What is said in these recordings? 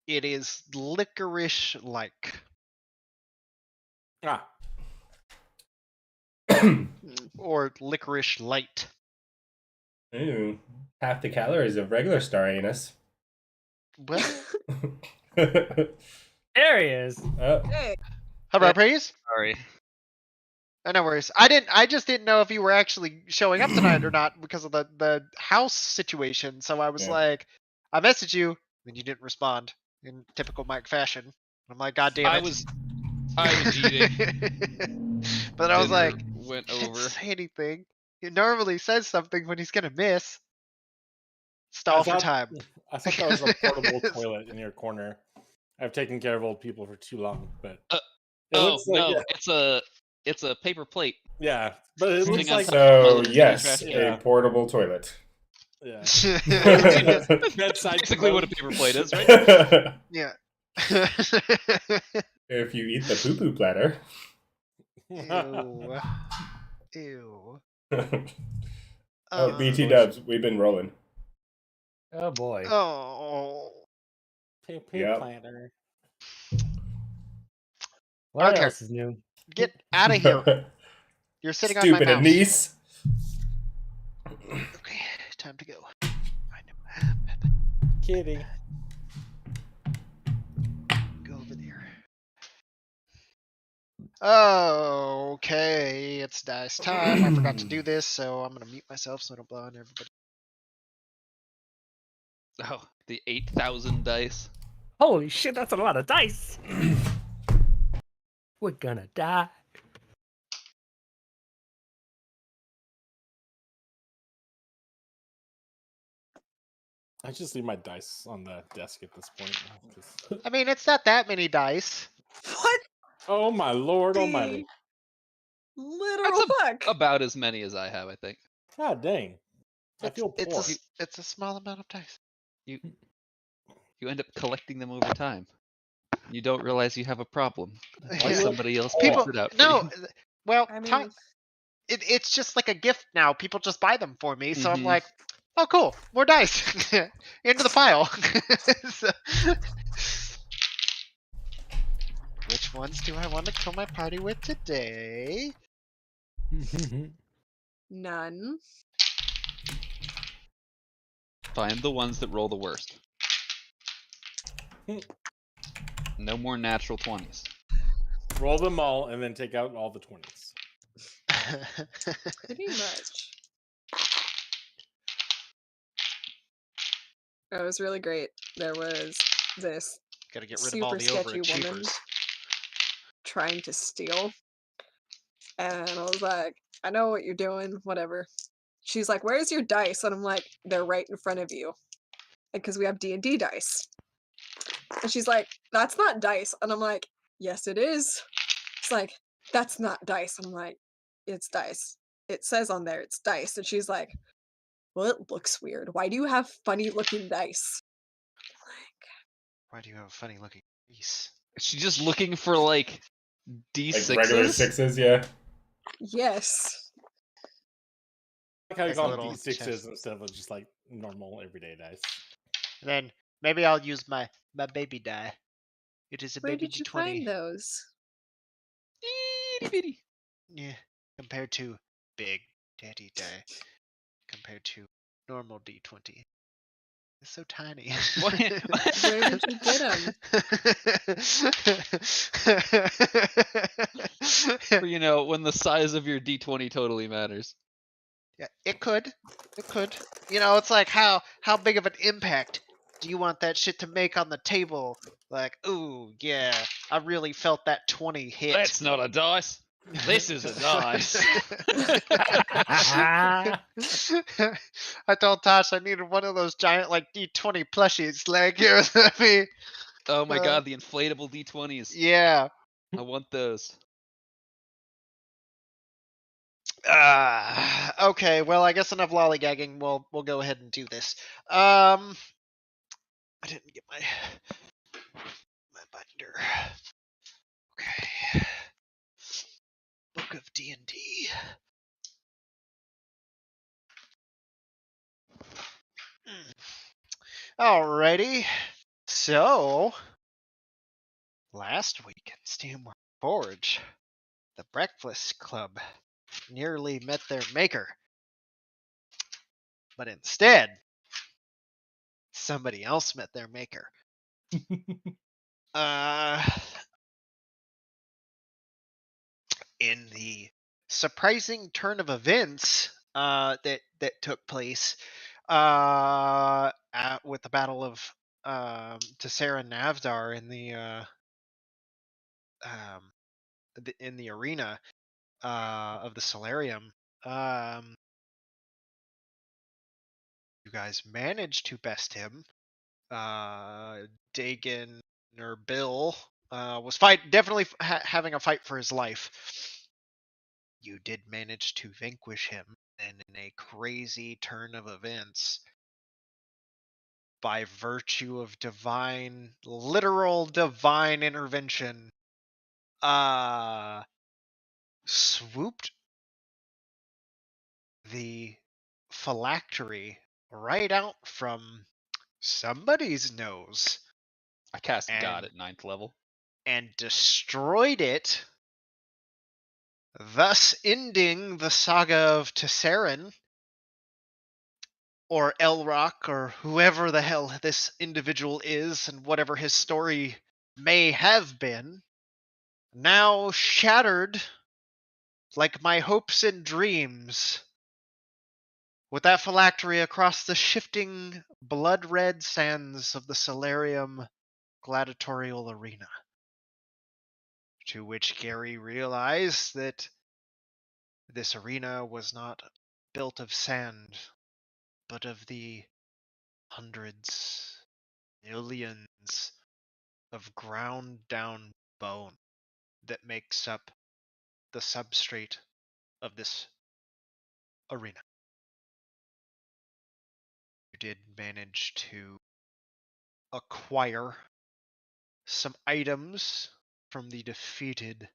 It is licorice-like. Ah. Or licorice light. Ooh, half the calories of regular star anus. What? There he is. Hey, How praise? Sorry. Oh, no worries. I just didn't know if you were actually showing up tonight or not because of the house situation. So I was Yeah. like, I messaged you, and you didn't respond in typical Mike fashion. I'm like, God damn it. I was eating. But I was Dinner like, went he didn't over. say anything. He normally says something when he's gonna miss. Stall for time. I thought that was a portable toilet in your corner. I've taken care of old people for too long, but it looks like, no, yeah. it's a paper plate. Yeah, but it looks Sitting on like top So of the yes, trash a can. portable toilet. yeah. That's Bedside basically what a toilet. paper plate is, right? Yeah. If you eat the poo-poo platter. Ew. Ew. Oh, BT Uh, dubs, we've been rolling. Oh boy. Oh. Poo-poo Yep. planter. What Okay. else is new? Get out of here. You're sitting on my Stupid mouse. niece. Okay, time to go. Kidding. Go over there. Okay, it's dice time. I forgot to do this, so I'm gonna mute myself so I don't blow on everybody. Oh, the 8,000 dice. Holy shit, that's a lot of dice. We're gonna die. I just leave my dice on the desk at this point. I mean, it's not that many dice. what Oh my lord the almighty. literal fuck? About as many as I have, I think. God dang. I feel poor. It's a small amount of dice. You end up collecting them over time. You don't realize you have a problem. Why somebody else People, picks it out for no. you. Well, I mean, it's just like a gift now. People just buy them for me, so I'm Mhm. like, oh, cool, more dice into the pile. So- which ones do I want to kill my party with today? none. Find the ones that roll the worst. No more natural 20s. Roll them all and then take out all the 20s. Pretty much. That was really great. There was this Gotta get rid of all super the sketchy woman overachievers. trying to steal. And I was like, I know what you're doing, whatever. She's like, where's your dice? And I'm like, they're right in front of you. Because we have D&D dice. And she's like, that's not dice. And I'm like, yes, it is. It's like, that's not dice. And I'm like, it's dice. It says on there it's dice. And she's like, well, it looks weird. Why do you have funny looking dice? Why do you have a funny looking piece? She's just looking for like D6s. Like regular sixes, yeah. Yes. I like how you Like call little them D6s chest. instead of just like normal everyday dice. And then maybe I'll use my baby die. It is a Where baby did you D20. find those? Itty bitty. Yeah, compared to big daddy die, compared to normal D20. It's so tiny. What? Where did you get them? You know, when the size of your D20 totally matters. Yeah, it could. It could. You know, it's like how big of an impact do you want that shit to make on the table? Like, ooh, yeah, I really felt that 20 hit. That's not a dice. This is a dice. I told Tosh I needed one of those giant like D20 plushies. Like, it was I mean, Oh my god, the inflatable D20s. yeah. I want those. Okay, well, I guess enough lollygagging. We'll go ahead and do this. I didn't get my binder. Okay. Book of D&D. Alrighty. So, last week in Steamwork Forge, the Breakfast Club nearly met their maker. But instead, somebody else met their maker. In the surprising turn of events that took place with the Battle of Tessera Navdar in the arena of the Solarium, you guys managed to best him. Dagon or Bill was definitely having a fight for his life. You did manage to vanquish him, and in a crazy turn of events, by virtue of literal divine intervention, swooped the phylactery right out from somebody's nose I cast And- God at 9th level. and destroyed it, thus ending the saga of Tesserin, or Elrock, or whoever the hell this individual is, and whatever his story may have been, now shattered like my hopes and dreams, with that phylactery across the shifting blood-red sands of the Solarium gladiatorial arena. To which Gary realized that this arena was not built of sand, but of the hundreds, millions of ground down bone that makes up the substrate of this arena. You did manage to acquire some items from the defeated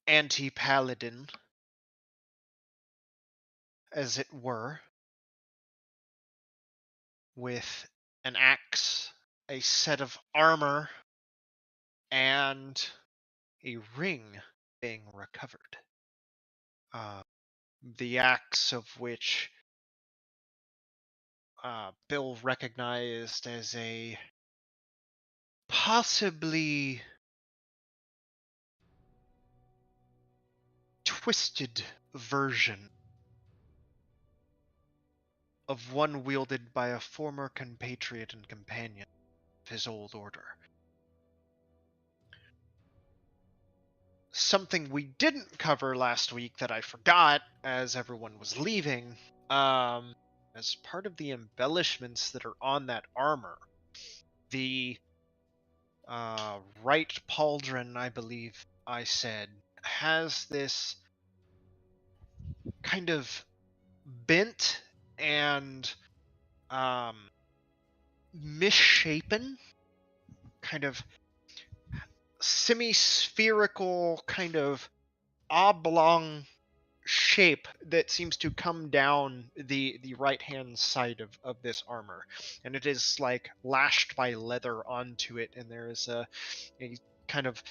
anti-paladin, as it were, with an axe, a set of armor, and a ring being recovered. The axe of which Bill recognized as a possibly twisted version of one wielded by a former compatriot and companion of his old order. Something we didn't cover last week that I forgot as everyone was leaving, as part of the embellishments that are on that armor, the right pauldron, I believe I said, has this kind of bent and misshapen, kind of semi-spherical, kind of oblong shape that seems to come down the right hand side of this armor, and it is like lashed by leather onto it, and there is a kind of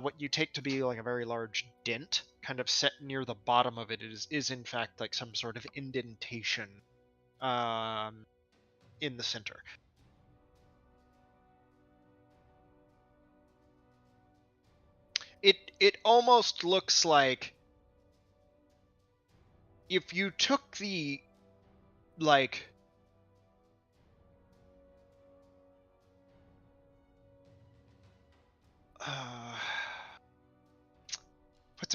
what you take to be like a very large dent kind of set near the bottom of it is in fact like some sort of indentation in the center. It almost looks like if you took the like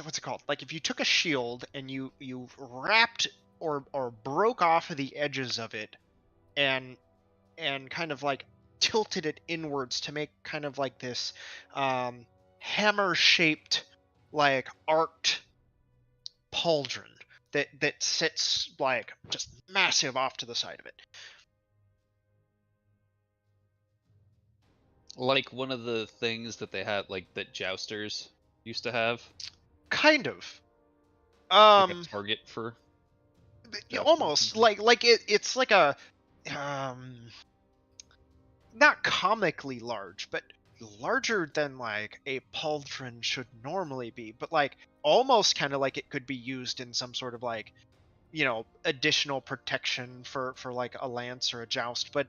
what's it called? Like if you took a shield and you wrapped or broke off the edges of it and kind of like tilted it inwards to make kind of like this hammer shaped like arced pauldron that sits like just massive off to the side of it. Like one of the things that they had, like that jousters used to have. Kind of. Like a target for. almost like it's like a not comically large, but larger than like a pauldron should normally be, but like almost kind of like it could be used in some sort of like, you know, additional protection for like a lance or a joust, but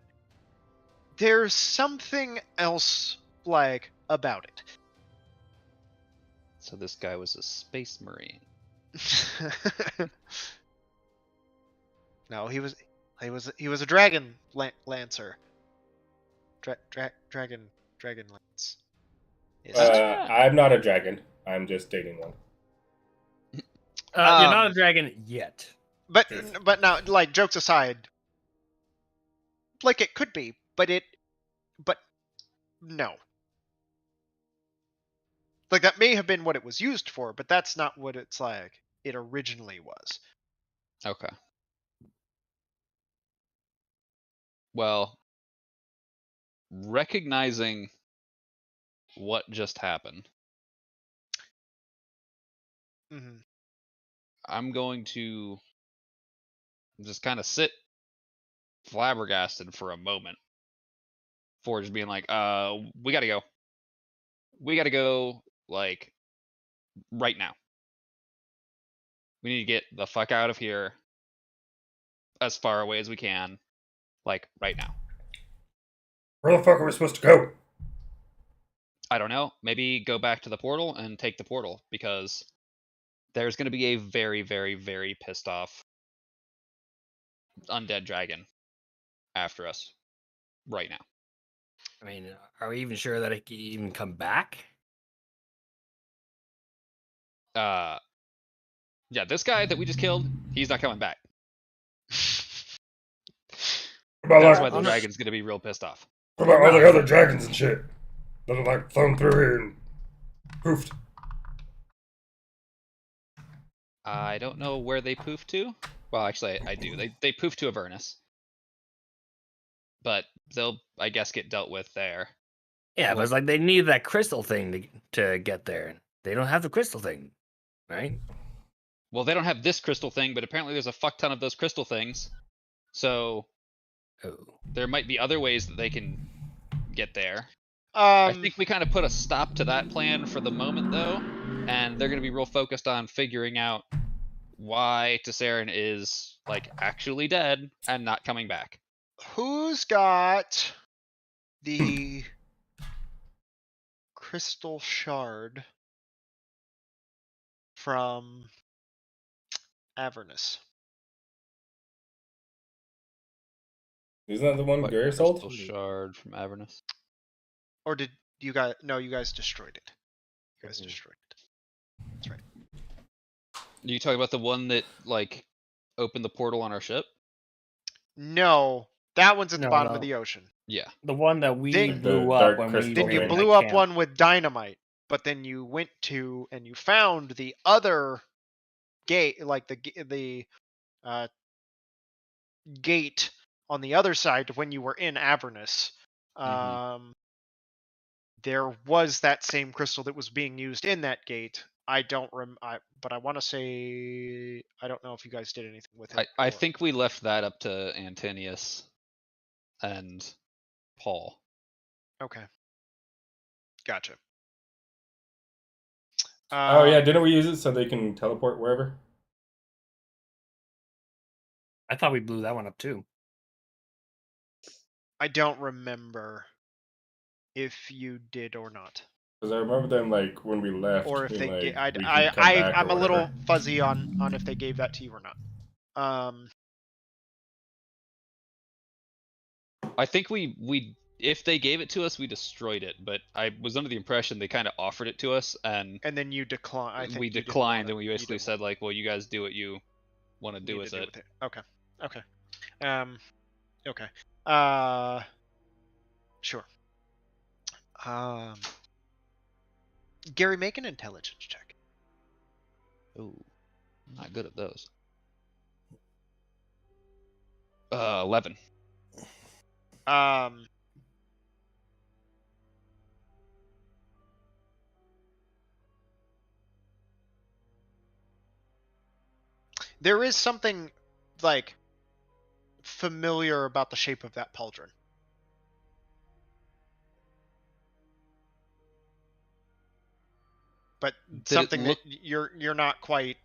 there's something else like about So this guy was a space marine. it. No, he was a dragon lancer. Dragon lance. Yes. I'm not a dragon. I'm just dating one. You're not a dragon yet. But now, like, jokes aside, like it could be, but no. Like that may have been what it was used for, but that's not what it's like it originally was. Okay. Well, recognizing what just happened, Mm-hmm. I'm going to just kind of sit flabbergasted for a moment before just being like, we gotta go. We gotta go, like, right now. We need to get the fuck out of here as far away as we can, like, right now. Where the fuck are we supposed to go? I don't know. Maybe go back to the portal and take the portal, because there's going to be a very, very, very pissed off undead dragon after us right now. I mean, are we even sure that it can even come back? Yeah, this guy that we just killed, he's not coming back. That's why the dragon's going to be real pissed off. What about all the other dragons and shit that are like flown through here and poofed? I don't know where they poof to. Well, actually, I do. They poof to Avernus. But they'll, I guess, get dealt with there. Yeah, but it's like they need that crystal thing to get there. They don't have the crystal thing, right? Well, they don't have this crystal thing, but apparently there's a fuck ton of those crystal things. So there might be other ways that they can get there. I think we kind of put a stop to that plan for the moment, though, and they're going to be real focused on figuring out why Tessaren is, like, actually dead and not coming back. Who's got the crystal shard from Avernus? Isn't that the one What Gary sold? crystal shard from Avernus? Or did you guys? No, you guys destroyed it. You guys destroyed it. That's right. Are you talking about the one that, like, opened the portal on our ship? No, that one's at the No, bottom no. of the ocean. Yeah. The one that we Then- blew The up dark when crystal we Then were you in blew that up camp. one with dynamite, but then you went to and you found the other gate, like the gate on the other side when you were in Avernus. There was that same crystal that was being used in that gate. I don't but I want to say I don't know if you guys did anything with it. I or- think we left that up to Antonius and Paul. Okay. Gotcha. Oh yeah, didn't we use it so they can teleport wherever? I thought we blew that one up too. I don't remember if you did or not, Because I remember them like when we left. or if being they like, did. we can come back I'm or a little whatever. fuzzy on if they gave that to you or not. I think we if they gave it to us, we destroyed it. But I was under the impression they kind of offered it to us, and And then you decline. I think we you didn't declined, wanna- and we you basically didn't said like, "Well, you guys do what you want to need do to with do it." Okay. Okay. Okay. Sure. Gary, make an intelligence check. Ooh, I'm not good at those. 11. There is something like familiar about the shape of that pauldron. But Did it something look- that you're not quite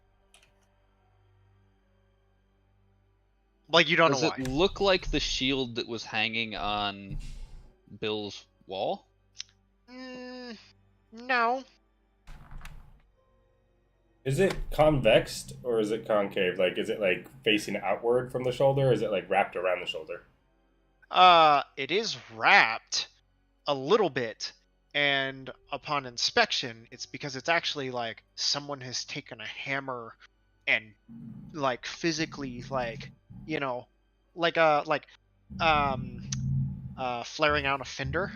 like, you don't Does know it why. look like the shield that was hanging on Bill's wall? No. Is it convexed or is it concave? Like, is it like facing outward from the shoulder, or is it like wrapped around the shoulder? It is wrapped a little bit, and upon inspection, it's because it's actually like someone has taken a hammer and like physically, like, you know, like flaring out a fender,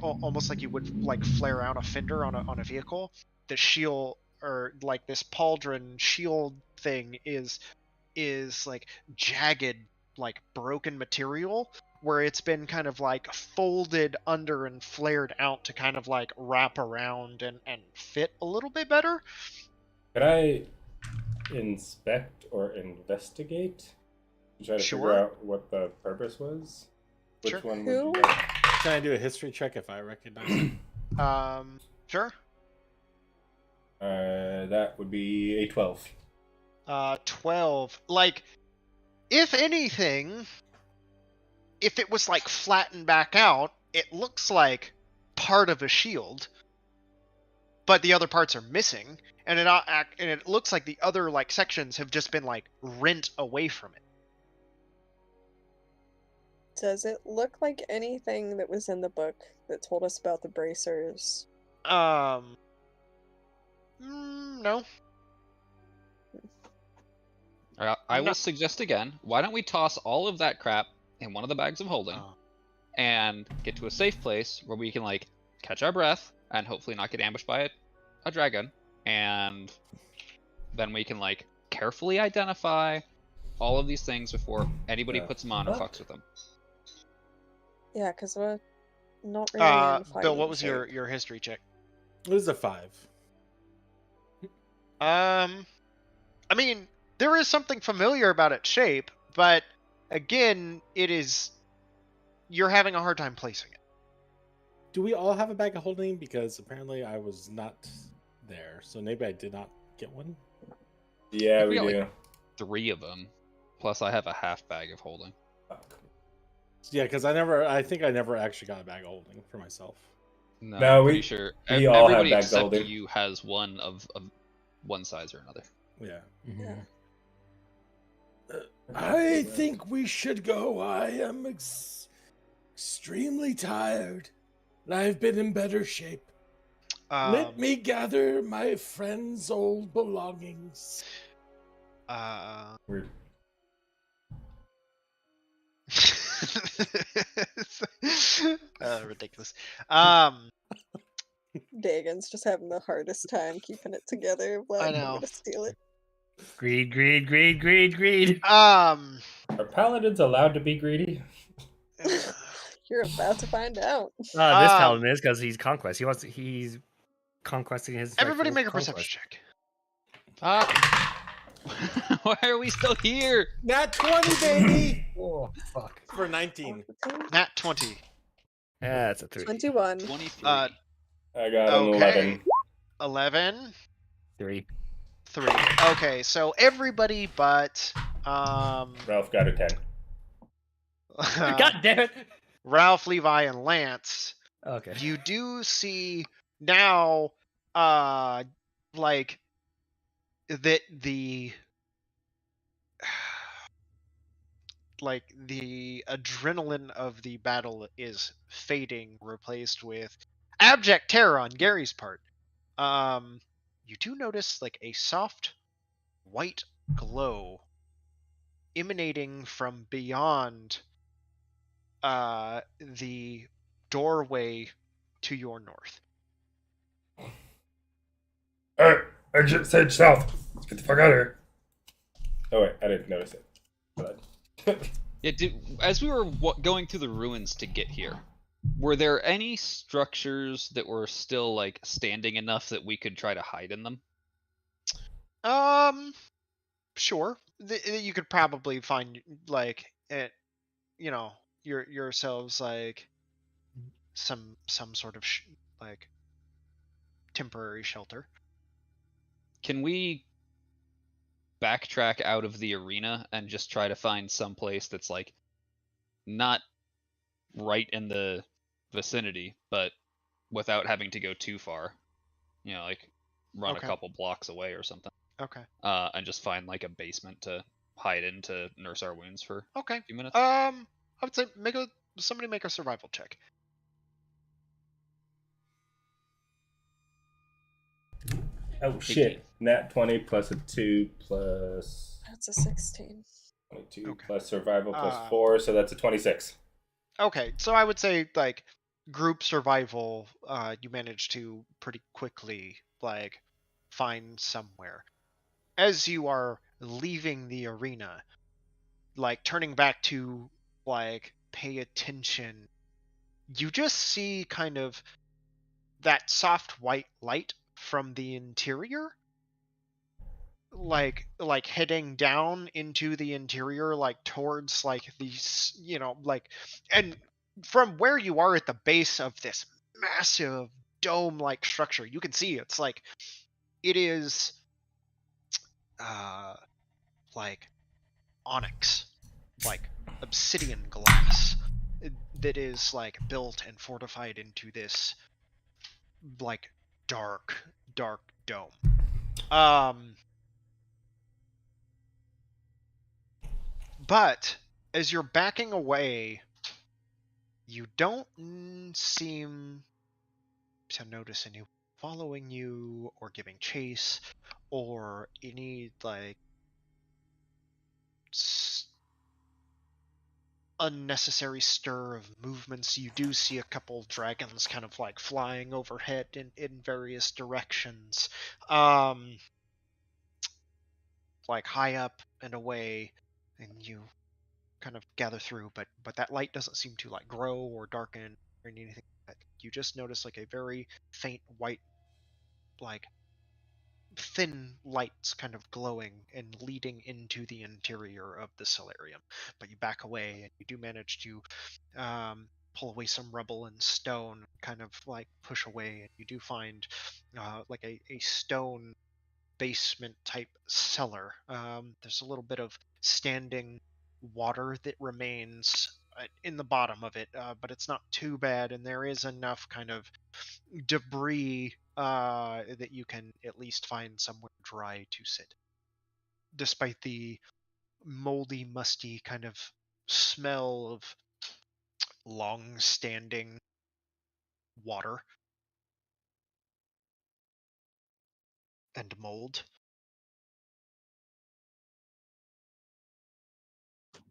almost like you would like flare out a fender on a vehicle. The shield, or like this pauldron shield thing, is like jagged, like broken material, where it's been kind of like folded under and flared out to kind of like wrap around and fit a little bit better. Could I inspect or investigate to try to Sure. figure out what the purpose was? Which Sure. one would you Who? guys? Can I do a history check if I recognize it? Sure. That would be a 12. 12. Like, if anything, if it was like flattened back out, it looks like part of a shield, but the other parts are missing, and it looks like the other like sections have just been like rent away from it. Does it look like anything that was in the book that told us about the bracers? No. I No. will suggest again, why don't we toss all of that crap in one of the bags of holding Oh. and get to a safe place where we can like catch our breath and hopefully not get ambushed by a dragon, and then we can like carefully identify all of these things before anybody Yeah. puts them on or fucks with them. Yeah, because we're not really in Bill, fighting what was shape. your history check? It was a 5. I mean, there is something familiar about its shape, but again, you're having a hard time placing it. Do we all have a bag of holding? Because apparently I was not there, so maybe I did not get one. Yeah, we got, do. like, 3 of them. Plus, I have a half bag of holding. Fuck. Yeah, because I think I never actually got a bag of holding for myself. No, No, I'm pretty we- sure we all have everybody bags of except holding. you has one of one size or another. Yeah. Yeah. I think we should go. I am extremely tired. And I've been in better shape. Let me gather my friend's old belongings. Weird. Ridiculous. Dagon's just having the hardest time keeping it together. Like, know. I'm gonna steal it. Greed, greed, greed, greed, greed. Are paladins allowed to be greedy? You're about to find out. This Um, paladin is because he's conquest. He's conquesting his. Everybody rightful make a conquest. perception check. Why are we still here? Nat 20, baby! Oh fuck! For 19. Nat 20. Yeah, that's a 3. 21. 23. I got an Okay. 11. 11. 3. 3. Okay, so everybody but Ralph got a 10. God damn it! Ralph, Levi, and Lance. Okay. You do see now, like, that the adrenaline of the battle is fading, replaced with abject terror on Gary's part. You do notice like a soft white glow emanating from beyond the doorway to your north. Exit sage south. Let's get the fuck out of here. Oh wait, I didn't notice it. Yeah, as we were going through the ruins to get here, were there any structures that were still like standing enough that we could try to hide in them? Sure. you could probably find like it, you know, yourselves like some sort of like temporary shelter. Can we backtrack out of the arena and just try to find some place that's like not right in the vicinity, but without having to go too far? You know, like run a Okay. couple blocks away or something. Okay. And just find like a basement to hide in to nurse our wounds for Okay. a few minutes. I would say somebody make a survival check. Oh shit! Nat 20 plus a 2 plus That's a 16. 22 Okay. plus survival plus 4, so that's a 26. Okay, so I would say like group survival, you manage to pretty quickly like find somewhere. As you are leaving the arena, like turning back to like pay attention, you just see kind of that soft white light from the interior, like heading down into the interior, like towards like these, like, and from where you are at the base of this massive dome like structure, you can see it's like it is uh like onyx, like obsidian glass, that is like built and fortified into this like dark dome. But as you're backing away, you don't seem to notice any following you or giving chase or any like unnecessary stir of movements. You do see a couple dragons kind of like flying overhead in various directions, like high up and away, and you kind of gather through, but that light doesn't seem to like grow or darken or anything like that. You just notice like a very faint white, like thin lights kind of glowing and leading into the interior of the solarium. But you back away and you do manage to pull away some rubble and stone, kind of like push away, and you do find like a stone basement type cellar. There's a little bit of standing water that remains in the bottom of it, but it's not too bad, and there is enough kind of debris that you can at least find somewhere dry to sit, despite the moldy, musty kind of smell of long-standing water and mold.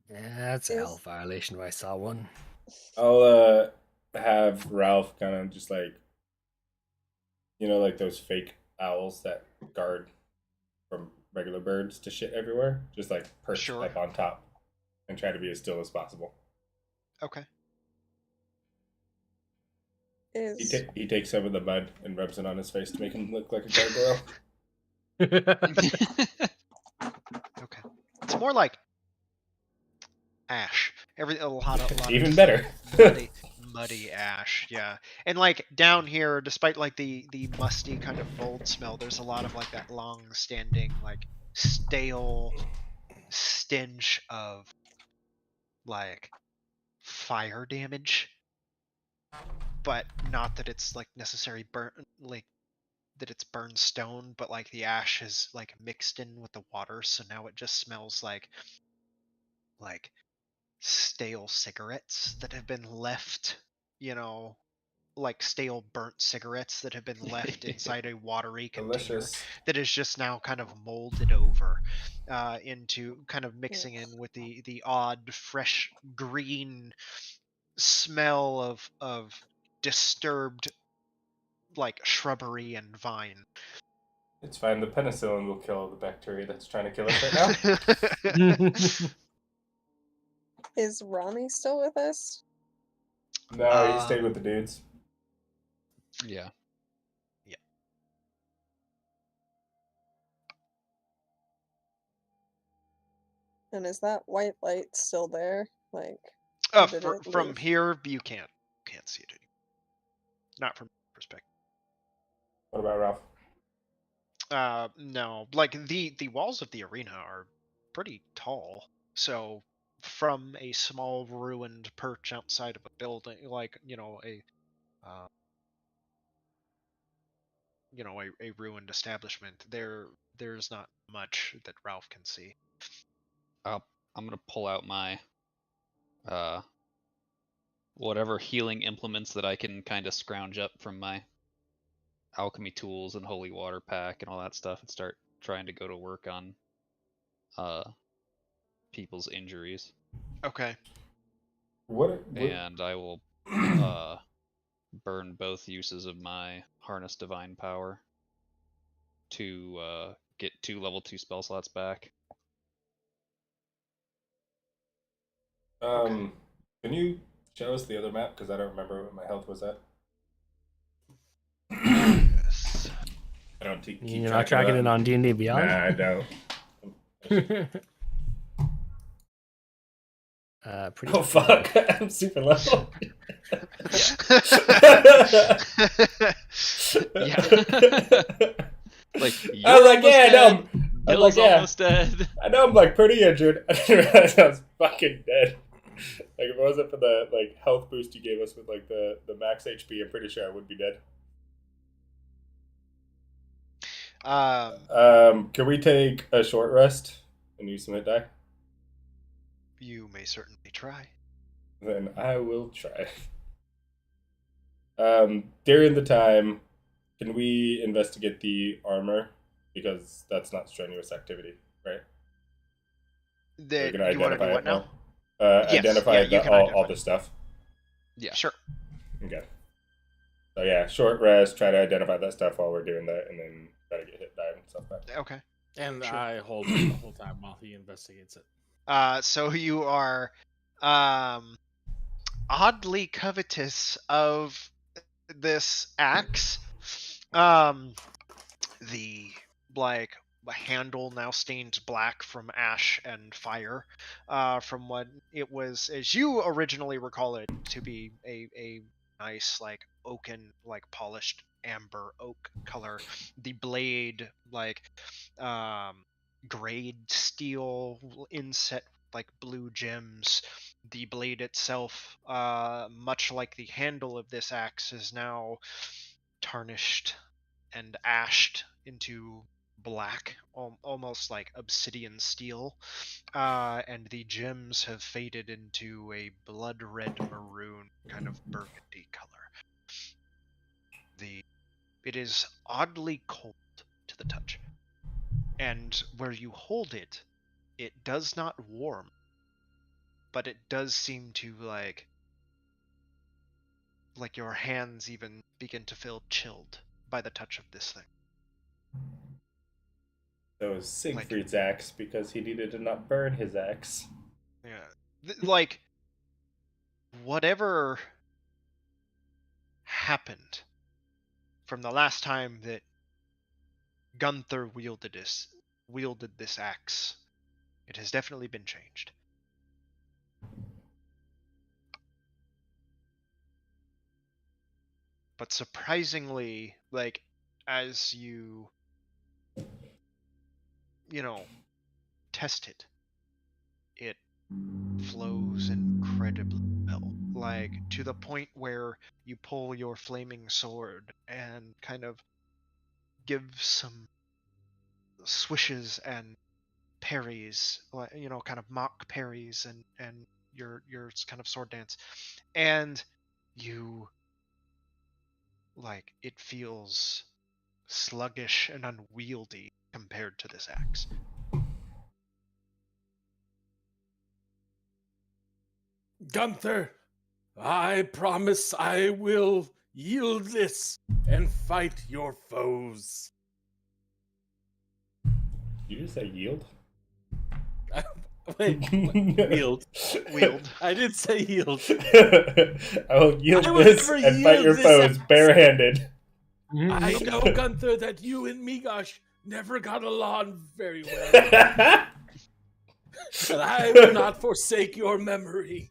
Yeah, that's a health violation if I saw one. I'll have Ralph kind of just like, like those fake owls that guard from regular birds to shit everywhere, just like perch up on top and try to be as still as possible. Okay. He takes some of the mud and rubs it on his face to make him look like a gargoyle. Okay. It's more like ash. A lot Even of better. muddy ash, yeah. And like down here, despite like the musty kind of mold smell, there's a lot of like that long standing like stale stench of like fire damage. But not that it's like necessarily burnt, like that it's burned stone, but like the ash is like mixed in with the water, so now it just smells like stale cigarettes that have been left, like stale burnt cigarettes that have been left inside a watery container that is just now kind of molded over into kind of mixing in with the odd fresh green smell of disturbed like shrubbery and vine. It's fine. The penicillin will kill the bacteria that's trying to kill us right now. Is Rami still with us? No, he stayed with the dudes. Yeah. Yeah. And is that white light still there? Like, or did it From leave? here, you can't see it anymore. Not from perspective. What about Ralph? No. Like the walls of the arena are pretty tall, so from a small ruined perch outside of a building, like a ruined establishment, there's not much that Ralph can see. I'm gonna pull out my whatever healing implements that I can kind of scrounge up from my alchemy tools and holy water pack and all that stuff, and start trying to go to work on people's injuries. Okay. What? And I will burn both uses of my harness divine power to get 2 level 2 spell slots back. Okay. Can you show us the other map? Because I don't remember what my health was at. Yes. I don't keep You're not tracking it on D&D Beyond? Nah, I don't. Pretty. Oh fuck! I'm super low. Yeah. Like, I was like, yeah, no, I'm Bill's almost dead. I know I'm like pretty injured. I didn't realize I was fucking dead. Like if it wasn't for the like health boost you gave us with like the max HP, I'm pretty sure I would be dead. Can we take a short rest and use some hit die? You may certainly try. Then I will try. During the time, can we investigate the armor? Because that's not strenuous activity, right? You want to do what now? Yes, identify all the stuff. Yeah. Sure. Okay. So yeah, short rest, try to identify that stuff while we're doing that, and then try to get hit die and stuff like that. Okay. And Sure. I hold it the whole time while he investigates it. So you are oddly covetous of this axe. The handle now stained black from ash and fire, from what it was, as you originally recall it, to be a nice oaken, polished amber oak color. The blade grade steel inset blue gems. The blade itself, much like the handle of this axe, is now tarnished and ashed into black, almost like obsidian steel, and the gems have faded into a blood red maroon kind of burgundy color. It is oddly cold to the touch, and where you hold it, it does not warm, but it does seem to like your hands even begin to feel chilled by the touch of this thing. That was Siegfried's axe because he needed to not burn his axe. Yeah. Whatever happened from the last time that Gunther wielded this axe, it has definitely been changed. But surprisingly, as you test it, it flows incredibly well. To the point where you pull your flaming sword and kind of give some swishes and parries, kind of mock parries and your kind of sword dance, and you it feels sluggish and unwieldy compared to this axe. Gunther, I promise I will yield this and fight your foes. You just say yield? Wait, yield. Wield. I did say yield. I will yield this and fight your foes barehanded. I know, Gunther, that you and Migosh never got along very well. but I will not forsake your memory.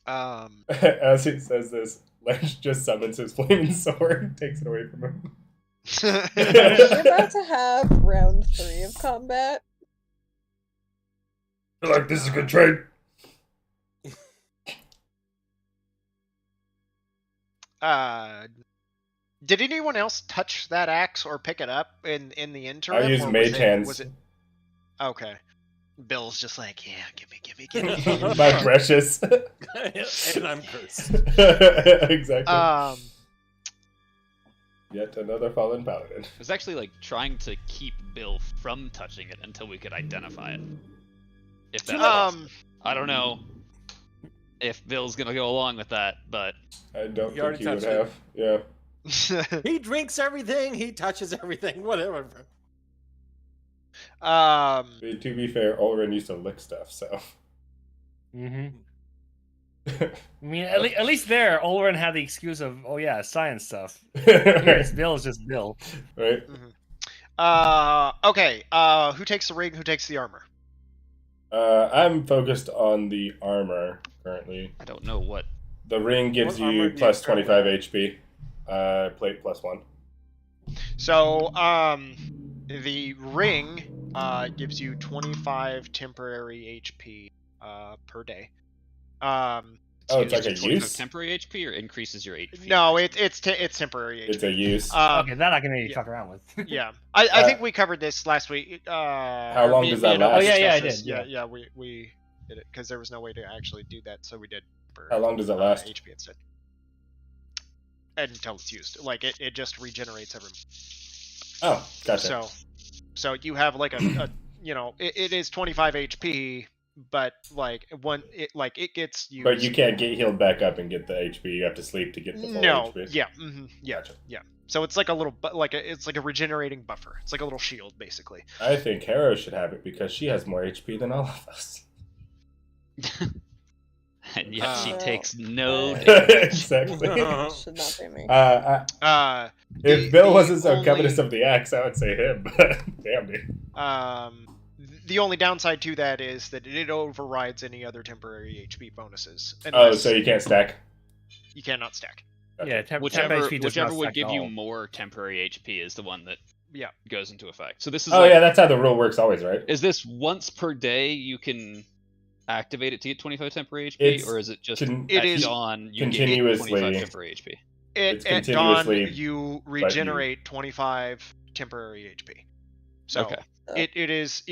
As he says this, Ledge just summons his flaming sword and takes it away from him. We're about to have round 3 of combat. I feel like this is a good trade. Did anyone else touch that axe or pick it up in the interim? I used mage hands. Okay. Bill's just like, yeah, give me. My precious. And I'm cursed. Exactly. Yet another fallen paladin. I was actually like trying to keep Bill from touching it until we could identify it. If that I don't know if Bill's gonna go along with that, but I don't You think already he would touched it. have. Yeah. He drinks everything. He touches everything. Whatever. To be fair, Ulrin used to lick stuff, so. Mm-hmm. I mean, at least there, Ulrin had the excuse of, oh yeah, science stuff. Here, Bill is just Bill. Right. Okay. Who takes the ring? Who takes the armor? I'm focused on the armor currently. I don't know what. The ring gives What armor you do you plus currently 25 HP. Plate plus 1. So, the ring gives you 25 temporary HP per day. It's like a 25 use? temporary HP or increases your HP? No, it's temporary HP. It's a use. Okay, that I can maybe yeah. fuck around with. Yeah, I think we covered this last week. How long does that and Otis last? Oh, yeah, I discussed did, this. Yeah, we did it because there was no way to actually do that, so we did. For, How long does it last? HP instead. Until it's used, like it just regenerates every. Oh, gotcha. So you have like a it is 25 HP, but like it gets used. But you can't get healed back up and get the HP. You have to sleep to get the full HP. Yeah, yeah, Gotcha. yeah. So it's like a little, it's like a regenerating buffer. It's like a little shield, basically. I think Harrow should have it because she has more HP than all of us. And yet she takes no Exactly. Should not be me. If Bill the wasn't so only- covetous of the axe, I would say him. But damn, dude. The only downside to that is that it overrides any other temporary HP bonuses. Oh, unless so you can't stack? you cannot stack. Yeah, temp whichever HP does not would stack give at you all. more temporary HP is the one that Yeah. goes into effect. So this is Oh like, yeah, that's how the rule works always, right? is this once per day you can activate it to get 25 temporary HP, It's or is it just It at is dawn you continuously- get 25 temporary HP? It's At dawn, continuously, you regenerate 25 temporary HP. So Okay. it is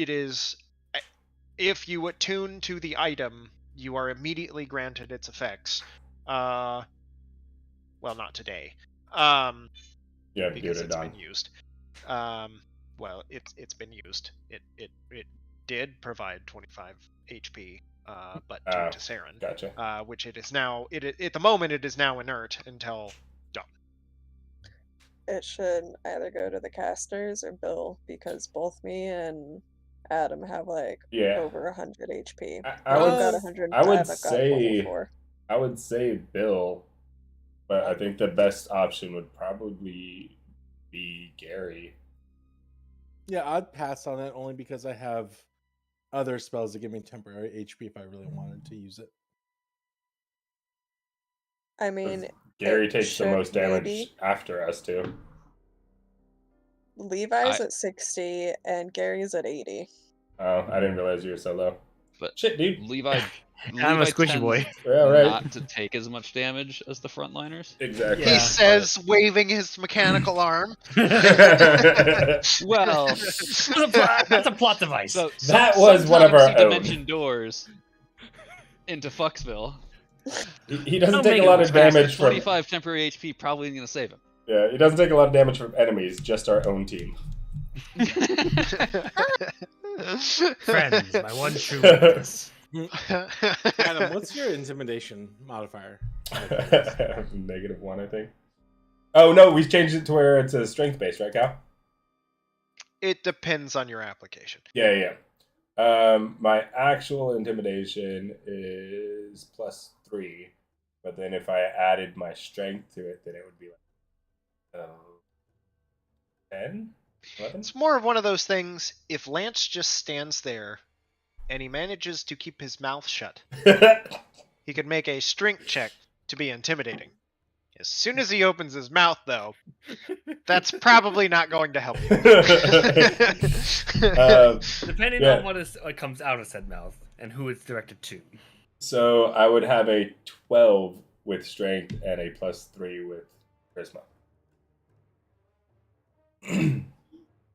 if you attune to the item, you are immediately granted its effects. Well, not today. you have to do Because it at it's dawn. been used. Well, it's been used. It did provide 25 HP, but due to Saren, Gotcha. which it is now. At the moment it is now inert until dawn. It should either go to the casters or Bill because both me and Adam have like Yeah. over 100 HP. I I've would, got 105. I would I've got say, level 4. I would say Bill, but I think the best option would probably be Gary. Yeah, I'd pass on it only because I have other spells that give me temporary HP if I really wanted to use it. I mean, Gary it takes the should most damage maybe. after us too. Levi's at 60 and Gary's at 80. Oh, I didn't realize you were so low. But Shit, dude. Levi I'm a squishy tends boy. Yeah, right. not to take as much damage as the frontliners. Exactly. He Yeah. says, waving his mechanical arm. Well, That's a plot device. so That was one of our sometimes you own. dimension doors into Fucksville. He doesn't Don't take make a it lot look of bad. damage from. 25 temporary HP probably isn't gonna save him. Yeah, he doesn't take a lot of damage from enemies, just our own team. Friends, my one true weakness. Adam, what's your intimidation modifier? -1, I think. Oh no, we changed it to where it's a strength base, right, Cal? It depends on your application. Yeah. My actual intimidation is +3, but then if I added my strength to it, then it would be like 10. 11? It's more of one of those things. If Lance just stands there and he manages to keep his mouth shut, he could make a strength check to be intimidating. As soon as he opens his mouth, though, that's probably not going to help you. Depending yeah. on what comes out of said mouth and who it's directed to. So I would have a 12 with strength and a +3 with charisma.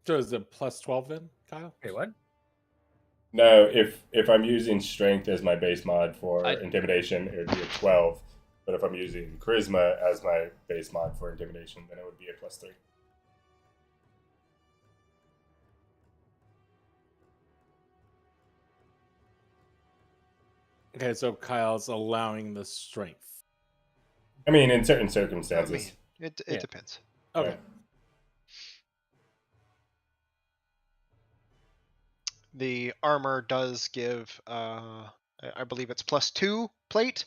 So is it +12 then, Kyle? Okay, what? No, if I'm using strength as my base mod for I- intimidation, it would be a 12. But if I'm using charisma as my base mod for intimidation, then it would be a +3. Okay, so Kyle's allowing the strength. I mean, in certain I circumstances. mean, it Yeah. depends. Okay. Yeah. The armor does give, I believe it's +2 plate,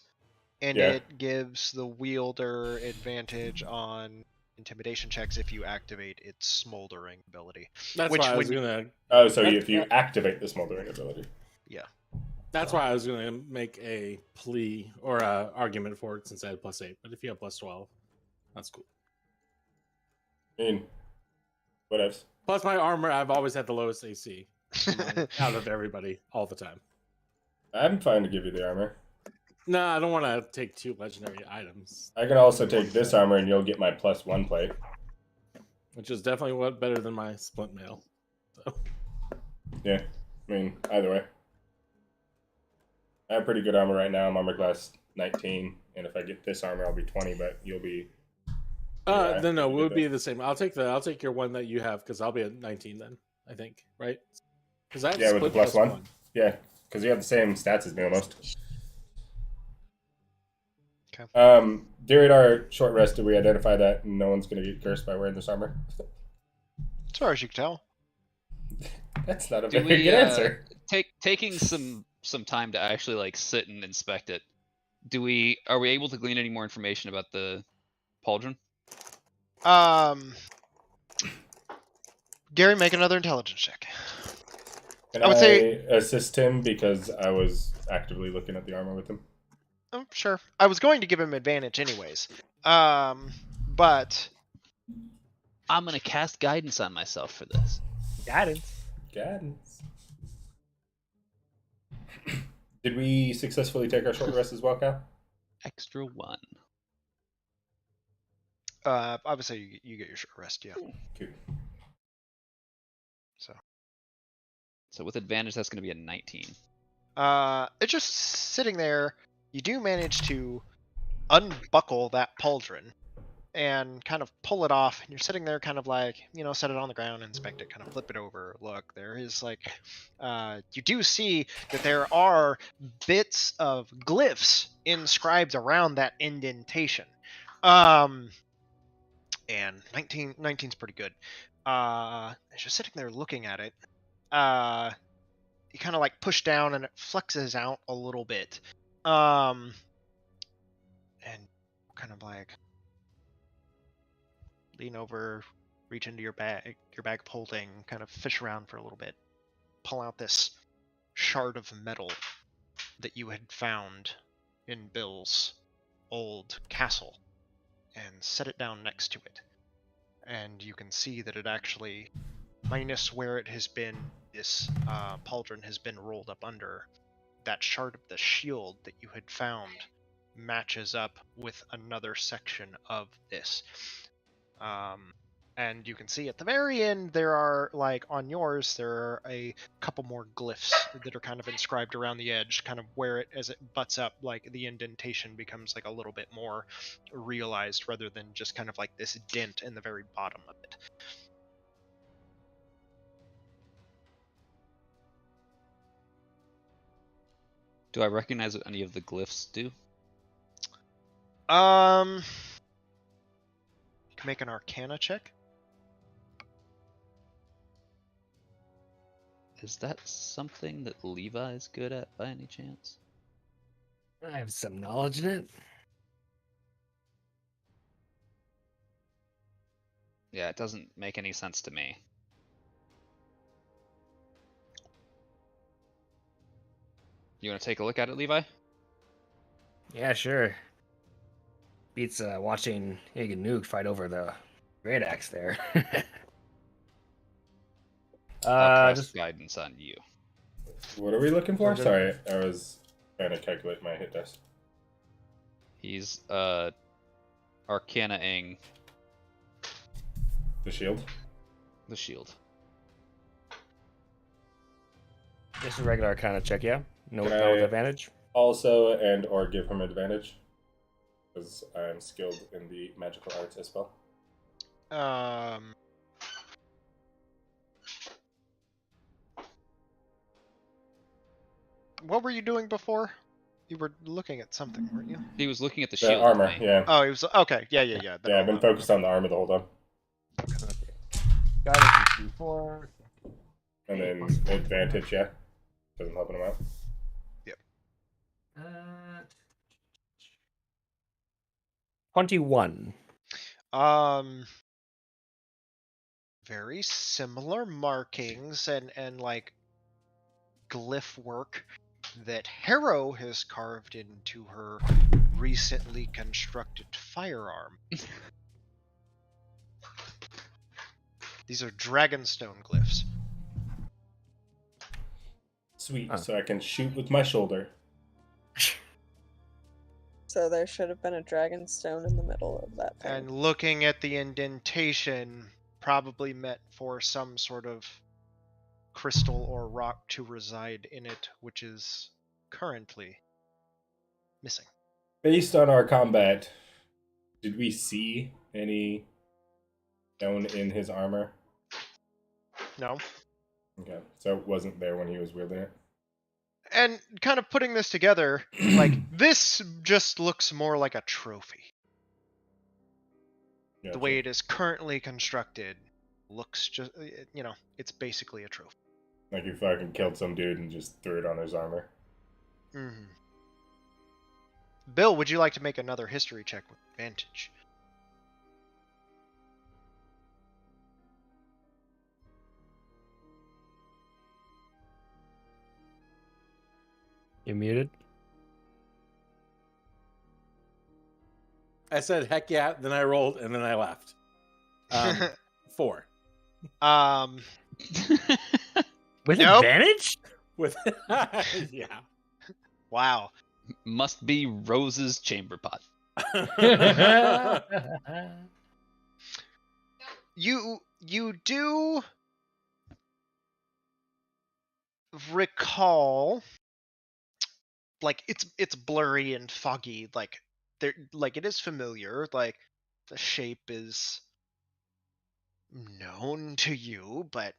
and Yeah. it gives the wielder advantage on intimidation checks if you activate its smoldering ability. That's Which why I was when you- gonna. Oh, so That's- if you activate the smoldering ability. That's why I was gonna make a plea or a argument for it since I had +8. But if you have +12, that's cool. I mean, whatevs. Plus my armor, I've always had the lowest AC out of everybody all the time. I'm fine to give you the armor. No, I don't want to take 2 legendary items, I can also take this armor and you'll get my +1 plate. which is definitely better than my splint mail. So. Yeah, I mean, either way. I have pretty good armor right now. I'm armor class 19, and if I get this armor, I'll be 20, but you'll be... Yeah, Then no, you it would did be the same. I'll take your one that you have because I'll be at 19 then. I think, right? Because I have Yeah, with the split +1. Yeah, because you have the same stats as me almost. Okay. During our short rest, did we identify that no one's going to get cursed by wearing this armor? As far as you can tell. That's not a Do very we good answer. taking some time to actually like sit and inspect it? Are we able to glean any more information about the pauldron? Gary, make another intelligence check. Can I would say- assist him because I was actively looking at the armor with him? Oh, sure. I was going to give him advantage anyways. But I'm gonna cast guidance on myself for this. Guidance. Guidance. Did we successfully take our short rest as well, Cal? Extra 1. obviously you get your short rest, yeah. Cool. So with advantage, that's gonna be a 19. It's just sitting there. You do manage to unbuckle that pauldron and kind of pull it off, and you're sitting there kind of like, set it on the ground, inspect it, kind of flip it over, look, there is like, you do see that there are bits of glyphs inscribed around that indentation. And 19's pretty good. As you're sitting there looking at it, you kind of like push down and it flexes out a little bit. And kind of like lean over, reach into your bag of holding, kind of fish around for a little bit, pull out this shard of metal that you had found in Bill's old castle and set it down next to it. And you can see that it actually, minus where it has been, this pauldron has been rolled up under, that shard of the shield that you had found matches up with another section of this. And you can see at the very end, there are, like, on yours, there are a couple more glyphs that are kind of inscribed around the edge, kind of where it, as it butts up, like, the indentation becomes, like, a little bit more realized rather than just kind of like this dent in the very bottom of it. Do I recognize what any of the glyphs do? You can make an Arcana check. Is that something that Levi's good at by any chance? I have some knowledge in it. Yeah, it doesn't make any sense to me. You want to take a look at it, Levi? Yeah, sure. Beats watching Hagen Nuke fight over the great axe there. I'll cast Just guidance on you. What are we looking for? So Sorry, I was trying to calculate my hit dice. He's Arcana-ing The shield. the shield. just a regular kind of check, yeah. No, Can no I- advantage. Also, and or give him advantage, because I'm skilled in the magical arts as well. What were you doing before? You were looking at something, weren't you? He was looking at the The shield. armor, Mate. yeah. Oh, he was okay. Yeah. Then Yeah, I'll I've been know. focused on the armor the whole time. Guidance is D4. And then advantage, yeah. Doesn't help him out. Uh, 21. Very similar markings and like glyph work that Harrow has carved into her recently constructed firearm. These are dragonstone glyphs. Sweet, Huh. so I can shoot with my shoulder. So there should have been a dragon stone in the middle of that thing. And looking at the indentation, probably meant for some sort of crystal or rock to reside in it, which is currently missing. Based on our combat, did we see any stone in his armor? No? Okay, so it wasn't there when he was wielding it. And kind of putting this together, like, this just looks more like a trophy. Gotcha. The way it is currently constructed looks just, it's basically a trophy. Like you fucking killed some dude and just threw it on his armor. Mm-hmm. Bill, would you like to make another history check with advantage? You muted? I said, heck yeah, then I rolled, and then I laughed. 4. With Nope. advantage? With yeah. Wow. Must be Rose's chamber pot. You do recall, like, it's blurry and foggy, like there, like, it is familiar, like the shape is known to you, but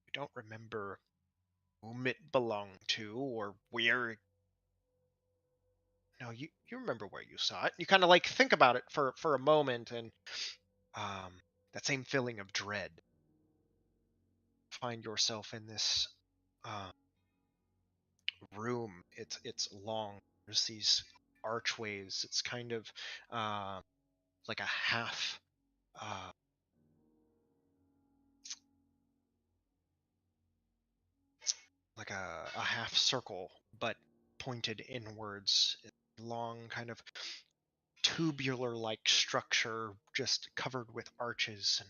you don't remember whom it belonged to or where. No, you remember where you saw it. You kind of like think about it for a moment, and that same feeling of dread. Find yourself in this room. It's long. There's these archways. It's kind of like a half like a half circle, but pointed inwards. Long, kind of tubular like structure, just covered with arches and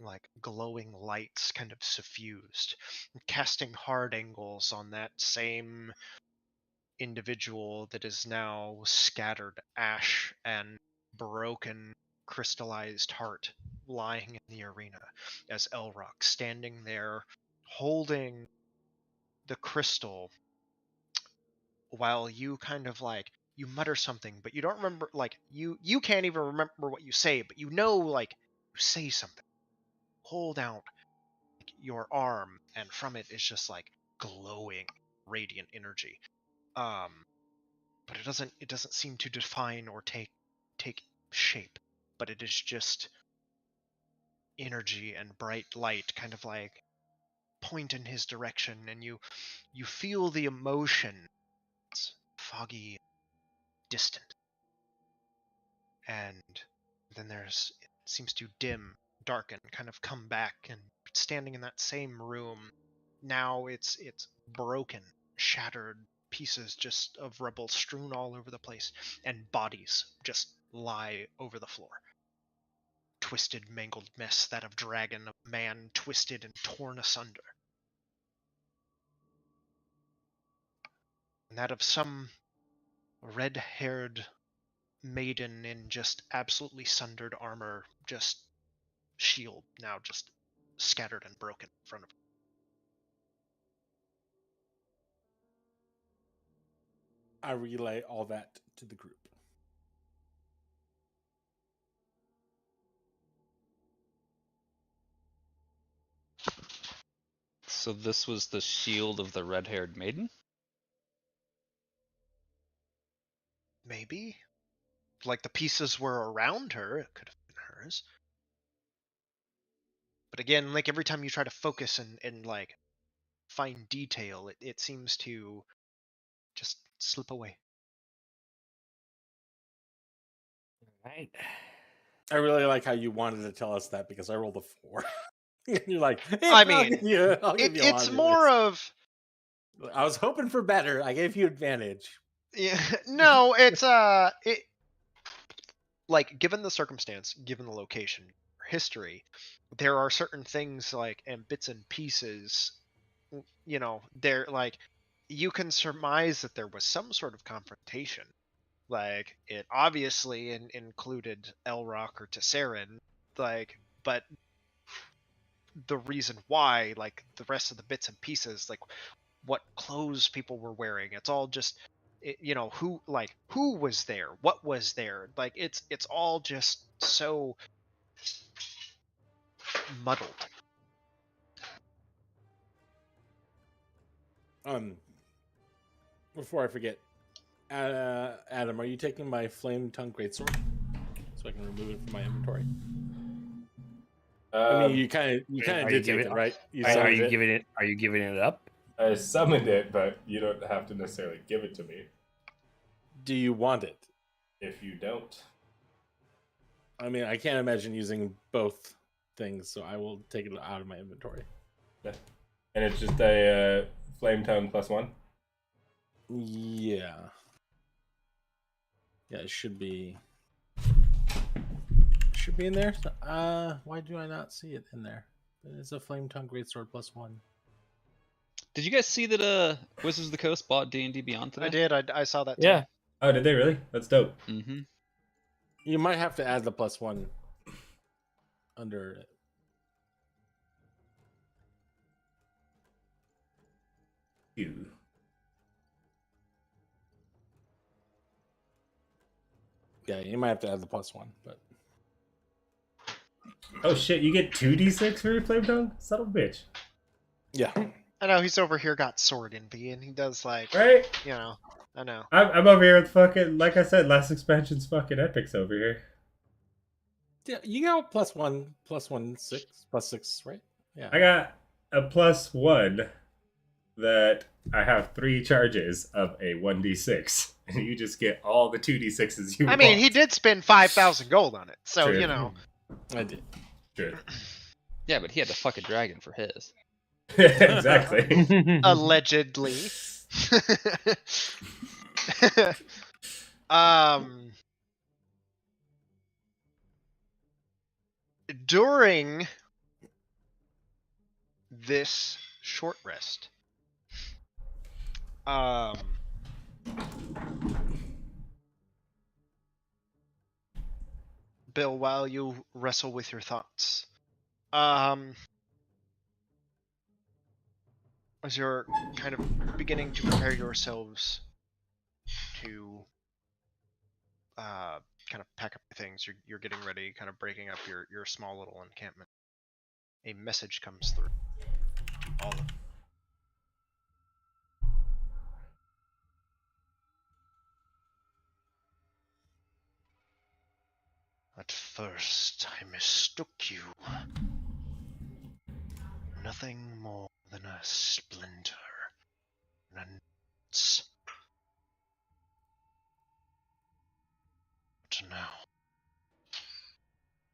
like glowing lights, kind of suffused, casting hard angles on that same individual that is now scattered ash and broken crystallized heart lying in the arena, as Elrock standing there holding the crystal, while you kind of like, you mutter something, but you don't remember, like, you can't even remember what you say, but you know, like, you say something. Hold out your arm, and from it is just like glowing radiant energy. But it doesn't seem to define or take shape, but it is just energy and bright light kind of like point in his direction, and you feel the emotion. It's foggy, distant. And then it seems to dim, darken, kind of come back, and standing in that same room, now it's broken, shattered, pieces just of rubble strewn all over the place, and bodies just lie over the floor. Twisted, mangled mess, that of dragon, of man, twisted and torn asunder. And that of some red-haired maiden in just absolutely sundered armor, just shield now just scattered and broken in front of her. I relay all that to the group. So this was the shield of the red-haired maiden? Maybe? Like the pieces were around her, it could have been hers. But again, like every time you try to focus and like find detail, it seems to just slip away. Right. I really like how you wanted to tell us that because I rolled a 4. You're like, hey, I I'll mean, give you a it's lot more of I was hoping for better. I gave you advantage. yeah, no, it's like given the circumstance, given the location, history, there are certain things like and bits and pieces, you know, they're like you can surmise that there was some sort of confrontation. Like it obviously included Elrock or Tesserin, like, but the reason why, like the rest of the bits and pieces, like what clothes people were wearing, it's all just you know, who was there, what was there, like it's all just so muddled. Before I forget, Adam, are you taking my flame tongue greatsword so I can remove it from my inventory? I mean, you kind of did take it, right? Are you giving it up? I summoned it, but you don't have to necessarily give it to me. Do you want it? If you don't. I mean, I can't imagine using both things, so I will take it out of my inventory. Yeah. And it's just a flame tongue +1? Yeah. Yeah, it should be in there. Why do I not see it in there? It's a flame tongue greatsword +1. Did you guys see that Wizards of the Coast bought D&D Beyond today? I did. I saw that too. Yeah. Oh, did they really? That's dope. Mm-hmm. You might have to add the +1 under it. You. Yeah, you might have to add the +1, but Oh shit, you get 2d6 for your flame tongue? Son of a bitch. yeah. I know he's over here got sword envy, and he does like, Right? you know, I know. I'm over here with fucking, like I said, last expansion's fucking epics over here. Yeah, you got +1, +1, 6, +6, right? Yeah. I got a +1 that I have 3 charges of a 1d6. And you just get all the 2d6s you want. I mean, he did spend 5,000 gold on it, so True. you know. I did. True. Yeah, but he had to fuck a dragon for his. Exactly. Allegedly. During this short rest, Bill, while you wrestle with your thoughts, as you're kind of beginning to prepare yourselves to kind of pack up your things, you're getting ready, kind of breaking up your small little encampment, a message comes through. All of At first, I mistook you. Nothing more than a splinter, an nuts. But now,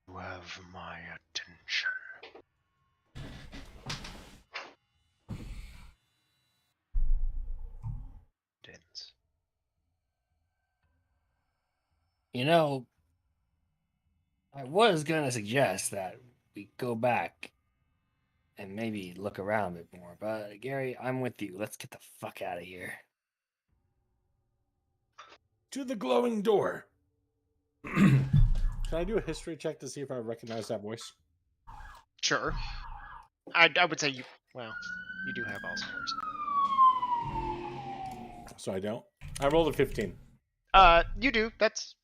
you have my attention. Then You know, I was gonna suggest that we go back and maybe look around a bit more, but Gary, I'm with you. Let's get the fuck out of here. To the glowing door. Can I do a history check to see if I recognize that voice? Sure. I would say you do have all scores. So I don't. I rolled a 15. You do. That's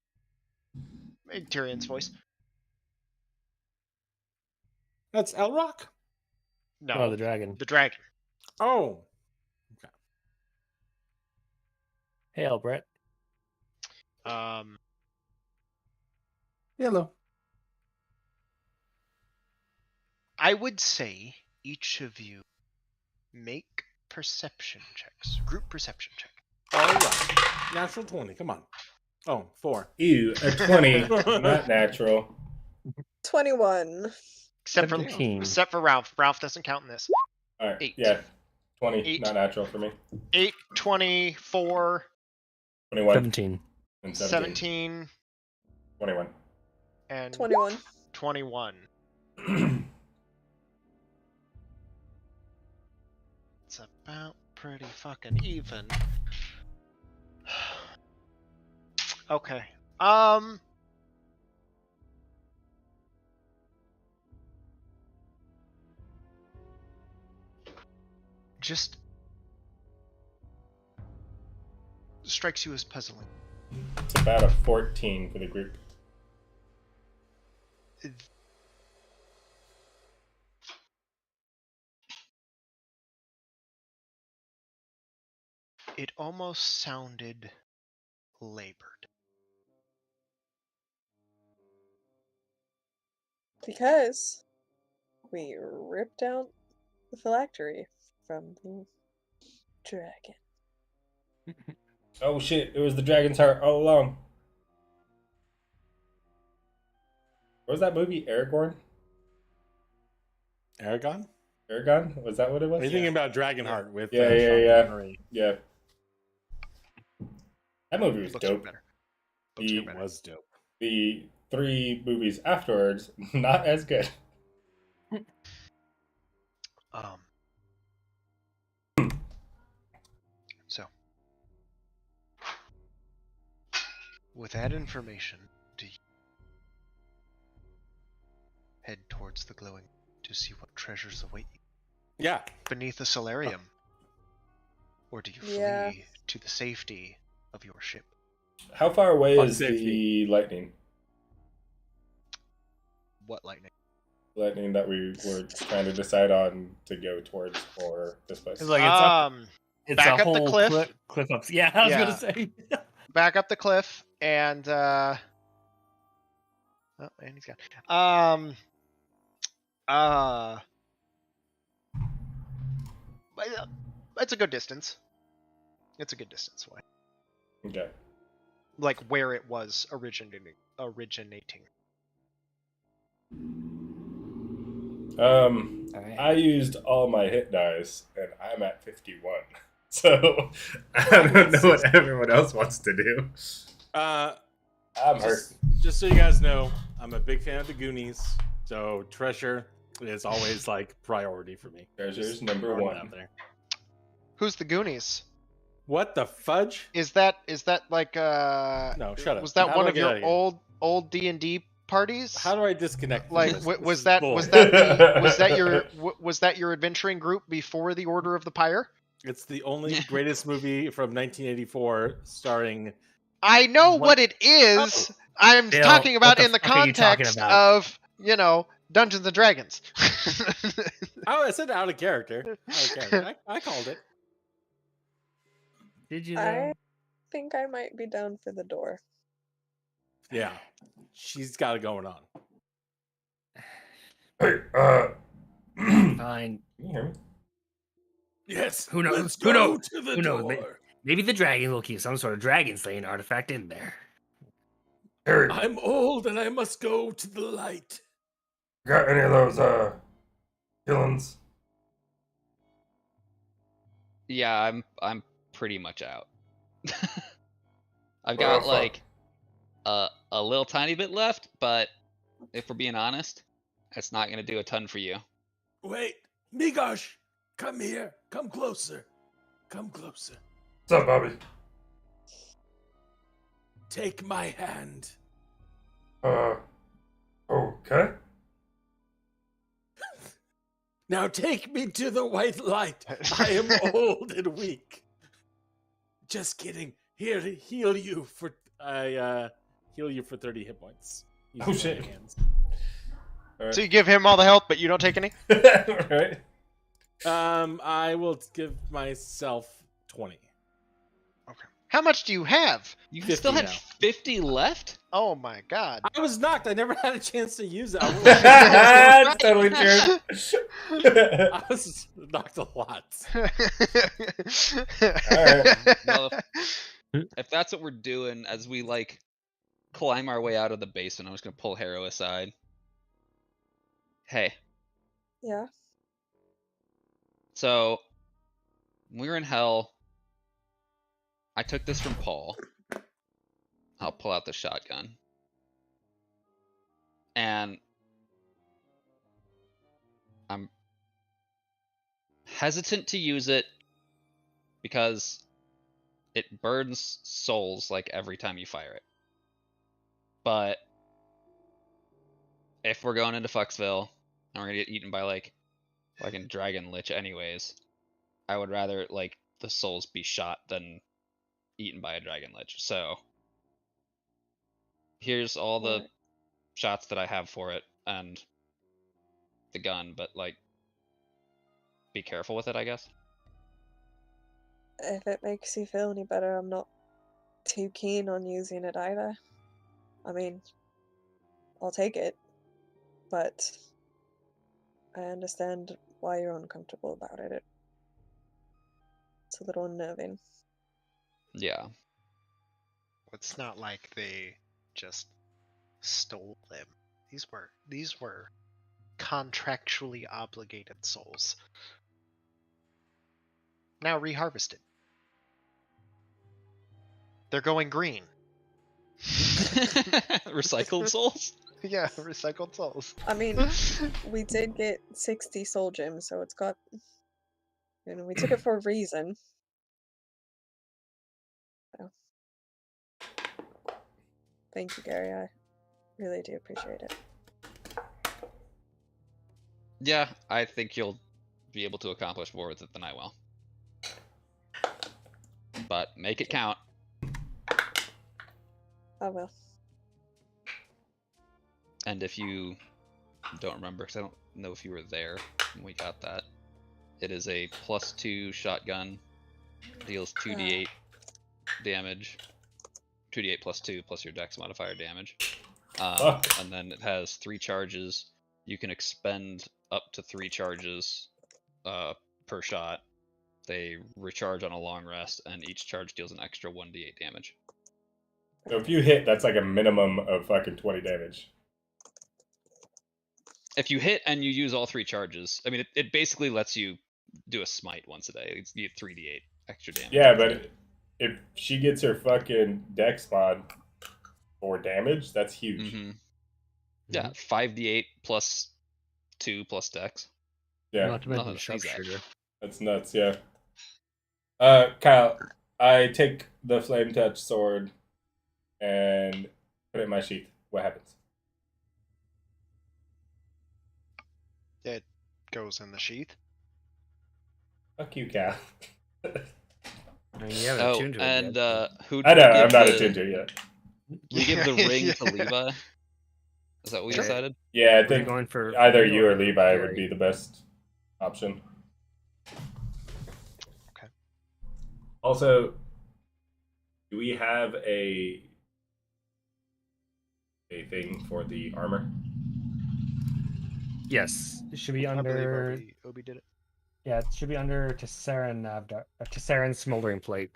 Tyrion's voice. That's Elrock? No, Oh, the dragon. the dragon. Oh. Okay. Hey, Albert. Hello. I would say each of you make perception checks. Group perception check. All right. Natural 20. Come on. Oh, 4. Ew, a 20. Not natural. 21. Except for Ralph. Ralph doesn't count in this. All right. 8. Yeah. 20. 8. Not natural for me. 8, 24, 21. 17. And 17, 21. and 21. 21. It's about pretty fucking even. Okay. Just strikes you as puzzling. It's about a 14 for the group. It almost sounded labored. Because we ripped out the phylactery from the dragon. Oh shit, it was the dragon's heart all along. What was that movie? Aragorn? Aragon? Aragon? Was that what it was? Are you thinking about Dragonheart with Yeah. Sean Connery? Yeah. That movie was Books are dope. better. It was dope. The 3 movies afterwards, not as good. So, with that information, do you head towards the glowing to see what treasures await you Yeah. beneath the solarium? Or do you flee Yeah. to the safety of your ship? How far away Fuck is safety. the lightning? What lightning? Lightning that we were trying to decide on to go towards for this place. It's like it's up. It's back a up the whole cliff. cliff ups. Yeah, I was Yeah. gonna say. Back up the cliff, and oh, and he's gone. It's a good distance. It's a good distance away. Okay. Like where it was originating. Alright. I used all my hit dice, and I'm at 51. So I don't know what everyone else wants to do. I'm hurt. Just so you guys know, I'm a big fan of the Goonies, so treasure is always like priority for me. Treasure's Just number throwing it 1. out there. Who's the Goonies? What the fudge? Is that like No, shut up. Was that How one do I of get your out of here? old D&D parties? How do I disconnect? from Like this? was This is that bull. was that your adventuring group before the Order of the Pyre? It's the only greatest movie from 1984 starring. I know what it is. I'm Bill, talking about what the in the fuck are you talking context about? of, Dungeons and Dragons. Oh, I said out of character. Out of character. I called it. Did you? I Though? think I might be down for the door. Yeah, she's got it going on. Hey, Fine. can you hear me? Yes. Who knows? Let's Who go knows? to the Who knows? door. Maybe the dragon will keep some sort of dragon slaying artifact in there. Harry, I'm old and I must go to the light. got any of those killings? Yeah, I'm pretty much out. I've Well, got like a little tiny bit left, but if we're being honest, it's not going to do a ton for you. Wait, Migosh, come here. Come closer. Come closer. What's up, Bobby? Take my hand. Okay. Now take me to the white light. I am old and weak. Just kidding. Here, heal you for 30 hit points. Oh, shit. Hands. So you give him all the health, but you don't take any? Right. I will give myself 20. Okay. How much do you have? You still had now. 50 left? Oh my god. I was knocked. I never had a chance to use it. That's totally true. I was knocked a lot. Well, if that's what we're doing, as we like climb our way out of the basement, I'm just gonna pull Harrow aside. Hey, Yeah. so when we were in hell, I took this from Paul. I'll pull out the shotgun. And I'm hesitant to use it because it burns souls like every time you fire it. But if we're going into Fucksville and we're gonna get eaten by like fucking Dragon Lich anyways, I would rather like the souls be shot than eaten by a Dragon Lich. So here's all the shots that I have for it and the gun, but like be careful with it, I guess. If it makes you feel any better, I'm not too keen on using it either. I mean, I'll take it, but I understand why you're uncomfortable about it. It's a little unnerving. Yeah. It's not like they just stole them. These were contractually obligated souls. Now reharvested. They're going green. Recycled souls? Yeah, recycled souls. I mean, we did get 60 soul gems, so it's got... You know, we took it for a reason. So. Thank you, Gary. I really do appreciate it. Yeah, I think you'll be able to accomplish more with it than I will. But make it count. I will. And if you don't remember, because I don't know if you were there when we got that, it is a +2 shotgun, deals 2d8 damage, 2d8 +2 plus your dex modifier damage. And then it has 3 charges. You can expend up to 3 charges per shot. They recharge on a long rest, and each charge deals an extra 1d8 damage. So if you hit, that's like a minimum of fucking 20 damage. If you hit and you use all 3 charges, I mean, it basically lets you do a smite once a day. It's 3d8 extra damage. Yeah, but if she gets her fucking dex mod for damage, that's huge. Mm-hmm. Yeah, 5d8 +2 plus dex. Yeah, Not to mention sharpshooter. that's nuts. Yeah. Kyle, I take the flame touch sword and put it in my sheath. What happens? It goes in the sheath. Fuck you, Cal. I mean, you haven't attuned to it and yet. who? I know, we give I'm not the- attuned to it yet. We give the ring Yeah. to Levi. Is that what we decided? Yeah, I We're think going for either you or Levi would Gary. be the best option. Okay. Also, do we have a thing for the armor? Yes, it should be I believe under. Obi did it. Yeah, it should be under Tesseran Smoldering Plate.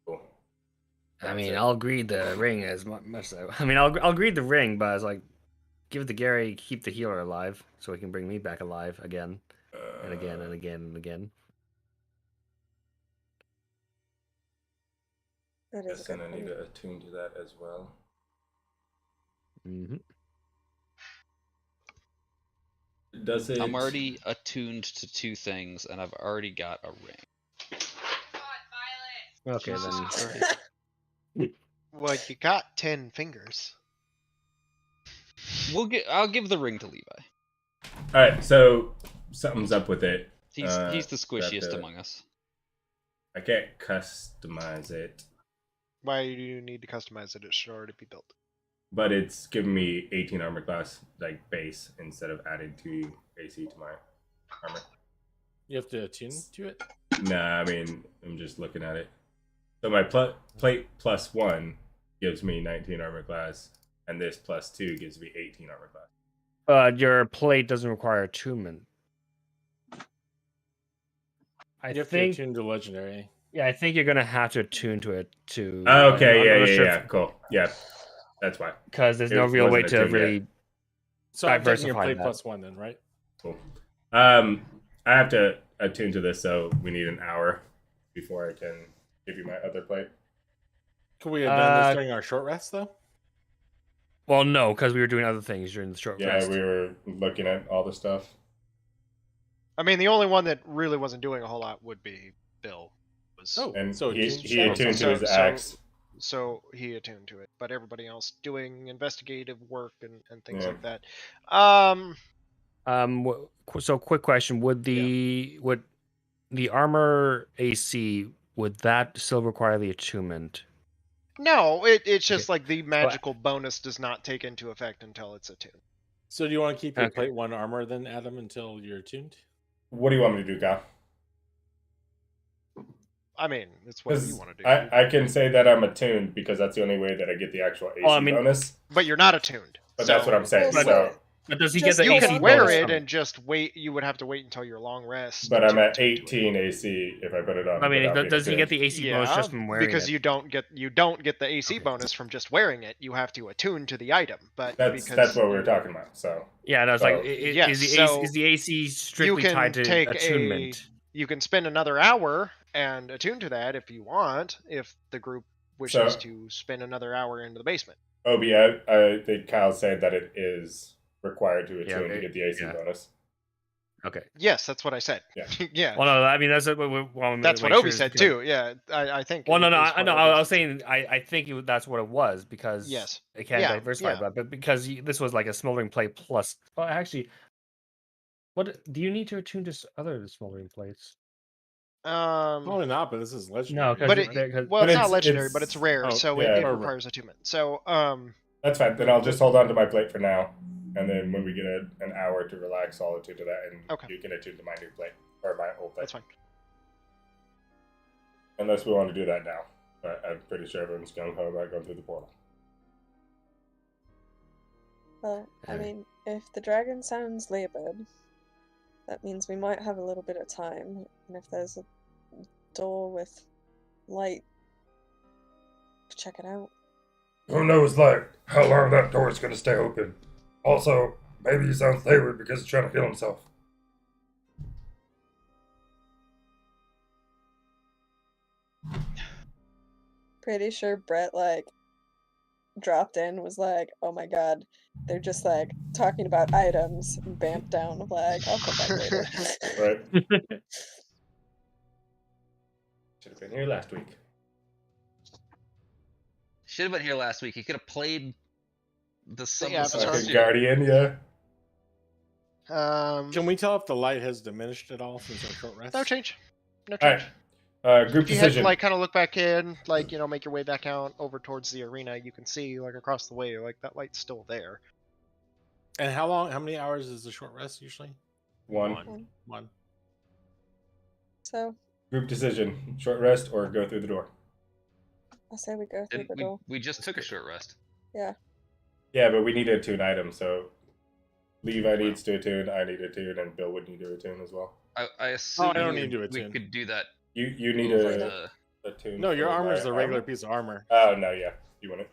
Cool. I mean, That's it. I'll greed the ring as much as I mean, I'll greed the ring, but it's like give the Gary, keep the healer alive, so he can bring me back alive again, and again, and again, and again. That is a Yes, good and I need point. to attune to that as well. Mm-hmm. Does it? I'm already attuned to 2 things, and I've already got a ring. Okay, Jesus then. Christ. Well, you got 10 fingers. I'll give the ring to Levi. All right, so something's up with it. He's the I have squishiest to- among us. I can't customize it, Why do you need to customize it? It should already be built. but it's giving me 18 armor class like base instead of adding 2 AC to my armor. You have to attune to it. Nah, I mean I'm just looking at it. So my plate plus 1 gives me 19 armor class, and this plus 2 gives me 18 armor class. Your plate doesn't require attunement. I You have think. to attune to legendary. Yeah, I think you're gonna have to attune to it to. Okay, I'm not sure yeah, cool. Yeah, that's why. Because there's It no real way wasn't to attuned yet. really. So I'm taking your Diversify plate that. plus 1 then, right? Cool. I have to attune to this, so we need an hour before I can give you my other plate. Could we have done this Uh, during our short rest though? Well, no, because we were doing other things during the short Yeah, rest. we were looking at all the stuff. I mean, the only one that really wasn't doing a whole lot would be Bill. Oh, And so he attune attuned to So- his so- axe. So he attuned to it, but everybody else doing investigative work and things Yeah. like that. So quick question: would the armor AC would that still require the attunement? No, it's just Okay. like the magical bonus does not take into effect until it's attuned. So do you want to keep your Okay. plate 1 armor then, Adam, until you're attuned? What do you want me to do, Kyle? I mean, it's whatever you 'Cause want to do. I can say that I'm attuned because that's the only way that I get the actual AC Oh, I mean- bonus. But you're not attuned. But so that's what I'm saying. But- So, But does he Just- get the you AC can wear bonus it from and just wait. You would have to wait until your long rest. but to I'm at attune to it. 18 AC if I put it on. I mean, without being does he get attuned. the AC bonus just from wearing because it? you don't get the AC bonus from just wearing it. You have to attune to the item. But That's because what we were talking about. So Yeah, no, it's So- like Yes, is the AC strictly can tied to take attunement? you can spend another hour and attune to that if you want. If the group wishes So- to spend another hour into the basement. Obi, I think Kyle said that it is required to attune to okay, get the AC yeah. bonus. Okay. Yes, that's what I said. Yeah. Yeah. Well, no, I mean that's That's what Obi said too. Yeah, I think. Well, no, it no, is I what know. Obi I was said. saying I think that's what it was because Yes. it can Yeah, diversify, yeah. but because this was like a smoldering plate plus. Well, actually, what do you need to attune to other smoldering plates? Probably not, but this is legendary. No, 'cause but it- it, because- well, But it's not it's- legendary, but it's rare, oh, so yeah. it Or- requires attunement. So, That's fine. Then I'll just hold on to my plate for now, and then when we get an hour to relax, I'll attune to that, and Okay. you can attune to my new plate or my old plate. that's fine. Unless we want to do that now, but I'm pretty sure everyone's gung ho about going through the portal. Well, I Alright. mean, if the dragon sounds laboured, that means we might have a little bit of time. And if there's a door with light, check it out. Who knows, like, how long that door is going to stay open. Also, maybe he sounds wayward because he's trying to kill himself. Pretty sure Brett, like, dropped in, was like, oh my god, they're just, like, talking about items, and bamped down, like, I'll come back later. Right? Should have been here last week. Should have been here last week. He could have played the some Yeah, of the it's stuff hard Like too. a guardian, yeah. Can we tell if the light has diminished at all since our short rest? No change. No All change. right. Group If you had to decision. like kind of look back in, like make your way back out over towards the arena, you can see like across the way, like that light's still there. And how many hours is the short rest usually? One. One. So, Group decision. Short rest or go through the door. I say we go through Didn't the door. we just took a short rest. Yeah, but we need to attune items, so Levi needs to attune, I need to attune, and Bill would need to attune as well. I assume I don't we- need to we attune. could do that. You need over to the- attune. No, your for armor is my the regular armor? piece of armor. Oh no, yeah. You want it?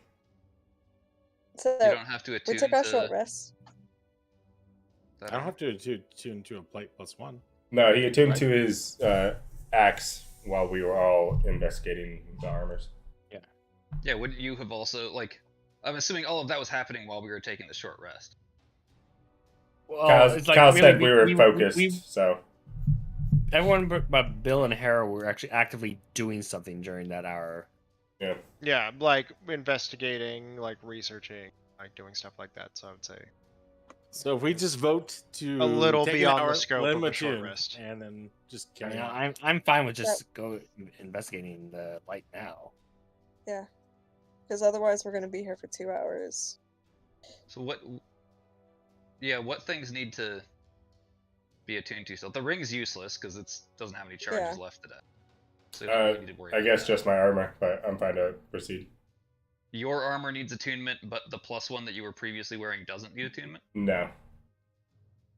So, You don't have to we attune took our to. short rest. I don't have to tune to a plate +1. No, he attuned Right. to his axe while we were all investigating the armors. Yeah, wouldn't you have also, like, I'm assuming all of that was happening while we were taking the short rest. Well, it's like Kyle really, said we were focused, so everyone but Bill and Hera were actually actively doing something during that hour. yeah. Yeah, like investigating, like researching, like doing stuff like that. So I would say So if we just vote to a little take beyond an hour, the scope let of him a short attune, rest. and then just I carry mean, on. I'm fine with just go investigating the light now. Yeah. Because otherwise we're going to be here for 2 hours. So what things need to be attuned to still? The ring's useless because it doesn't have any charges left today. So you don't really need to worry I about guess that. just my armor, but I'm fine to proceed. Your armor needs attunement, but the +1 that you were previously wearing doesn't need attunement? No.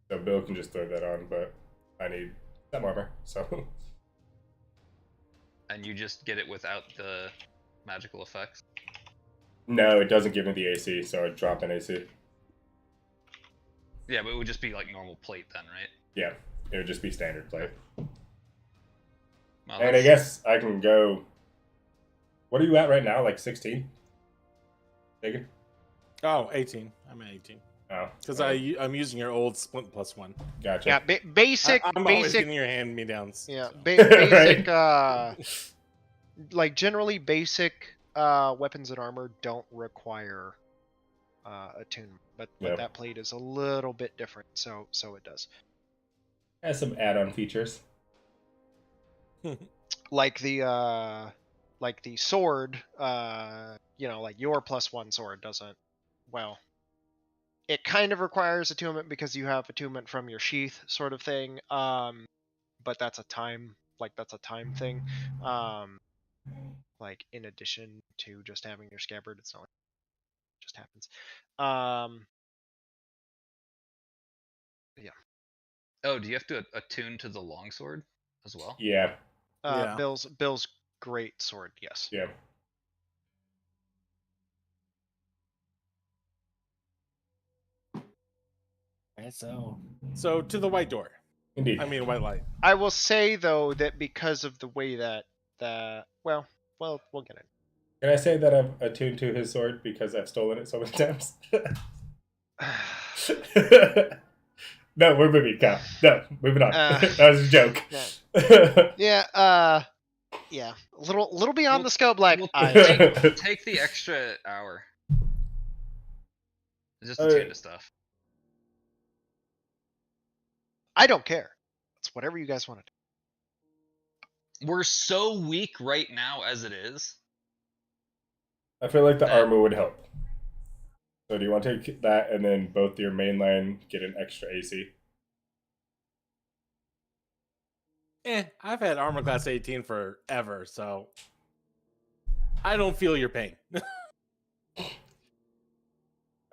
So Bill can just throw that on, but I need some armor, so And you just get it without the magical effects? no, it doesn't give me the AC, so I drop an AC. Yeah, but it would just be like normal plate then, right? Yeah, it would just be standard plate. Well, And I guess I can go. What are you at right now? Like 16? Taken? Oh, 18. I'm at 18. Oh, Because I'm using your old splint +1. gotcha. Yeah, basic, I'm always basic. getting your hand-me-downs. Yeah, so. basic. Right. Like generally, basic weapons and armor don't require attunement, but Yep. that plate is a little bit different, so it does. Has some add-on features. Like the sword, like your +1 sword doesn't. Well, it kind of requires attunement because you have attunement from your sheath, sort of thing. But that's a time thing. Like in addition to just having your scabbard, it's not like it just happens. Yeah. Oh, do you have to attune to the longsword as well? Yeah, Yeah. Bill's great sword, yes. yeah. Okay, so So to the white door. Indeed. I mean, white light. I will say though that because of the way that we'll get it. Can I say that I've attuned to his sword because I've stolen it so many times? No, we're moving, Kyle. No, moving on. That was a joke. Yeah, yeah, a little beyond the scope. Like, Take the extra hour. Just attune to stuff. I don't care. It's whatever you guys want to do. We're so weak right now as it is. I feel like the armor would help. So do you want to take that and then both your mainline get an extra AC? I've had armor class 18 forever, so I don't feel your pain.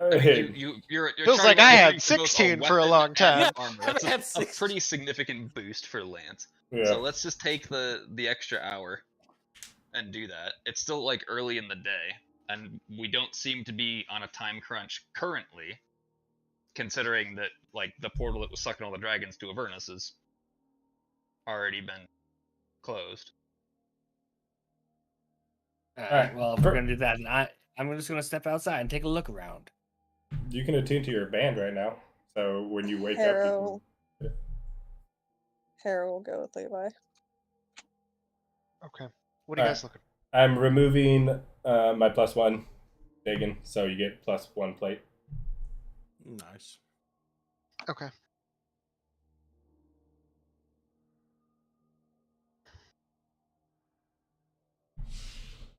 I mean, you're Feels like charging I up had both 16 for a weapon long and time. armor. Yeah, That's I've a had pretty significant boost for Lance. Yeah. So let's just take the extra hour and do that. It's still like early in the day, and we don't seem to be on a time crunch currently, considering that like the portal that was sucking all the dragons to Avernus has already been closed. Alright, well, if we're gonna do that, then I'm just gonna step outside and take a look around. You can attune to your band right now. So when you wake up, Harrow. you Harrow will go with Levi. Okay. What are you guys looking? I'm removing my +1 Dagon, so you get +1 plate. Nice. Okay.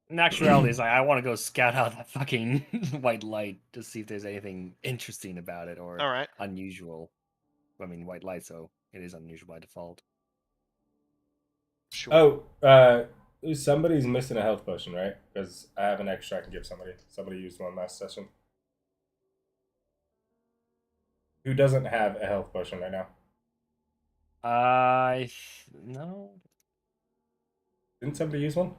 In actuality, it's like I want to go scout out that fucking white light to see if there's anything interesting about it or All right. unusual. I mean, white light, so it is unusual by default. Sure. Oh, somebody's missing a health potion, right? Because I have an extra I can give somebody. Somebody used one last session. Who doesn't have a health potion right now? No. Didn't somebody use one?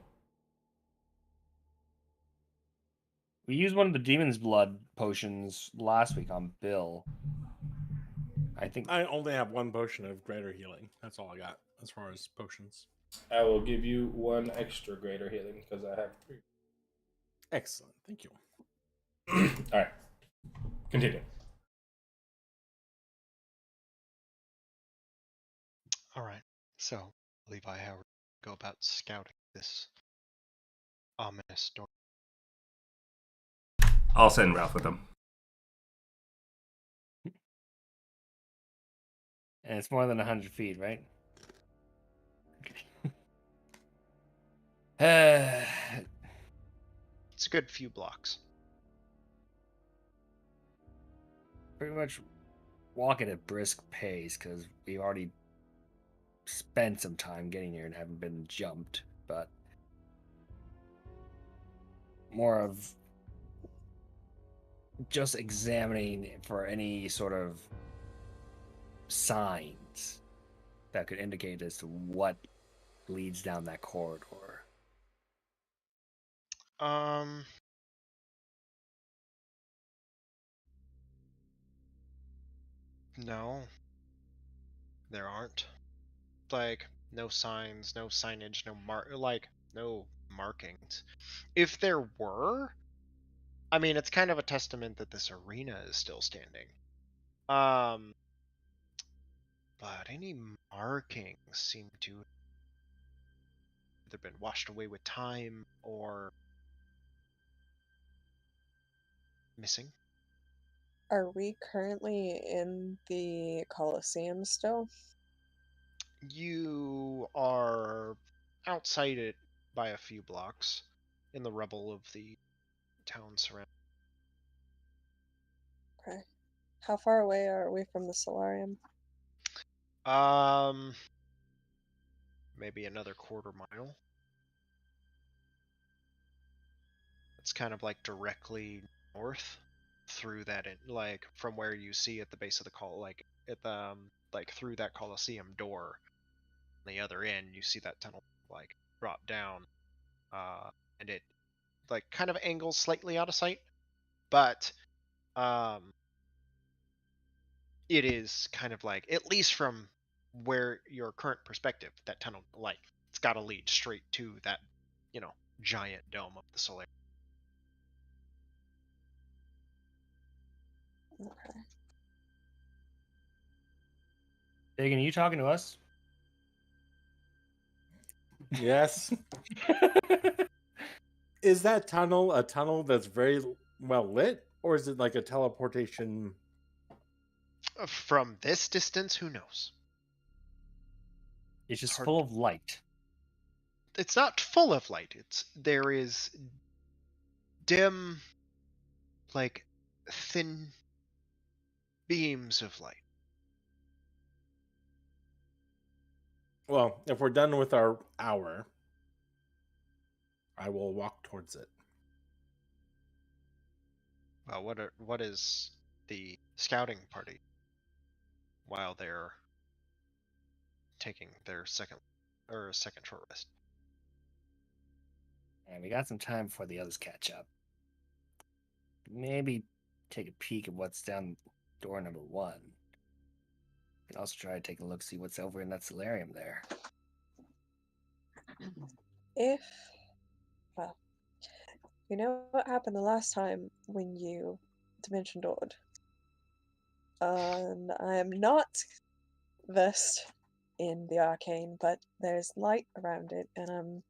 We used one of the demon's blood potions last week on Bill. I think I only have one potion of greater healing. That's all I got as far as potions. I will give you one extra greater healing because I have 3. Excellent. Thank you. All right. Continue. All right. So, Levi, how we go about scouting this ominous door? I'll send Ralph with them. and it's more than 100 feet, right? Okay. It's a good few blocks. Pretty much walk at a brisk pace because we've already spent some time getting here and haven't been jumped, but more of just examining for any sort of signs that could indicate as to what leads down that corridor. No, there aren't. Like, no signs, no signage, no markings. If there were, I mean, it's kind of a testament that this arena is still standing. But any markings seem to either been washed away with time or missing. Are we currently in the Colosseum still? You are outside it by a few blocks in the rubble of the town surrounding. Okay. How far away are we from the solarium? Maybe another quarter mile. It's kind of like directly north through that, like from where you see at the base of the like at the like through that Colosseum door. On the other end, you see that tunnel like drop down, and it like kind of angles slightly out of sight, but it is kind of like, at least from where your current perspective, that tunnel, like, it's got to lead straight to that, giant dome of the solar. Okay. Dagan, are you talking to us? Yes. Is that tunnel a tunnel that's very well lit, or is it like a teleportation? From this distance, who knows? It's just hard full of light. It's not full of light. There is dim, like thin beams of light. Well, if we're done with our hour, I will walk towards it. Well, what is the scouting party while they're taking their second short rest? And we got some time before the others catch up. Maybe take a peek at what's down door number 1. We can also try to take a look, see what's over in that solarium there. Well, you know what happened the last time when you dimension doored? And I am not versed in the arcane, but there's light around it, and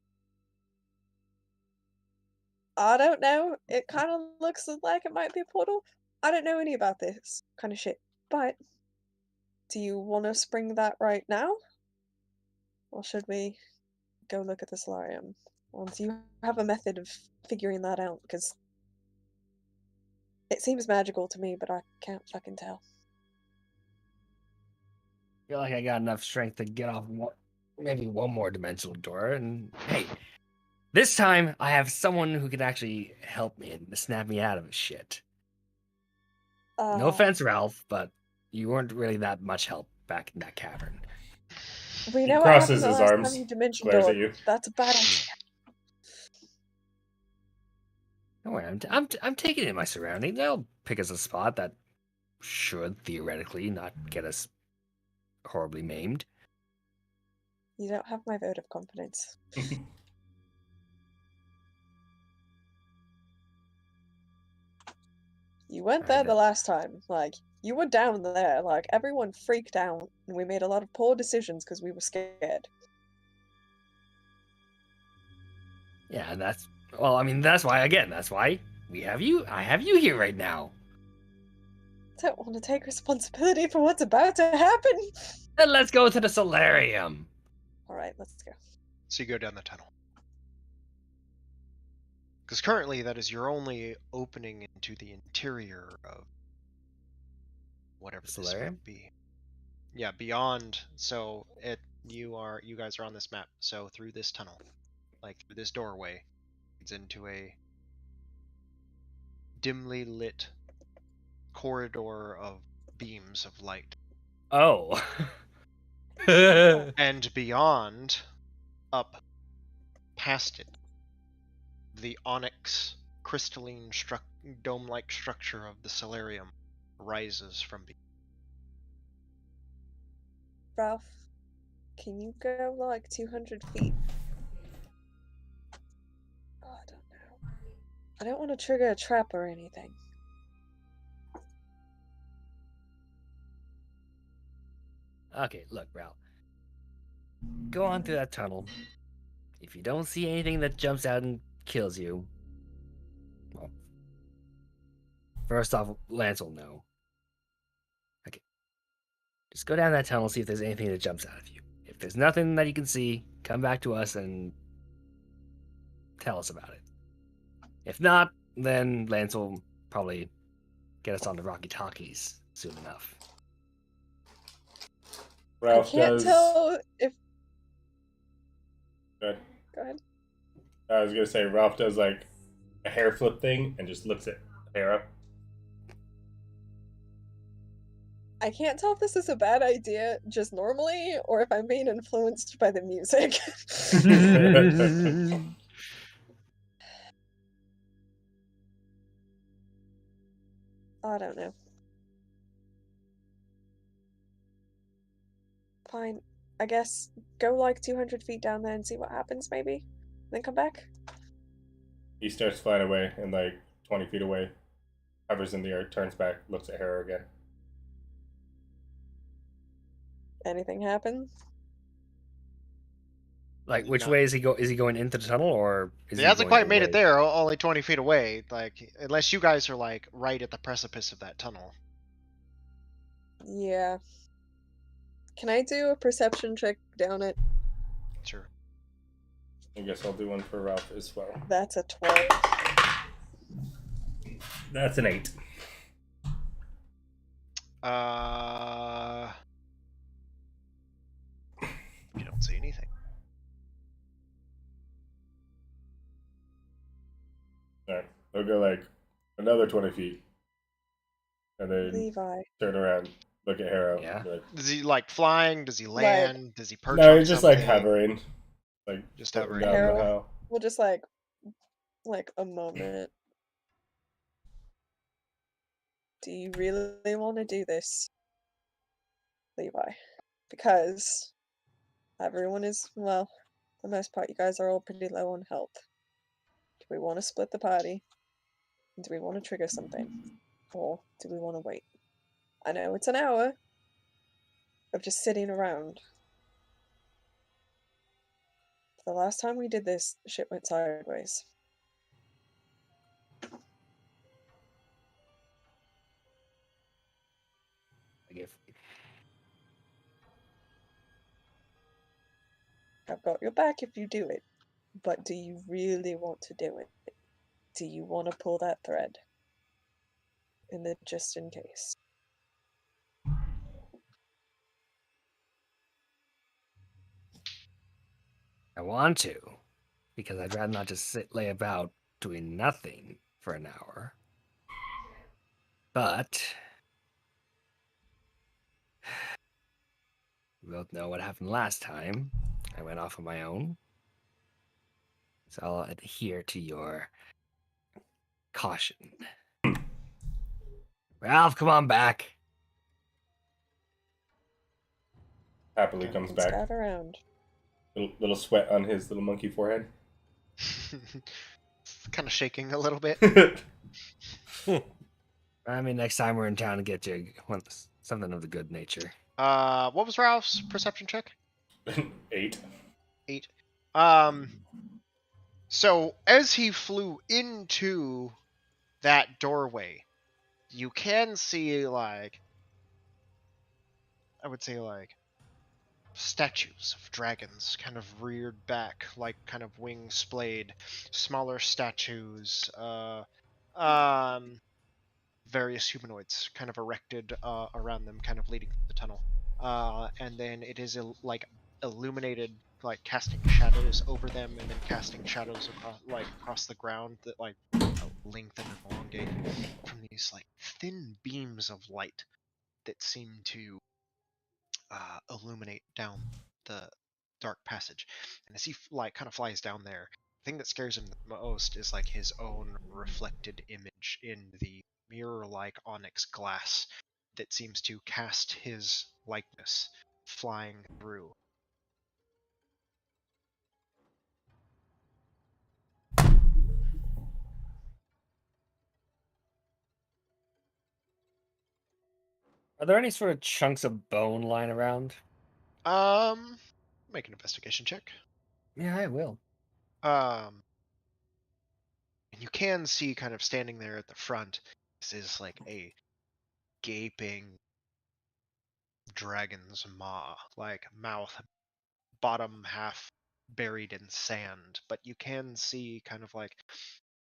I don't know. It kind of looks like it might be a portal. I don't know any about this kind of shit. But do you want to spring that right now? Or should we go look at the solarium? Or do you have a method of figuring that out? Because it seems magical to me, but I can't fucking tell. Feel like I got enough strength to get off maybe one more dimensional door. And hey, this time I have someone who can actually help me and snap me out of this shit. No offense, Ralph, but you weren't really that much help back in that cavern. We He know what crosses happened the his last arms, time you dimension glares at doored. you. That's a bad idea. Don't worry, I'm taking in my surroundings. I'll pick us a spot that should theoretically not get us horribly maimed. You don't have my vote of confidence. You went I there the know. last time. Like, you were down there. Like, everyone freaked out, and we made a lot of poor decisions because we were scared. Yeah, and that's well. I mean, that's why. Again, that's why we have you. I have you here right now. I don't want to take responsibility for what's about to happen. Then let's go to the solarium. Alright, let's go. So you go down the tunnel. Because currently that is your only opening into the interior of whatever this Solarium? might be. Yeah, beyond. So you guys are on this map. So through this tunnel, like through this doorway, it's into a dimly lit corridor of beams of light. Oh. And beyond, up past it, the onyx crystalline dome-like structure of the solarium rises from Ralph, can you go like 200 feet? Oh, I don't know. I don't want to trigger a trap or anything. Okay, look, Ralph. Go on through that tunnel. If you don't see anything that jumps out and kills you, well, first off, Lance will know. Okay. Just go down that tunnel, see if there's anything that jumps out of you. If there's nothing that you can see, come back to us and tell us about it. If not, then Lance will probably get us on the Rocky Talkies soon enough. Ralph I can't does. tell if. Go ahead. Go ahead. I was gonna say Ralph does like a hair flip thing and just looks at Hera. I can't tell if this is a bad idea just normally or if I'm being influenced by the music. I don't know. Fine. I guess go like 200 feet down there and see what happens, maybe? Then come back? He starts flying away and like 20 feet away, hovers in the air, turns back, looks at Hera again. Anything happen? Like, which No. way is he go? Is he going into the tunnel, or is He he hasn't going quite made it away? there, only 20 feet away. Like, unless you guys are like right at the precipice of that tunnel. Yeah. Can I do a perception check down it? Sure. I guess I'll do one for Ralph as well. That's a 12. That's an 8. You don't see anything. Alright, I'll go like another 20 feet. And then Levi. turn around, look at Hera. Yeah. Be like, Is he like flying? Does he land? Does he perch no, on he's just like something? hovering. Like Just floating hovering. down the Hera. hall. We'll just like a moment. Do you really want to do this, Levi? Because everyone is, well, for the most part, you guys are all pretty low on health. Do we want to split the party? Do we want to trigger something? Or do we want to wait? I know it's an hour of just sitting around. The last time we did this, shit went sideways. Like if I've got your back if you do it. But do you really want to do it? Do you want to pull that thread? In the just in case. I want to, because I'd rather not just lay about doing nothing for an hour. But we both know what happened last time. I went off on my own. So I'll adhere to your caution. Ralph, come on back. Happily comes back. Scout around. Little sweat on his little monkey forehead. Kind of shaking a little bit. I mean, next time we're in town, get you something of the good nature. What was Ralph's perception check? 8. 8. So as he flew into that doorway, you can see, like, I would say, like, statues of dragons kind of reared back, like kind of wings splayed, smaller statues, various humanoids kind of erected around them, kind of leading through the tunnel. And then it is like illuminated, like casting shadows over them, and then casting shadows across the ground that like lengthen and elongate from these like thin beams of light that seem to illuminate down the dark passage. And as he like kind of flies down there, the thing that scares him the most is like his own reflected image in the mirror-like onyx glass that seems to cast his likeness flying through. Are there any sort of chunks of bone lying around? Make an investigation check. Yeah, I will. And you can see kind of standing there at the front, this is like a gaping dragon's maw, like mouth, bottom half buried in sand, but you can see kind of like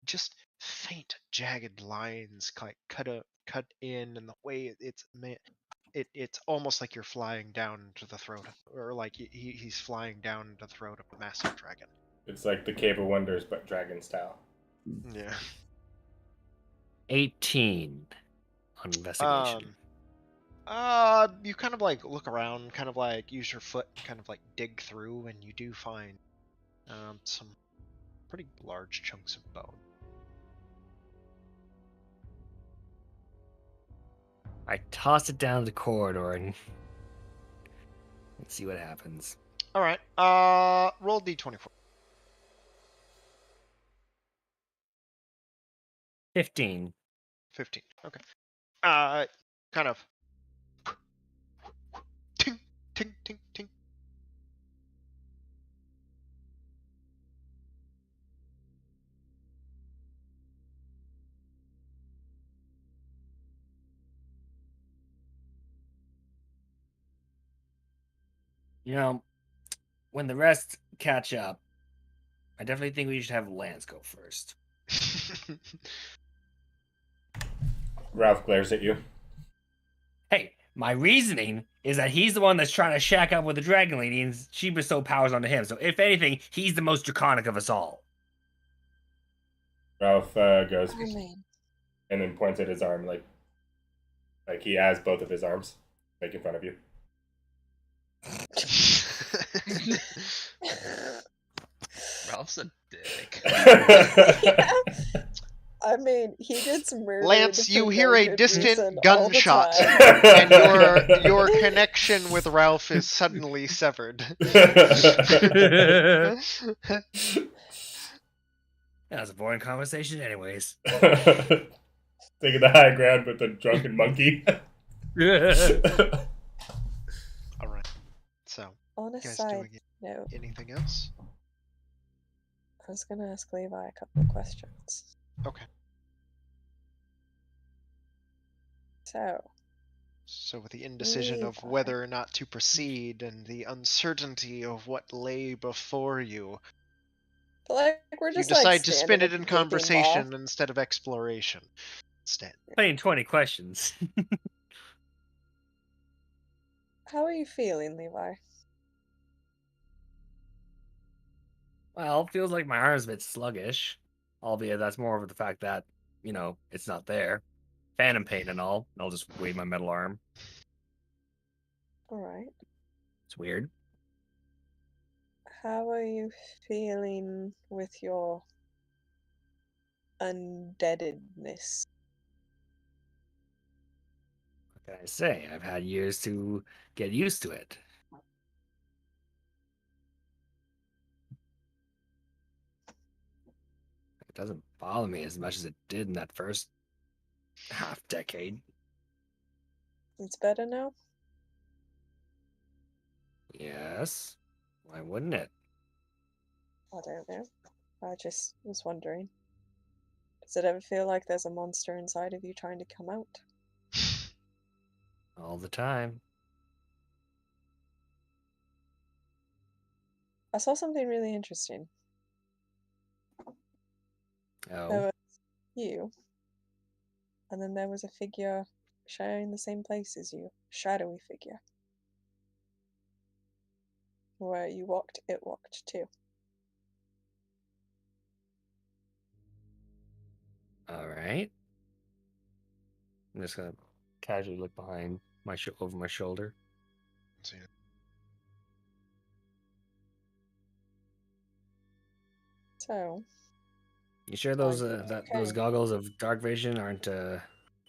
just faint jagged lines like cut in, and the way it's almost like you're flying down to the throat, or like he's flying down the throat of a massive dragon. It's like the Cave of Wonders, but dragon style. Yeah. 18 on investigation. You kind of like look around, kind of like use your foot, kind of like dig through, and you do find some pretty large chunks of bone. I toss it down the corridor and let's see what happens. All right. Roll d24. 15. 15. Okay. Kind of. Ting, ting, ting, ting. You know, when the rest catch up, I definitely think we should have Lance go first. Ralph glares at you. Hey, my reasoning is that he's the one that's trying to shack up with the dragon lady, and she bestowed powers onto him. So if anything, he's the most draconic of us all. Ralph goes Oh man. and then points at his arm, like he has both of his arms, making fun of you. Ralph's a dick. Yeah. I mean, he gets murdered. Lance, you for hear no a good distant reason all the gunshot, time. and your connection with Ralph is suddenly severed. That was a boring conversation, anyways. Taking the high ground with the drunken monkey. All right. So, On a you guys side doing note, anything else? I was gonna ask Levi a couple of questions. Okay. So with the indecision of Levi. whether or not to proceed and the uncertainty of what lay before you, But like we're you just decide like to standing spend at it the in gaping maw. conversation instead of exploration. Instead. Playing 20 questions. How are you feeling, Levi? Well, it feels like my arm's a bit sluggish. Albeit that's more of the fact that, you know, it's not there. Phantom pain and all. And I'll just wave my metal arm. Alright. It's weird. How are you feeling with your undeadedness? Can I say? I've had years to get used to it. It doesn't bother me as much as it did in that first half decade. It's better now? Yes. Why wouldn't it? I don't know. I just was wondering. Does it ever feel like there's a monster inside of you trying to come out? All the time. I saw something really interesting. There Oh. was you, and then there was a figure sharing the same place as you, shadowy figure. Where you walked, it walked too. Alright. I'm just gonna casually look behind my over my shoulder. See it. So, You sure those you those okay? goggles of dark vision aren't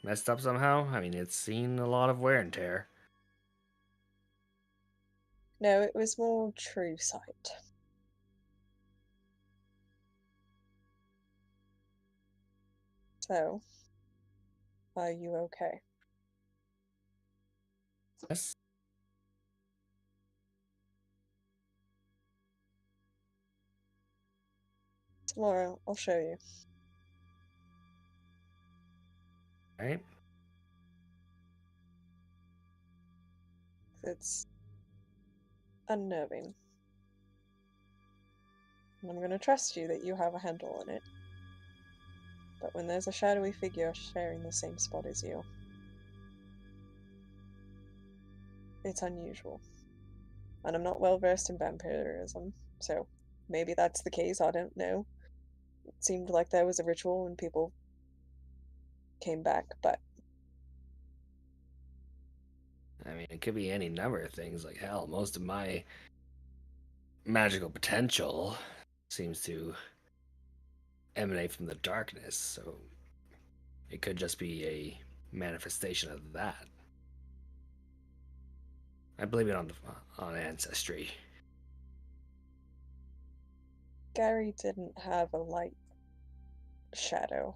messed up somehow? I mean, it's seen a lot of wear and tear. No, it was more true sight. So, are you okay? Yes. Tomorrow, I'll show you. Right. It's unnerving. And I'm going to trust you that you have a handle on it. But when there's a shadowy figure sharing the same spot as you, it's unusual. And I'm not well versed in vampirism, so maybe that's the case, I don't know. It seemed like there was a ritual and people came back, but I mean, it could be any number of things. Like hell, most of my magical potential seems to emanate from the darkness, so it could just be a manifestation of that. I believe it on ancestry. Gary didn't have a light shadow.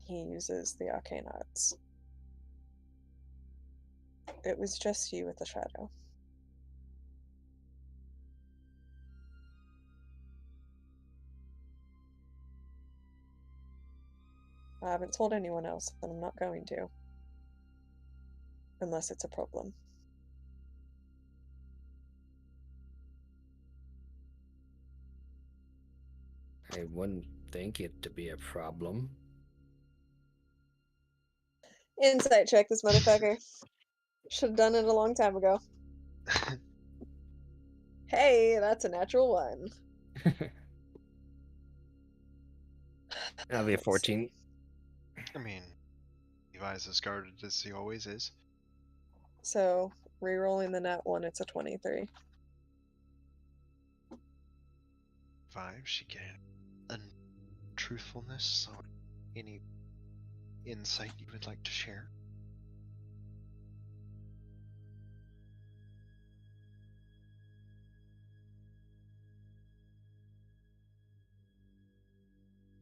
He uses the arcane arts. It was just you with the shadow. I haven't told anyone else, and I'm not going to. Unless it's a problem. I wouldn't think it to be a problem. Insight check this motherfucker. Should have done it a long time ago. Hey, that's a natural one. That'll be a Let's see. 14. I mean, Levi's as guarded as he always is. So, re-rolling the nat 1, it's a 23. 5, she get untruthfulness. So, any insight you would like to share?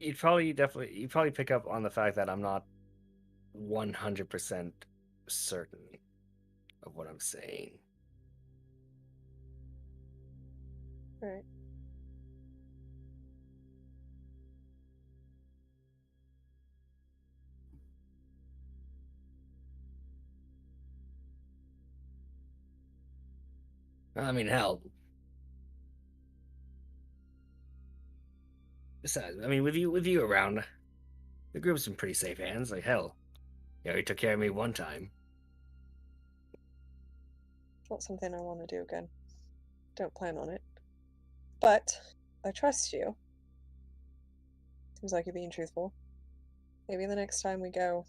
You'd probably pick up on the fact that I'm not 100% certain of what I'm saying. Right. I mean, hell. Besides, I mean, with you around, the group's in pretty safe hands. Like hell, you already took care of me one time. It's not something I want to do again. Don't plan on it. But, I trust you. Seems like you're being truthful. Maybe the next time we go,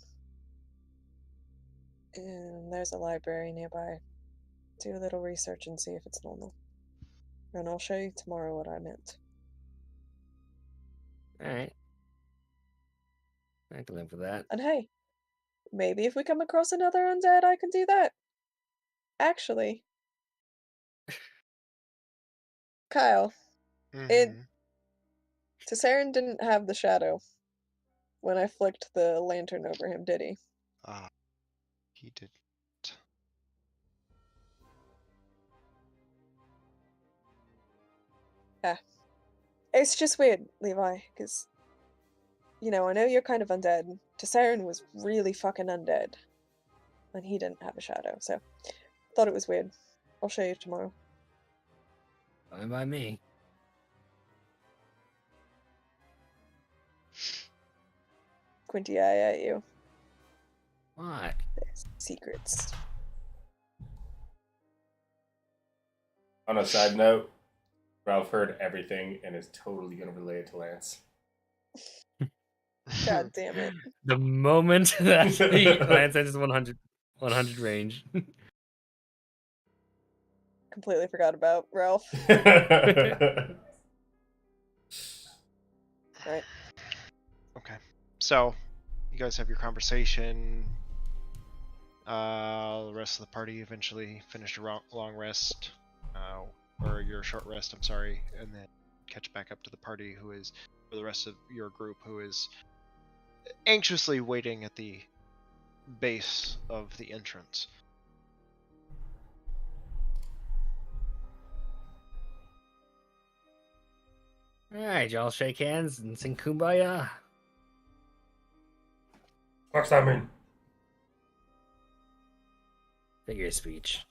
and there's a library nearby, do a little research and see if it's normal. And I'll show you tomorrow what I meant. All right, I can live with that. And hey, maybe if we come across another undead, I can do that. Actually, Kyle, it Mhm. Tesserin didn't have the shadow when I flicked the lantern over him, did he? He did. It's just weird, Levi, because, you know, I know you're kind of undead. Tesserin was really fucking undead. And he didn't have a shadow, so thought it was weird. I'll show you tomorrow. Fine by me. Quinty eye at you. What? There's secrets. On a side note, Ralph heard everything and is totally gonna relay it to Lance. God damn it. The moment that he lands at his 100 range. Completely forgot about Ralph. Right. Okay. So, you guys have your conversation. The rest of the party eventually finish a long rest, or your short rest, I'm sorry, and then catch back up to the party who is, or the rest of your group who is anxiously waiting at the base of the entrance. Alright, y'all shake hands and sing Kumbaya. What's that mean? Figure of speech.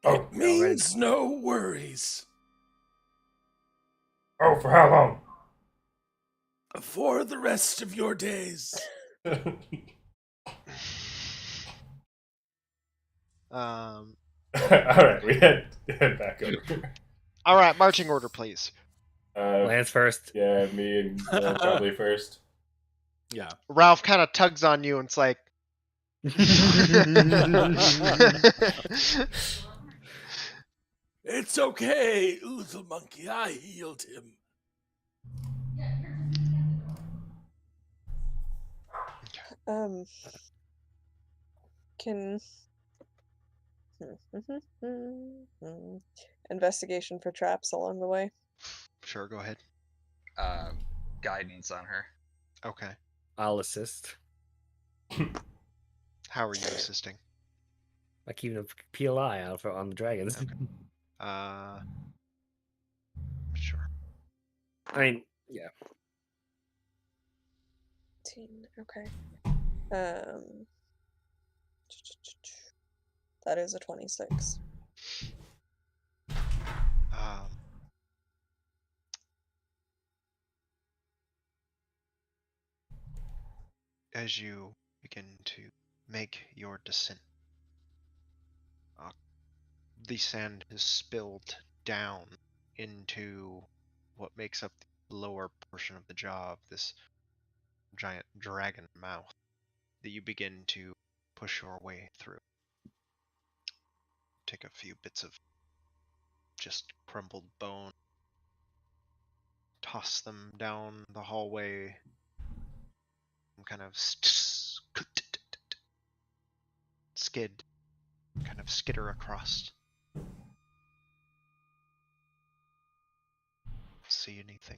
Oh, It means no worries. oh, for how long? For the rest of your days. All right, we head back over. All right, marching order, please. Lance first. Yeah, me and probably first. Yeah. Ralph kind of tugs on you, and it's like, It's okay, little monkey. I healed him. Can investigation for traps along the way. sure, go ahead. Guidance on her. Okay. I'll assist. How are you assisting? By keeping a PLI out on the dragons. Sure. I mean, yeah. 18, okay. That is a 26. As you begin to make your descent, the sand is spilled down into what makes up the lower portion of the jaw of this giant dragon mouth that you begin to push your way through. Take a few bits of just crumbled bone, toss them down the hallway, and kind of skid, kind of skitter across. See anything?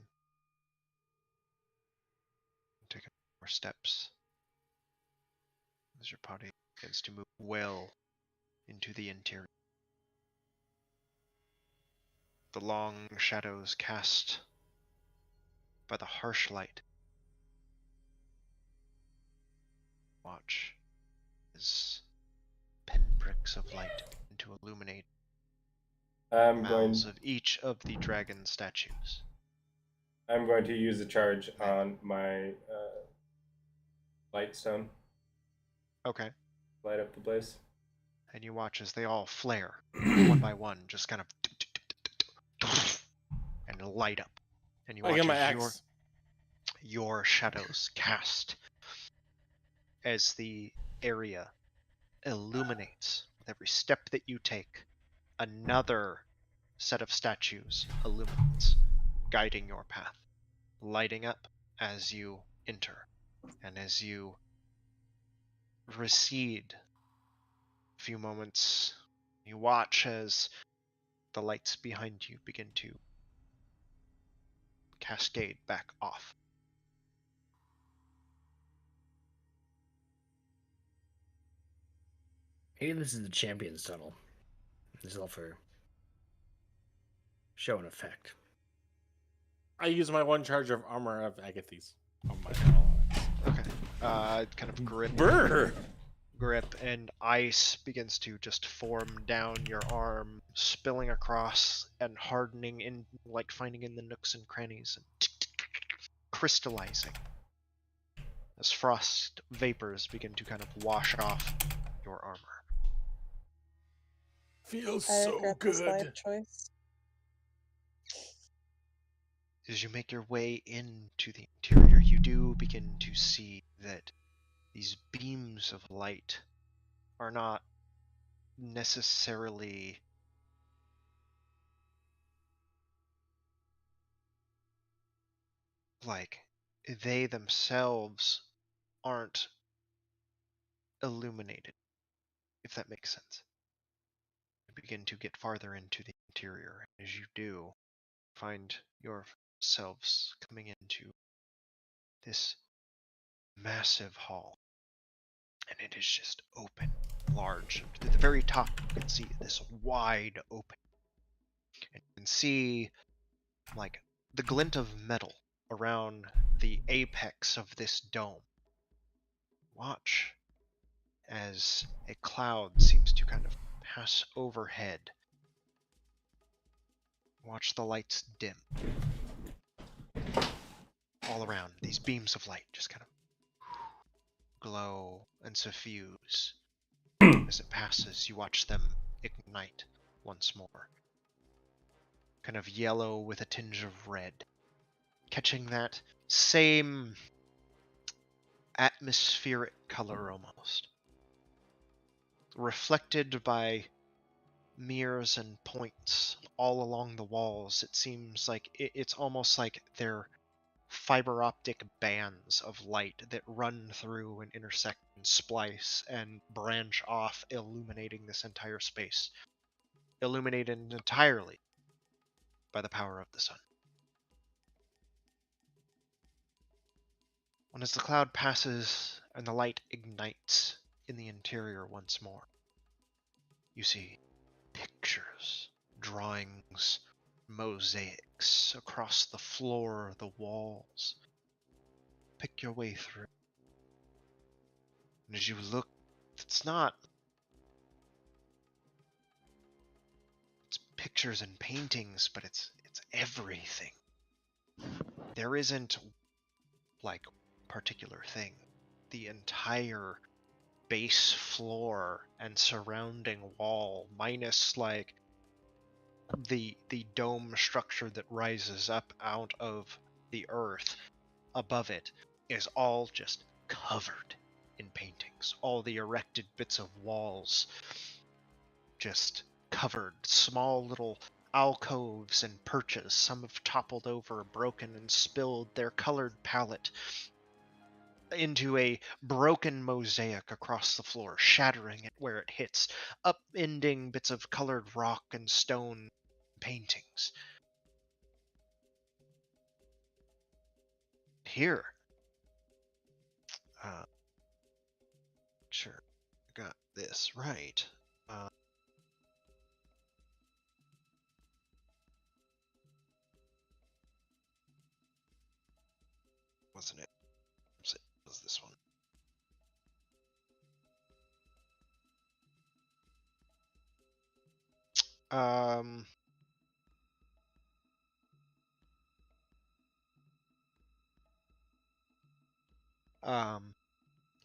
Take a few more steps as your body begins to move well into the interior. The long shadows cast by the harsh light. Watch as pinpricks of light to illuminate I'm mouths of each of the dragon statues. going to use a charge on my light stone. Okay. Light up the place. And you watch as they all flare one by one, just kind of and light up. And you I watch get my as axe. your shadows cast as the area illuminates with every step that you take. Another set of statues illuminates, guiding your path, lighting up as you enter. And as you recede. A few moments, you watch as the lights behind you begin to cascade back off. Maybe this is the champion's tunnel. This is all for show and effect. I use my one charge of armor of Agathes on my allies. Okay. Kind of grip, and ice begins to just form down your arm, spilling across and hardening in, like finding in the nooks and crannies, and crystallizing as frost vapors begin to kind of wash off your armor. Feels I so regret this life good. choice. As you make your way into the interior, you do begin to see that these beams of light are not necessarily like they themselves aren't illuminated, if that makes sense. You begin to get farther into the interior, and as you do, find yourselves coming into this massive hall, and it is just open, large. To the very top, you can see this wide open, and you can see like the glint of metal around the apex of this dome. Watch as a cloud seems to kind of pass overhead. Watch the lights dim. All around, these beams of light just kind of glow and suffuse. As it passes, you watch them ignite once more. Kind of yellow with a tinge of red. Catching that same atmospheric color almost. Reflected by mirrors and points all along the walls. It seems like it's almost like they're fiber optic bands of light that run through and intersect and splice and branch off, illuminating this entire space. Illuminated entirely by the power of the sun. And as the cloud passes and the light ignites in the interior once more, you see pictures, drawings, mosaics across the floor, the walls. Pick your way through. And as you look, it's pictures and paintings, but it's everything. There isn't like particular thing. The entire base floor and surrounding wall, minus like the dome structure that rises up out of the earth above it, is all just covered in paintings. All the erected bits of walls just covered. Small little alcoves and perches. Some have toppled over, broken, and spilled their colored palette into a broken mosaic across the floor, shattering it where it hits, upending bits of colored rock and stone paintings. Here, sure, got this right. Wasn't it? Was this one?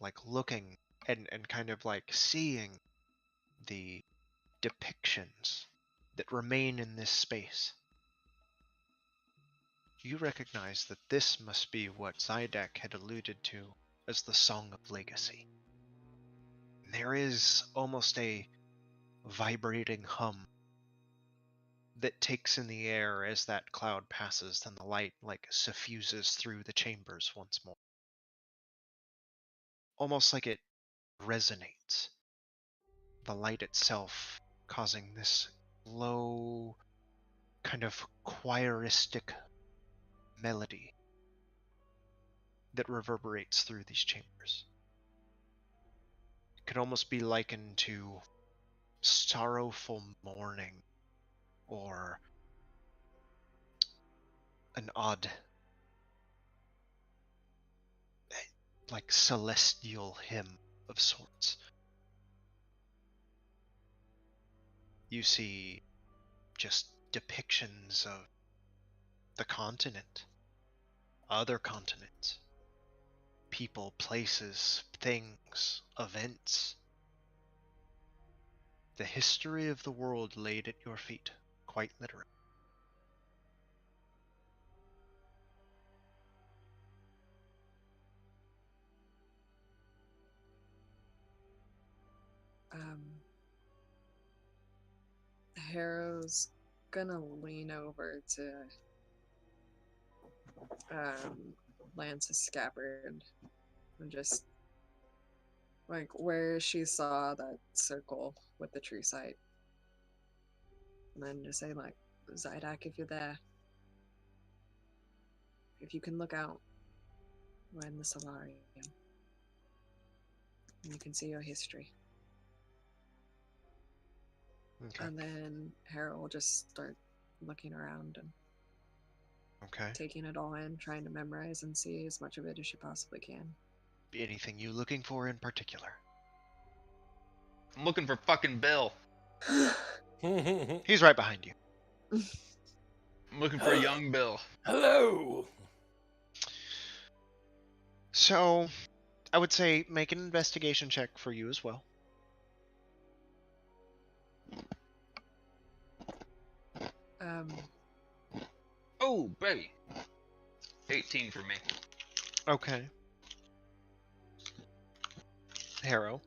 Like looking and kind of like seeing the depictions that remain in this space, you recognize that this must be what Zydek had alluded to as the Song of Legacy. There is almost a vibrating hum that takes in the air as that cloud passes, and the light like suffuses through the chambers once more. Almost like it resonates. The light itself causing this low, kind of choiristic melody that reverberates through these chambers. It could almost be likened to sorrowful mourning or an odd, like celestial hymn of sorts. You see just depictions of the continent, other continents, people, places, things, events. The history of the world laid at your feet, quite literally. Harrow's gonna lean over to Lance's scabbard and just like where she saw that circle with the true sight. And then just say like, Zydak, if you're there, if you can look out, we're in the solarium. And you can see your history. Okay. And then Harold will just start looking around and Okay. taking it all in, trying to memorize and see as much of it as she possibly can. Anything you looking for in particular? I'm looking for fucking Bill. He's right behind you. I'm looking for young Bill. Hello. So, I would say make an investigation check for you as well. Oh, baby. 18 for me. Okay. Harrow.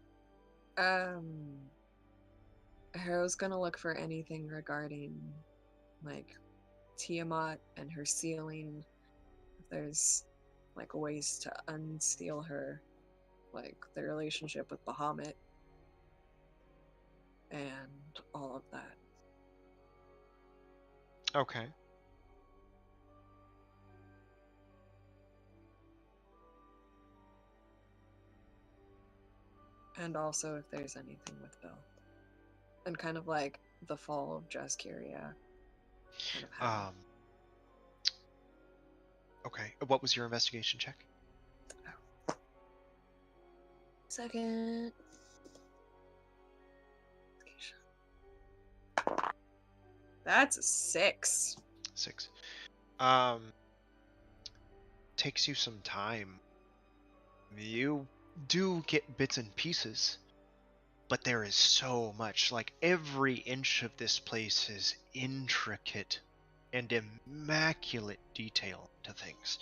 Harrow's gonna look for anything regarding like Tiamat and her sealing. If there's like ways to unseal her, like the relationship with Bahamut and all of that. Okay. And also if there's anything with Bill. And kind of like the fall of Jaskiria. Kind of how. Okay. What was your investigation check? Second. That's a 6. 6. Takes you some time. You do get bits and pieces, but there is so much. Like every inch of this place is intricate and immaculate detail to things.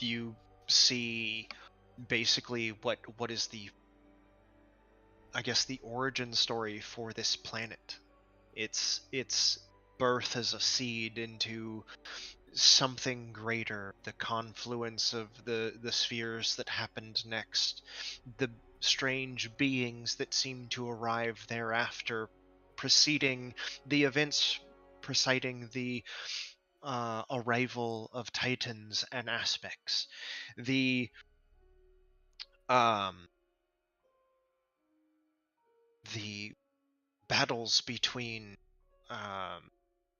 You see basically what is the, I guess, the origin story for this planet. Its birth as a seed into something greater, the confluence of the spheres that happened next, the strange beings that seem to arrive thereafter, preceding the events preceding the arrival of Titans and aspects, the battles between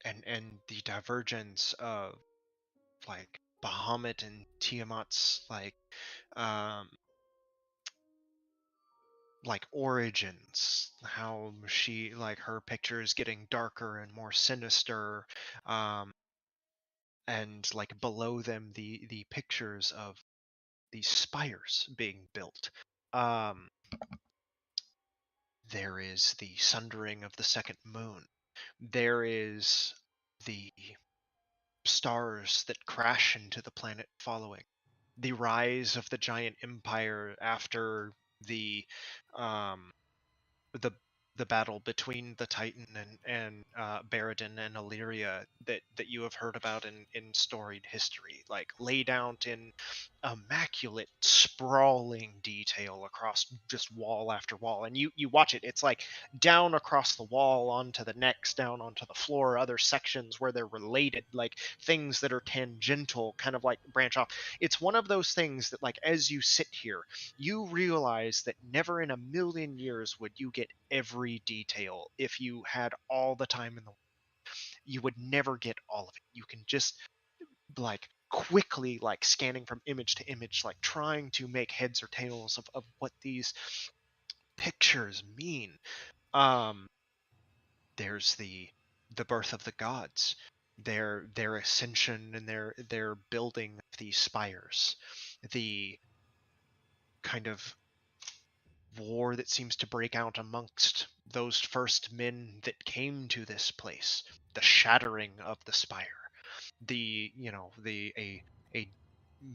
and the divergence of like Bahamut and Tiamat's like origins, how she, like, her picture is getting darker and more sinister, and like below them the pictures of these spires being built. There is the sundering of the second moon. There is the stars that crash into the planet following. The rise of the giant empire after the the battle between the Titan and Baradin and Illyria that you have heard about in storied history, like laid out in immaculate, sprawling detail across just wall after wall. And you watch it; it's like down across the wall, onto the next, down onto the floor, other sections where they're related, like things that are tangential, kind of like branch off. It's one of those things that, like, as you sit here, you realize that never in a million years would you get every detail. If you had all the time in the world, you would never get all of it. You can just, like, quickly, like, scanning from image to image, like trying to make heads or tails of what these pictures mean. There's the birth of the gods, their ascension and their building of these spires, the kind of war that seems to break out amongst those first men that came to this place, the shattering of the spire, the a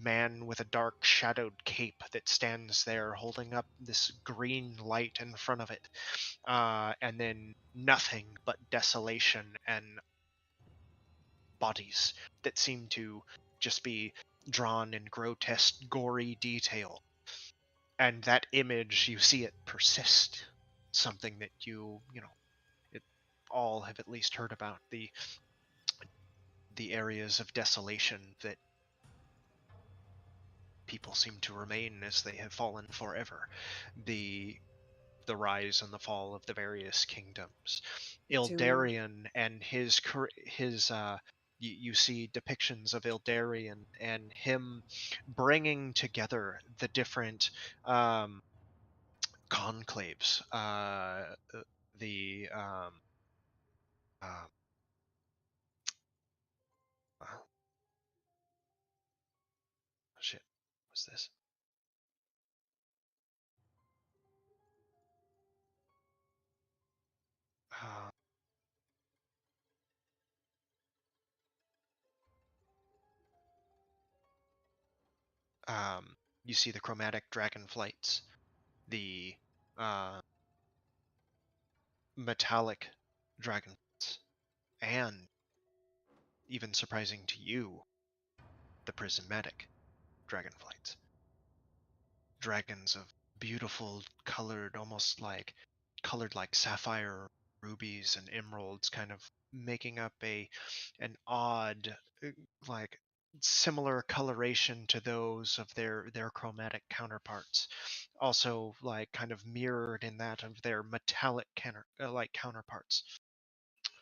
man with a dark shadowed cape that stands there holding up this green light in front of it, and then nothing but desolation and bodies that seem to just be drawn in grotesque, gory detail. And that image, you see it persist. Something that it all have at least heard about, the areas of desolation that people seem to remain as they have fallen forever. The rise and the fall of the various kingdoms. Ildarian and his you see depictions of Ildarian and him bringing together the different conclaves, the uh, shit, what's this? Uh, you see the chromatic dragon flights, the uh, metallic dragon flights, and even surprising to you, the prismatic dragon flights. Dragons of beautiful colored, almost like colored like sapphire, rubies, and emeralds, kind of making up an odd, like similar coloration to those of their chromatic counterparts. Also, like kind of mirrored in that of their metallic like counterparts.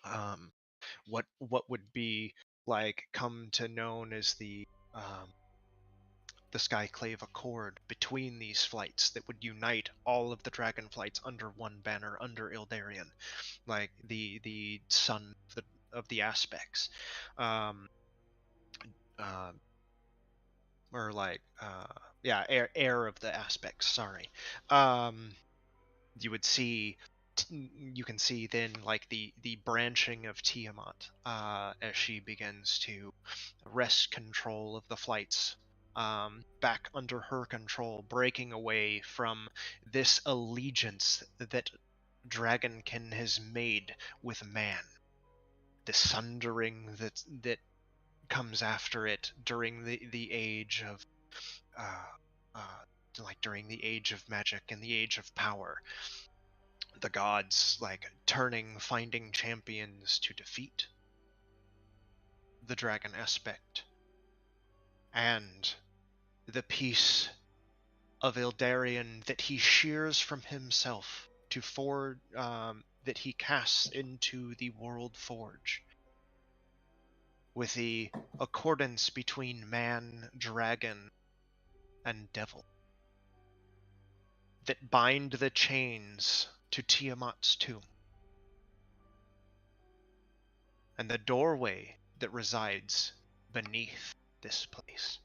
Um, what would be like come to known as the Skyclave Accord between these flights that would unite all of the dragon flights under one banner, under Ildarian, like the son of the aspects, um, uh, or like yeah, heir of the aspects. Sorry, you would see. You can see then like the branching of Tiamat as she begins to wrest control of the flights back under her control, breaking away from this allegiance that Dragonkin has made with man, the sundering that comes after it during the age of like during the age of magic and the age of power, the gods like turning, finding champions to defeat the dragon aspect, and the peace of Ildarian that he shears from himself to forge, that he casts into the world forge, with the accordance between man, dragon, and devil, that bind the chains to Tiamat's tomb, and the doorway that resides beneath this place.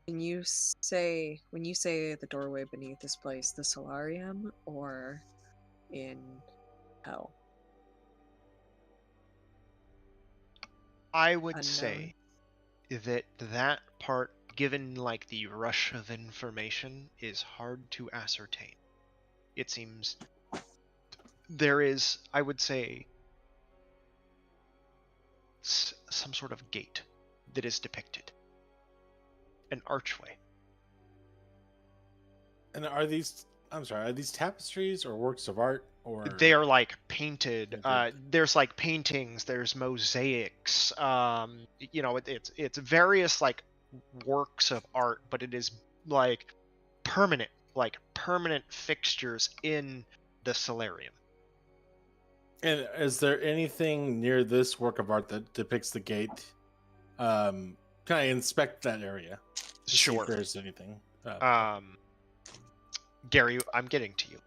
When you say the doorway beneath this place, the solarium or in hell? I would Unknown. say that part, given like the rush of information, is hard to ascertain. It seems there is, I would say, some sort of gate that is depicted. An archway. And are these? I'm sorry. Are these tapestries or works of art or? They are like painted. Painted. There's like paintings. There's mosaics. It's various like works of art, but it is like permanent fixtures in the solarium. And is there anything near this work of art that depicts the gate? Can I inspect that area? To see Sure. if there's anything. Gary, I'm getting to you.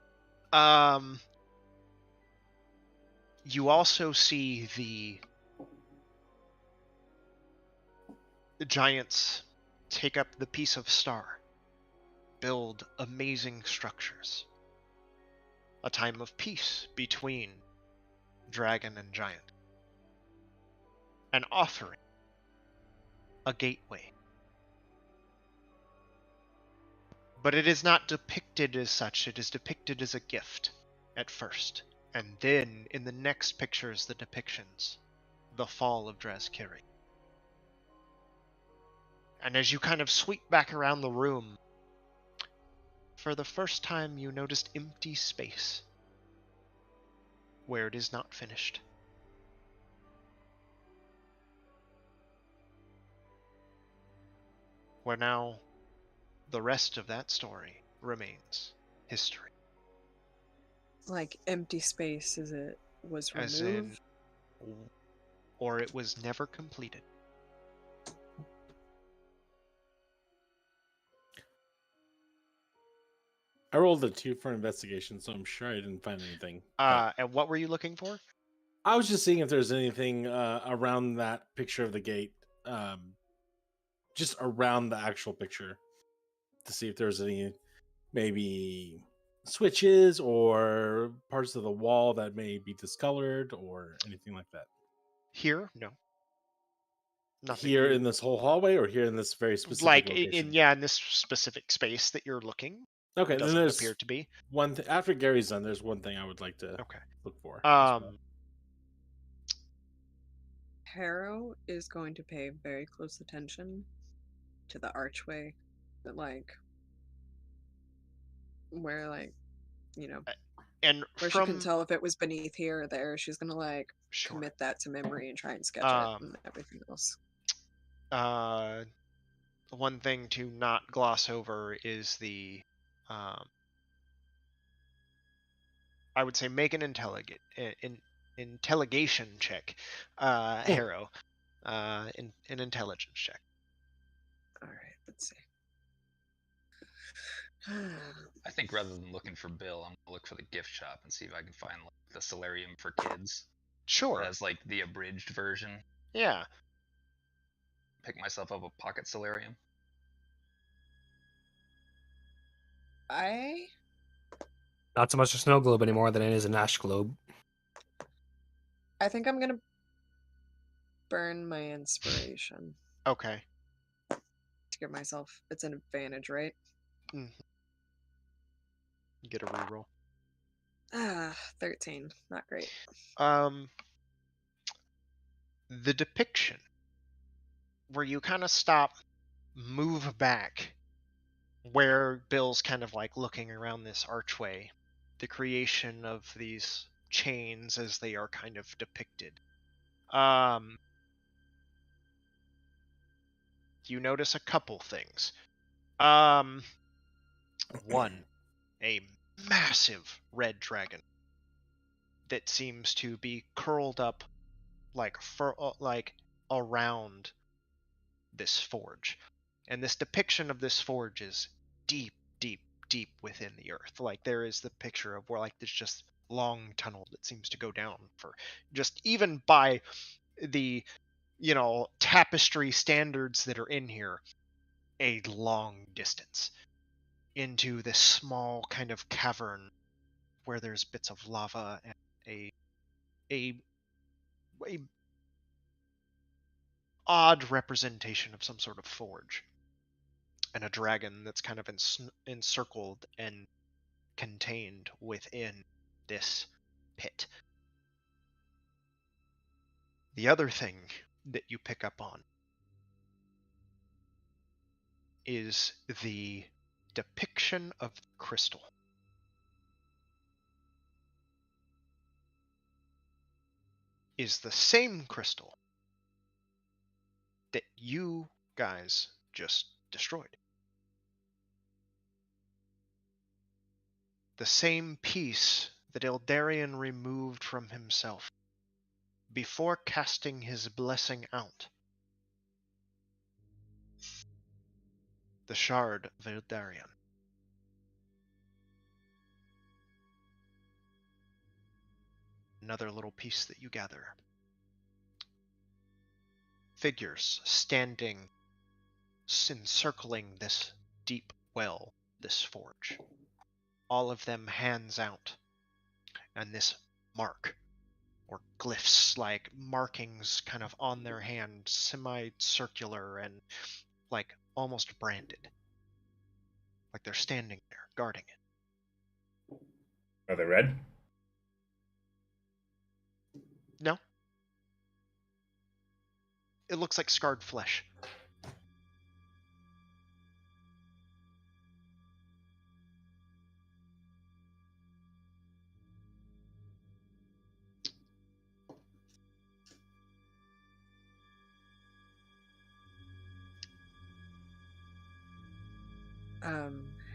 You also see the giants take up the piece of star, build amazing structures. A time of peace between dragon and giant. An offering. A gateway. But it is not depicted as such, it is depicted as a gift at first. And then, in the next pictures, the depictions. The fall of Drazkiri. And as you kind of sweep back around the room, for the first time you noticed empty space. Where it is not finished. Where now the rest of that story remains history. Like empty space as it was As removed. in, or it was never completed. I rolled a 2 for investigation, so I'm sure I didn't find anything. And what were you looking for? I was just seeing if there's anything around that picture of the gate, just around the actual picture, to see if there's any maybe switches or parts of the wall that may be discolored or anything like that. Here? No. Nothing. Here in this whole hallway, or here in this very specific like location? in this specific space that you're looking. Okay, It then doesn't there's appear to be. one after Gary's done. There's one thing I would like to Okay. look for. as well. Harrow is going to pay very close attention to the archway that where and where from she can tell if it was beneath here or there. She's gonna sure. commit that to memory and try and sketch it and everything else. One thing to not gloss over is the I would say make an intelligation check, Harrow, an intelligence check. All right, let's see. I think rather than looking for Bill, I'm gonna look for the gift shop and see if I can find like the solarium for kids. Sure. As like the abridged version. Yeah. Pick myself up a pocket solarium. Not so much a snow globe anymore than it is an ash globe. I think I'm gonna burn my inspiration Okay. to give myself. It's an advantage, right? Get a reroll. 13. Not great. The depiction where you kind of stop, move back, where Bill's kind of like looking around this archway, the creation of these chains as they are kind of depicted. You notice a couple things. One, a massive red dragon that seems to be curled up like around this forge. And this depiction of this forge is deep within the earth. Like there is the picture of where like there's just long tunnel that seems to go down for just even by the tapestry standards that are in here, a long distance into this small kind of cavern where there's bits of lava and a odd representation of some sort of forge, and a dragon that's kind of encircled and contained within this pit. The other thing that you pick up on is the depiction of the crystal. Is the same crystal that you guys just destroyed. The same piece that Eldarion removed from himself before casting his blessing out. The shard of Eldarion. Another little piece that you gather. Figures standing, encircling this deep well, this forge. All of them hands out. And this mark, or glyphs, like markings kind of on their hand, semicircular and like almost branded. Like they're standing there, guarding it. Are they red? No. It looks like scarred flesh.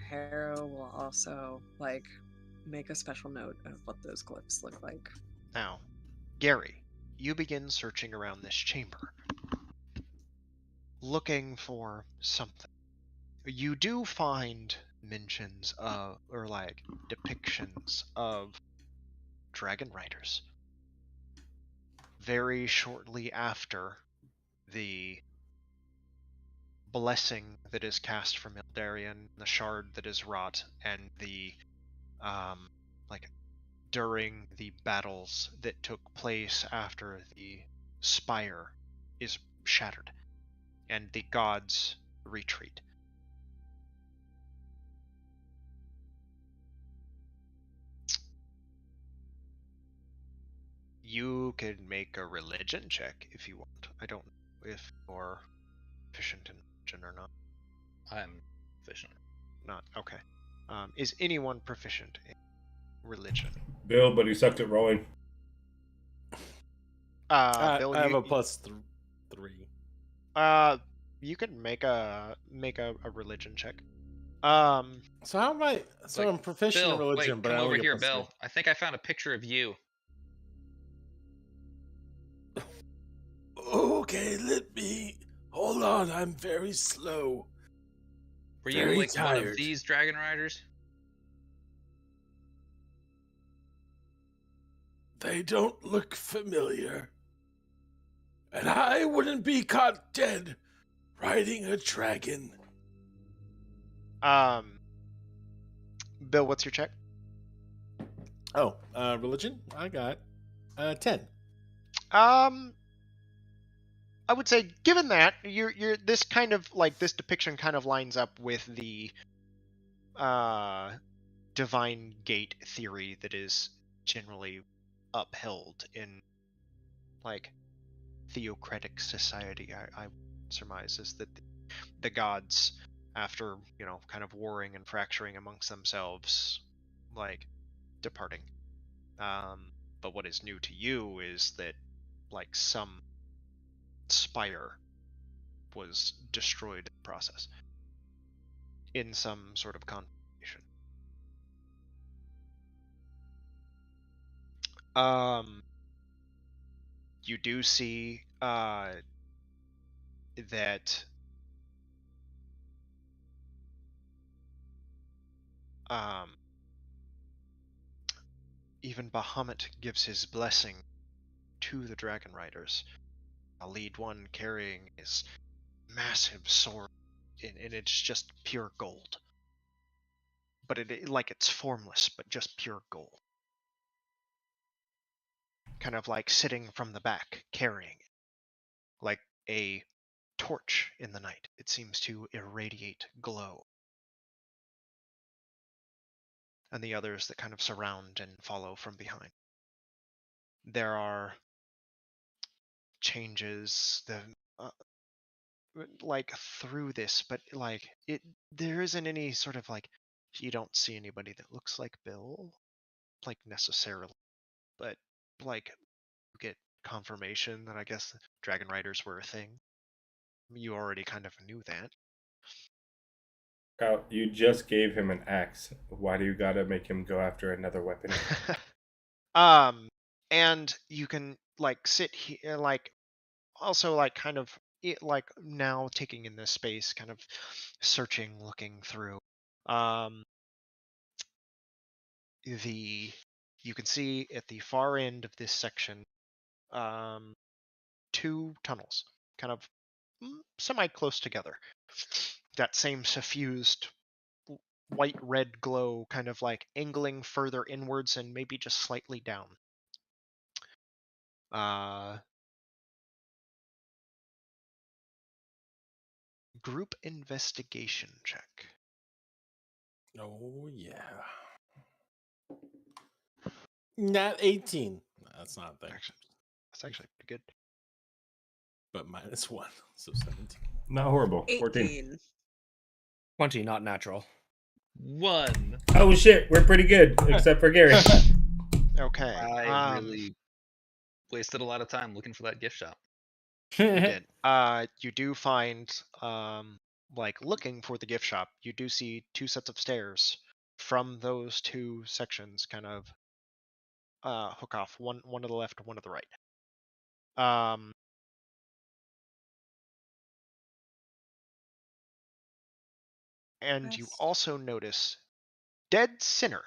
Harrow will also like make a special note of what those glyphs look like. Now, Gary, you begin searching around this chamber, looking for something. You do find mentions of, or like depictions of dragon riders. Very shortly after the blessing that is cast from Eldarion, the shard that is wrought, and the like during the battles that took place after the spire is shattered and the gods retreat. You can make a religion check if you want. I don't know if you're proficient in religion or not. I'm efficient. Not okay. Is anyone proficient in religion? Bill, but he sucked at rolling. Bill, I have a plus 3. you can make a religion check. So how am I? So Like, I'm proficient Bill, in religion, wait, but come I only over get here, plus Bill. I think I found a picture of you. 3. Okay, let me. Hold on, I'm very slow. Were Very you like one of tired. these dragon riders? They don't look familiar. And I wouldn't be caught dead riding a dragon. Bill, what's your check? Oh, religion? I got 10. I would say, given that you're this kind of like this depiction kind of lines up with the divine gate theory that is generally upheld in like theocratic society. I surmise is that the gods, after kind of warring and fracturing amongst themselves, like departing. But what is new to you is that like some spire was destroyed in the process in some sort of confrontation. You do see that even Bahamut gives his blessing to the dragon riders. A lead one carrying his massive sword, and it's just pure gold. But it's formless, but just pure gold. Kind of like sitting from the back, carrying it. Like a torch in the night. It seems to irradiate glow. And the others that kind of surround and follow from behind. There are changes like through this, but like there isn't any sort of like, you don't see anybody that looks like Bill, like necessarily, but like you get confirmation that I guess dragon riders were a thing. You already kind of knew that. Kyle, you just gave him an axe. Why do you gotta make him go after another weapon? And you can like sit here, like also like kind of like now taking in this space, kind of searching, looking through. You can see at the far end of this section, two tunnels, kind of semi close together. That same suffused white red glow, kind of like angling further inwards and maybe just slightly down. Group investigation check. Oh yeah. Not 18. That's not a thing. That's actually pretty good. But -1, so 17. Not horrible. 14. 18. 20, not natural. 1. Oh shit, we're pretty good, except for Gary. Okay. I really wasted a lot of time looking for that gift shop. You did. You do find, like looking for the gift shop, you do see two sets of stairs from those two sections kind of hook off, one to the left, one to the right. And you West. also notice dead center.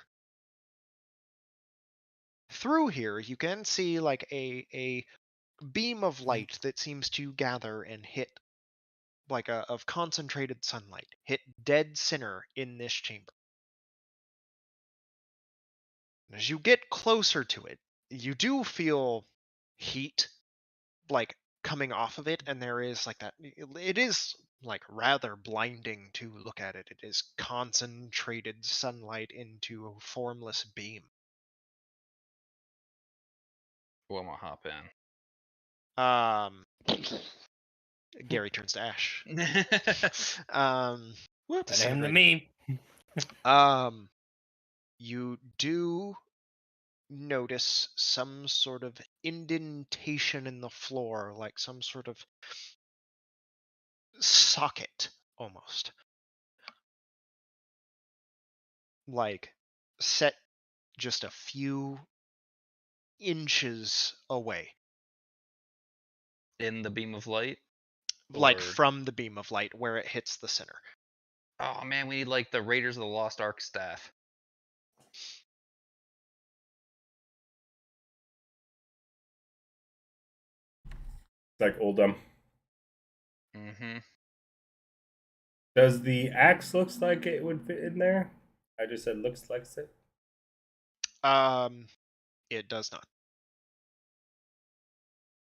Through here, you can see like a beam of light that seems to gather and hit, like of concentrated sunlight, hit dead center in this chamber. And as you get closer to it, you do feel heat like coming off of it, and there is like that, it is like rather blinding to look at it. It is concentrated sunlight into a formless beam. Well, I'm gonna hop Gary turns to ash. in. That ain't the Disintegrating. meme. You do notice some sort of indentation in the floor, like some sort of socket almost. Like set just a few inches away. In the beam of light? Like Or- from the beam of light where it hits the center. Oh man, we need like the Raiders of the Lost Ark staff. Like old dumb. Mm-hmm. Does the axe looks like it would fit in there? I just said looks like it. It does not.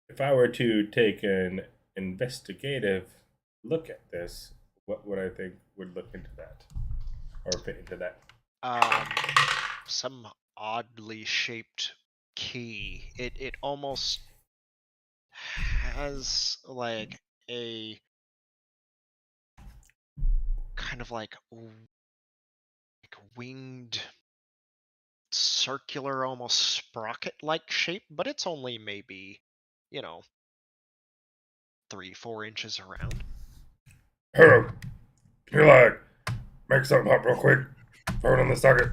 If I were to take an investigative look at this, what would I think would look into that? Or fit into that? Some oddly shaped key. It almost has like a kind of like winged circular, almost sprocket like shape, but it's only maybe, 3-4 inches around. Harold, can you like make something up real quick? Throw it in the socket.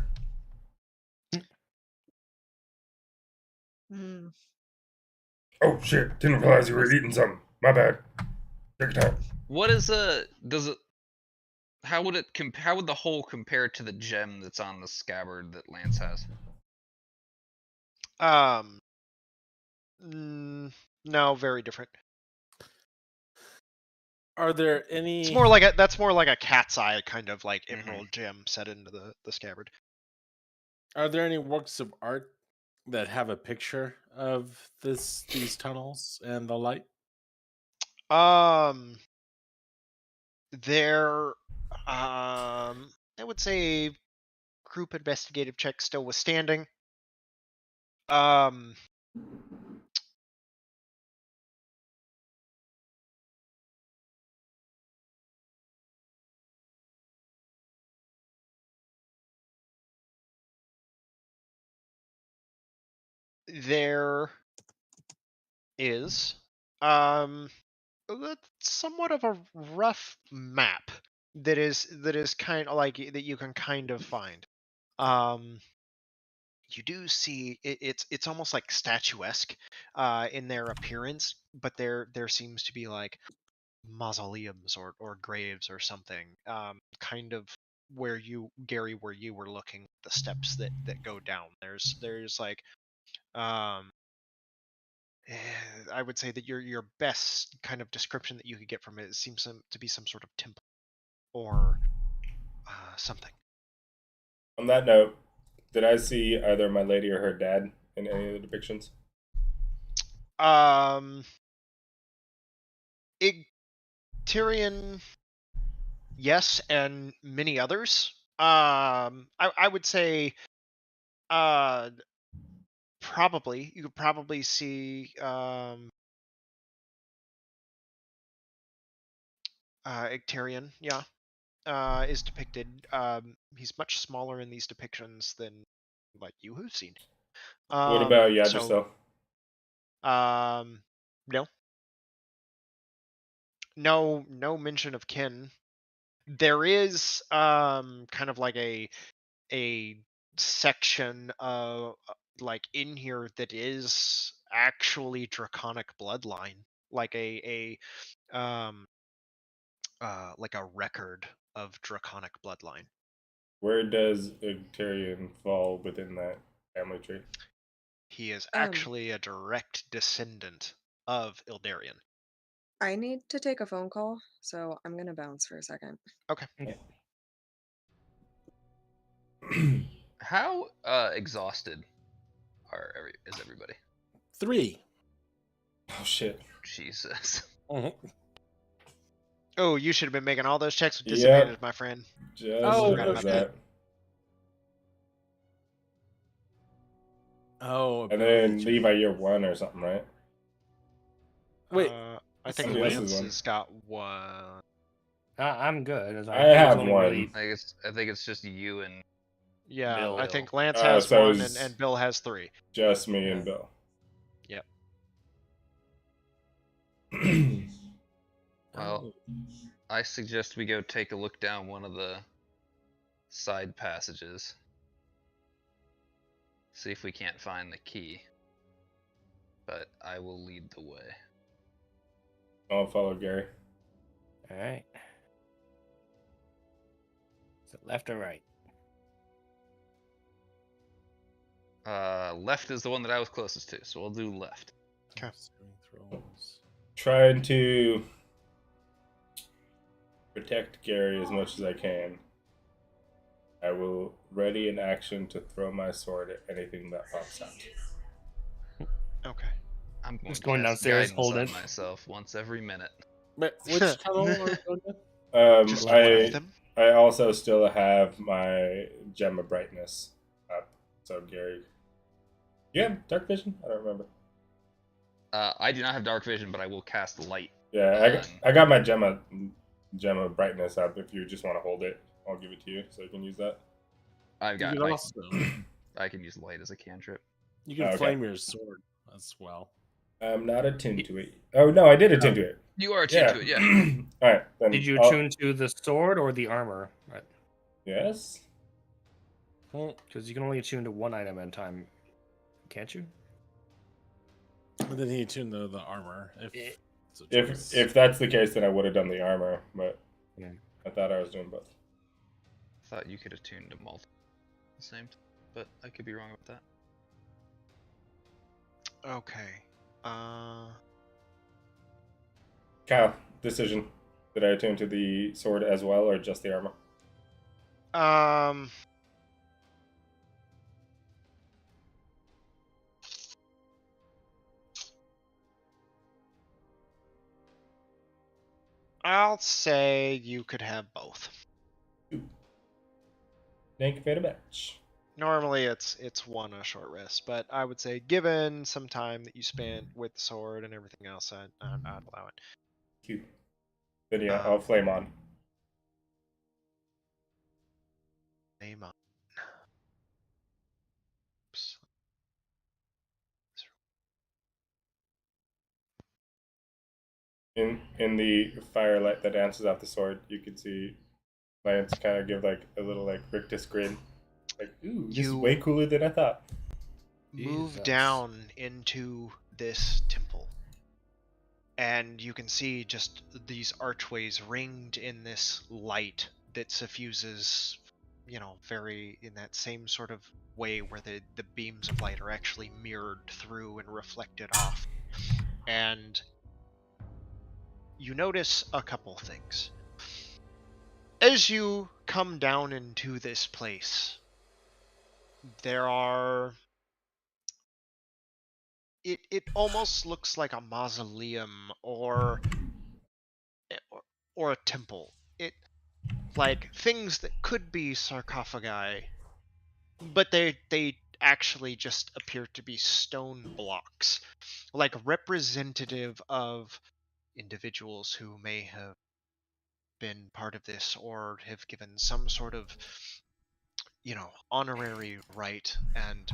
Mm. Oh shit! Didn't realize you were eating something. My bad. Take your time. What is does it how would the hole compare to the gem that's on the scabbard that Lance has? No, very different. Are there any? It's more like that's more like a cat's eye kind of like emerald gem set into the scabbard. Are there any works of art that have a picture of these tunnels and the light? There, I would say group investigative check still withstanding. Um, there is somewhat of a rough map that is kind of like that you can kind of find. You do see it's almost like statuesque in their appearance, but there seems to be like mausoleums or graves or something, kind of where you were looking, the steps that go down. There's like um I would say that your best kind of description that you could get from it seems to be some sort of temple or something. On that note, did I see either my lady or her dad in any of the depictions? Um, Tyrion, yes, and many others. I would say, uh, probably you could probably see Icterion, yeah, is depicted. He's much smaller in these depictions than like you have seen. What about So, no, no mention of kin. There is kind of like a section like in here that is actually draconic bloodline, like like a record of draconic bloodline. Where does Tyrion fall within that family tree? He is Um, actually a direct descendant of Ildarion. I need to take a phone call, so I'm gonna bounce for a second. Okay. How exhausted is everybody? 3. Oh shit. Jesus. Mhm. Oh, you should have been making all those checks with Yep. disadvantage, my friend. Just Oh, forgot realized about that. Oh, And then Levi year 1 or something, right? Wait, I think Somebody else's Lance one. has got one. I'm good. As I think it's have only one. really- I think it's just you and Yeah, Bill. I think Lance has so one it's- and Bill has 3. Just me and Yeah. Bill. Yep. well, I suggest we go take a look down one of the side passages. See if we can't find the key. But I will lead the way. I'll follow Gary. All right. Is it left or right? Left is the one that I was closest to, so we'll do left. Okay. Trying to protect Gary as much as I can. I will ready an action to throw my sword at anything that pops out. Okay. I'm going Just to going cast downstairs, guidance hold on it. myself once every minute. But which tunnel are we going down? Just one of them. I also still have my gem of brightness up. So Gary, yeah, dark vision. I don't remember. I do not have dark vision, but I will cast light. Yeah, I got my gem of brightness up. If you just want to hold it, I'll give it to you so you can use that. I've got. You can also I can use light as a cantrip. you can Okay. flame your sword as well. I'm not attuned to it. Oh no, I did attune to it. You are attuned to it, yeah. All right. Then Did you I'll- attune to the sword or the armor? Right. Yes. Because you can only attune to one item at a time, can't you? But then he tuned the armor. Eh. It's a choice. If that's the case, then I would have done the armor, but Yeah. I thought I was doing both. I thought you could attune to multiple at the same time, but I could be wrong about that. Okay. Kyle, decision. Did I attune to the sword as well, or just the armor? Um. I'll say you could have both. Thank you very much. Normally it's one a short rest, but I would say given some time that you spent with the sword and everything else, I'd allow it. Cute. Then yeah, Um, I'll flame on. Name on. Oops. In the firelight that dances off the sword, you can see Lance kind of give like a little like rictus grin, like, "Ooh, this is You way cooler than I thought." move Jesus. down into this temple, and you can see just these archways ringed in this light that suffuses, very in that same sort of way where the beams of light are actually mirrored through and reflected off. And you notice a couple things. As you come down into this place, there are it almost looks like a mausoleum or a temple. It like things that could be sarcophagi, but they actually just appear to be stone blocks, like representative of individuals who may have been part of this or have given some sort of honorary rite and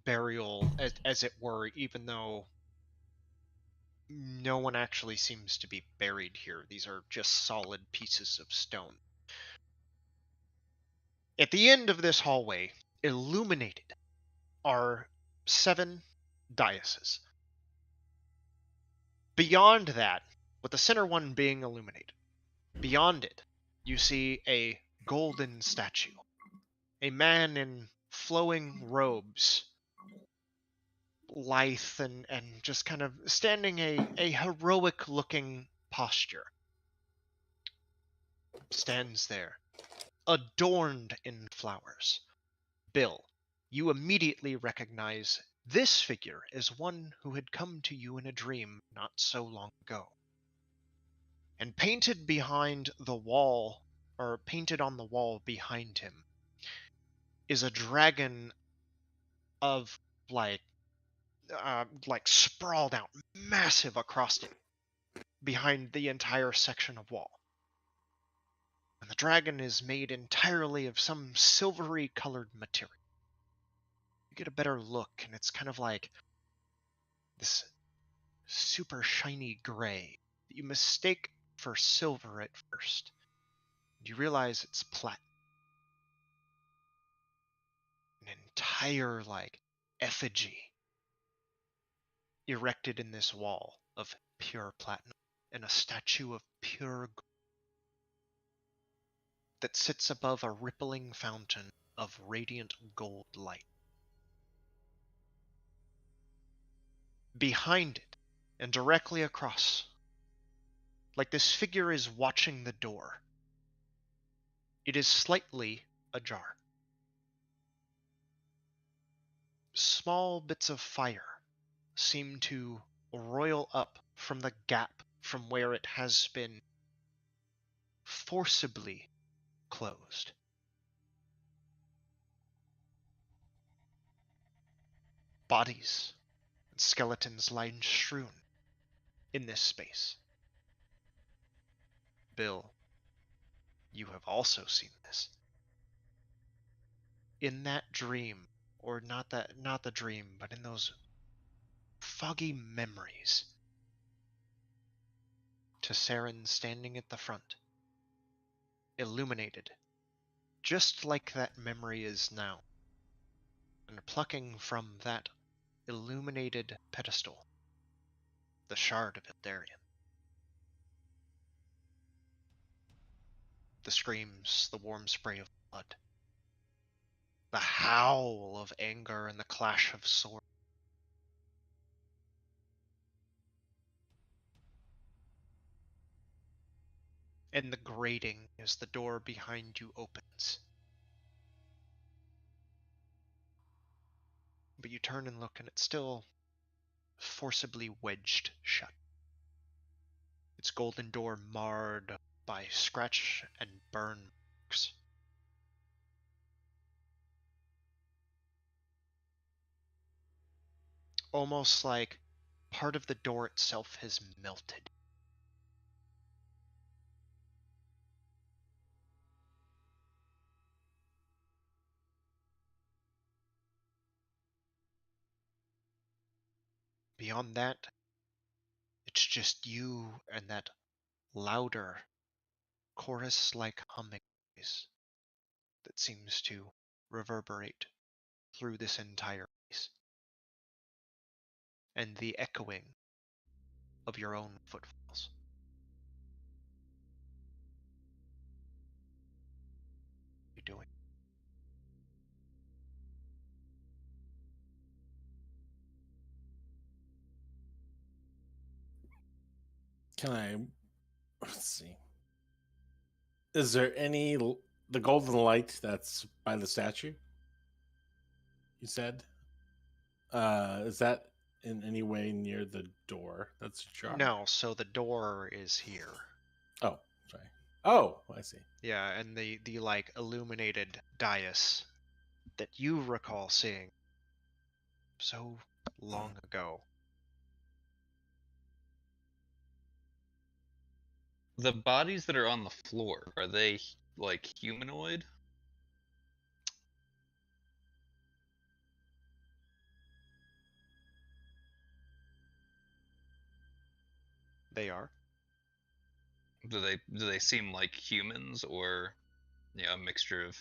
burial, as it were, even though no one actually seems to be buried here. These are just solid pieces of stone. At the end of this hallway, illuminated, are 7 daises. Beyond that, with the center one being illuminated, beyond it, you see a golden statue. A man in flowing robes, lithe and just kind of standing a heroic looking posture. Stands there, adorned in flowers. Bill, you immediately recognize this figure as one who had come to you in a dream not so long ago. And painted behind the wall, or painted on the wall behind him, is a dragon of like sprawled out, massive across it, behind the entire section of wall. And the dragon is made entirely of some silvery colored material. You get a better look, and it's kind of like this super shiny gray that you mistake for silver at first. And you realize it's platinum. An entire, effigy erected in this wall of pure platinum, and a statue of pure gold that sits above a rippling fountain of radiant gold light. Behind it, and directly across, like this figure is watching the door, it is slightly ajar. Small bits of fire seem to roil up from the gap from where it has been forcibly closed. Bodies and skeletons lie strewn in this space. Bill, you have also seen this. In that dream, or not the dream, but in those foggy memories, Tessaren standing at the front, illuminated, just like that memory is now, and plucking from that illuminated pedestal the shard of Ildarian. The screams, the warm spray of blood, the howl of anger and the clash of swords. And the grating as the door behind you opens. But you turn and look, and it's still forcibly wedged shut. its golden door marred by scratch and burn marks. Almost like part of the door itself has melted. Beyond that, it's just you and that louder, chorus-like humming noise that seems to reverberate through this entire place. And the echoing of your own footfalls. What are you doing? Can I? Let's see. Is there the golden light that's by the statue? You said. Is that in any way near the door that's ajar? No, so the door is here. Oh, sorry. Oh, I see. Yeah, and the like illuminated dais that you recall seeing so long ago. The bodies that are on the floor, are they like humanoid? They are. Do they seem like humans, or a mixture of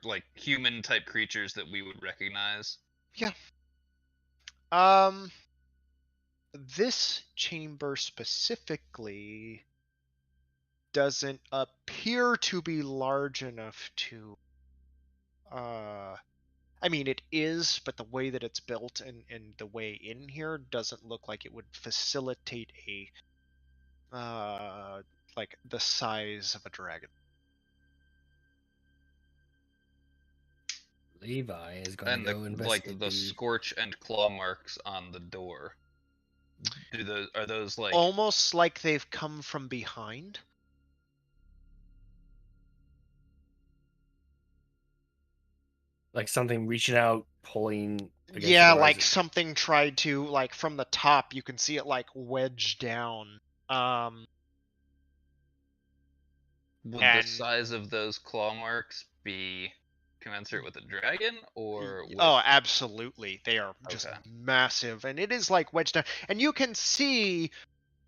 like human type creatures that we would recognize? Yeah. This chamber specifically doesn't appear to be large enough to I mean, it is, but the way that it's built and the way in here doesn't look like it would facilitate a like the size of a dragon. Levi is going And to go investigate the scorch and claw marks on the door. Are those like almost like they've come from behind? like something reaching out, pulling. against the Yeah, door as like it- something tried to, like from the top, you can see it like wedge down. would and- the size of those claw marks be commensurate with a dragon, or with... Oh, absolutely. They are just Okay. massive, and it is like wedged down. And you can see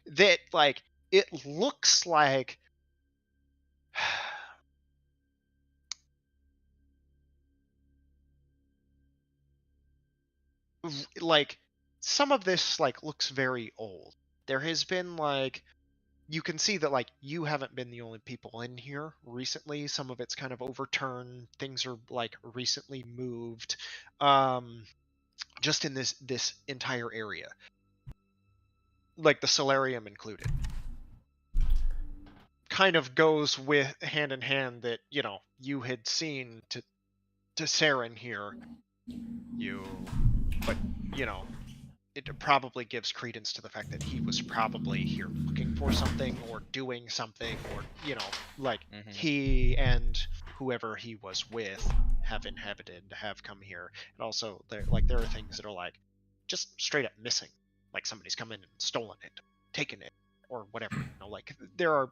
that, like, it looks like like some of this like looks very old. There has been like you can see that like you haven't been the only people in here recently. Some of it's kind of overturned. Things are like recently moved. Just in this entire area. Like the solarium included. Kind of goes with hand in hand that, you had seen to Saren here. But it probably gives credence to the fact that he was probably here looking for something or doing something, or like he and whoever he was with have come here. And also there are things that are like just straight up missing, like somebody's come in and stolen it, taken it, or whatever. Like there are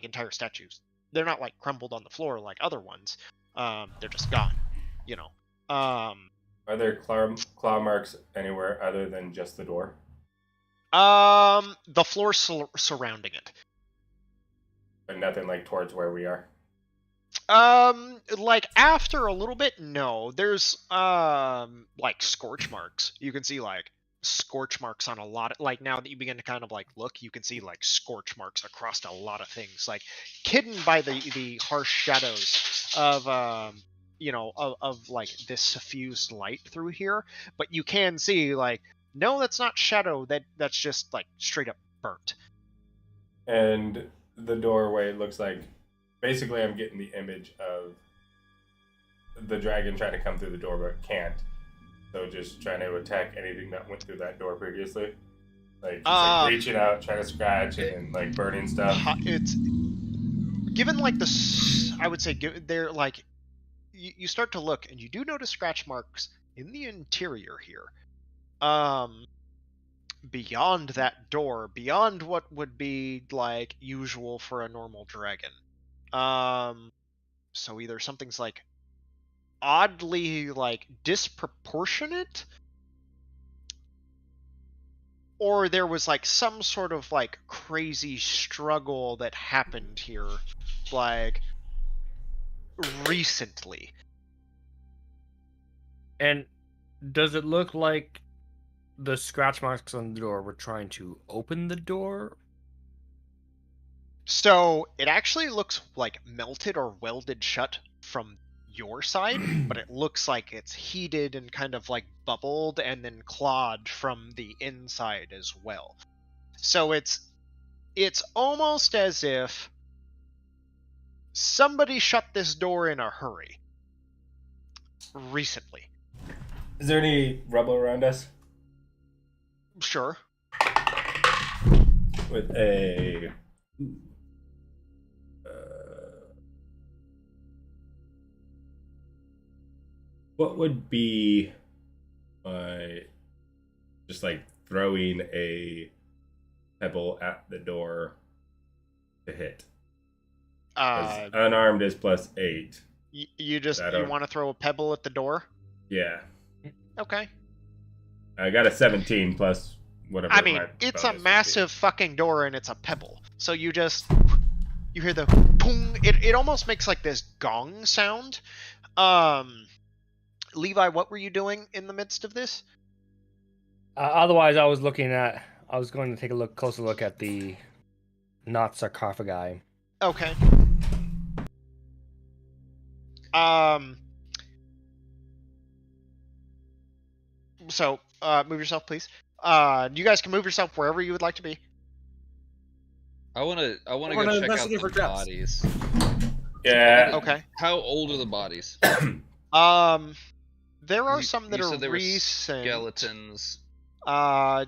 entire statues. They're not like crumbled on the floor like other ones. They're just gone. Are there claw marks anywhere other than just the door? The floor surrounding it. But nothing like towards where we are? Like after a little bit, no. There's like scorch marks. You can see like scorch marks on a lot of, like, now that you begin to kind of like look, you can see like scorch marks across a lot of things, like hidden by the harsh shadows of of like this suffused light through here. But you can see like, no, that's not shadow, that's just like straight up burnt. And the doorway looks like, basically I'm getting the image of the dragon trying to come through the door but can't. So just trying to attack anything that went through that door previously. Like just like reaching out, trying to scratch, and then like burning stuff. It's given like I would say they're like you start to look and you do notice scratch marks in the interior here. Beyond that door, beyond what would be like usual for a normal dragon. So either something's like oddly like disproportionate, or there was like some sort of like crazy struggle that happened here like recently. And does it look like the scratch marks on the door were trying to open the door? So it actually looks like melted or welded shut from your side, but it looks like it's heated and kind of like bubbled and then clawed from the inside as well. So it's almost as if somebody shut this door in a hurry recently. Is there any rubble around us? Sure. With a what would be just like throwing a pebble at the door to hit? 'Cause unarmed is +8. You want to throw a pebble at the door? Yeah. Okay. I got a 17 plus whatever. I mean, it's a massive fucking door and it's a pebble. So you hear the pong. It almost makes like this gong sound. Levi, what were you doing in the midst of this? Otherwise, I was going to take a closer look at the not sarcophagi. Okay. So, move yourself, please. You guys can move yourself wherever you would like to be. I wanna I go wanna check out investigate the for traps. bodies. Yeah. Okay. How old are the bodies? There are some that you are said they were recent. skeletons.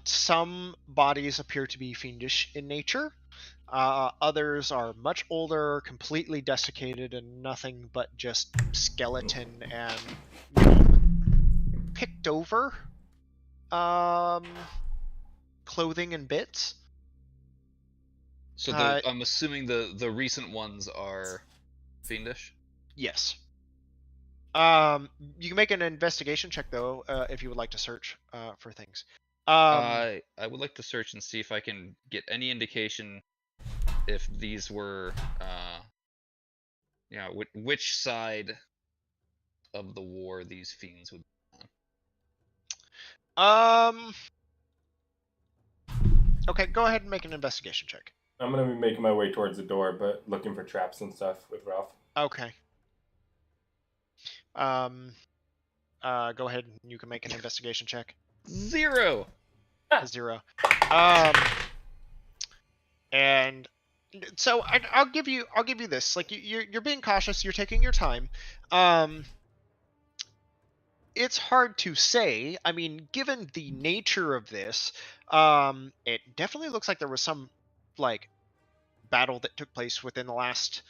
Some bodies appear to be fiendish in nature. Others are much older, completely desiccated, and nothing but just skeleton and picked over clothing and bits. So I'm assuming the recent ones are fiendish. Yes. You can make an investigation check though, if you would like to search for things. I would like to search and see if I can get any indication if these were, which side of the war these fiends would be on. Okay, go ahead and make an investigation check. I'm gonna be making my way towards the door, but looking for traps and stuff with Ralph. Okay. Go ahead and you can make an investigation check. 0. 0. And so I'll give you this. Like you're being cautious. You're taking your time. It's hard to say. I mean, given the nature of this, it definitely looks like there was some like battle that took place within the last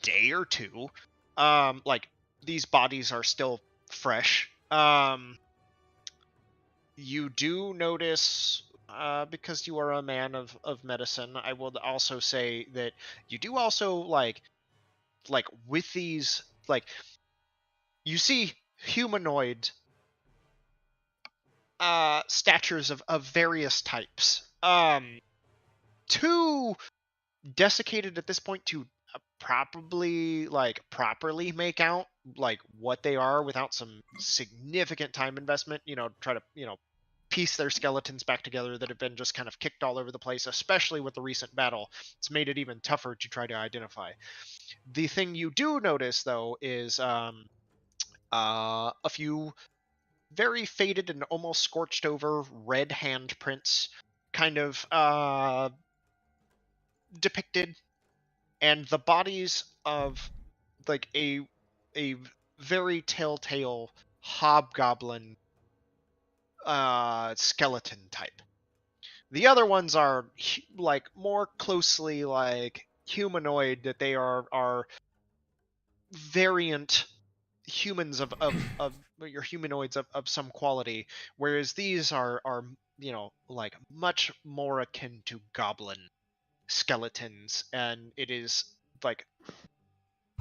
day or two. Like these bodies are still fresh. You do notice, because you are a man of medicine, I will also say that you do also like with these, like, you see humanoid statures of various types. Too desiccated at this point to properly make out like what they are without some significant time investment. Try to piece their skeletons back together that have been just kind of kicked all over the place, especially with the recent battle. It's made it even tougher to try to identify. The thing you do notice though is a few very faded and almost scorched over red handprints kind of depicted, and the bodies of like a very telltale hobgoblin skeleton type. The other ones are like more closely like humanoid, that they are variant humans of your humanoids of some quality, whereas these are like much more akin to goblin skeletons, and it is like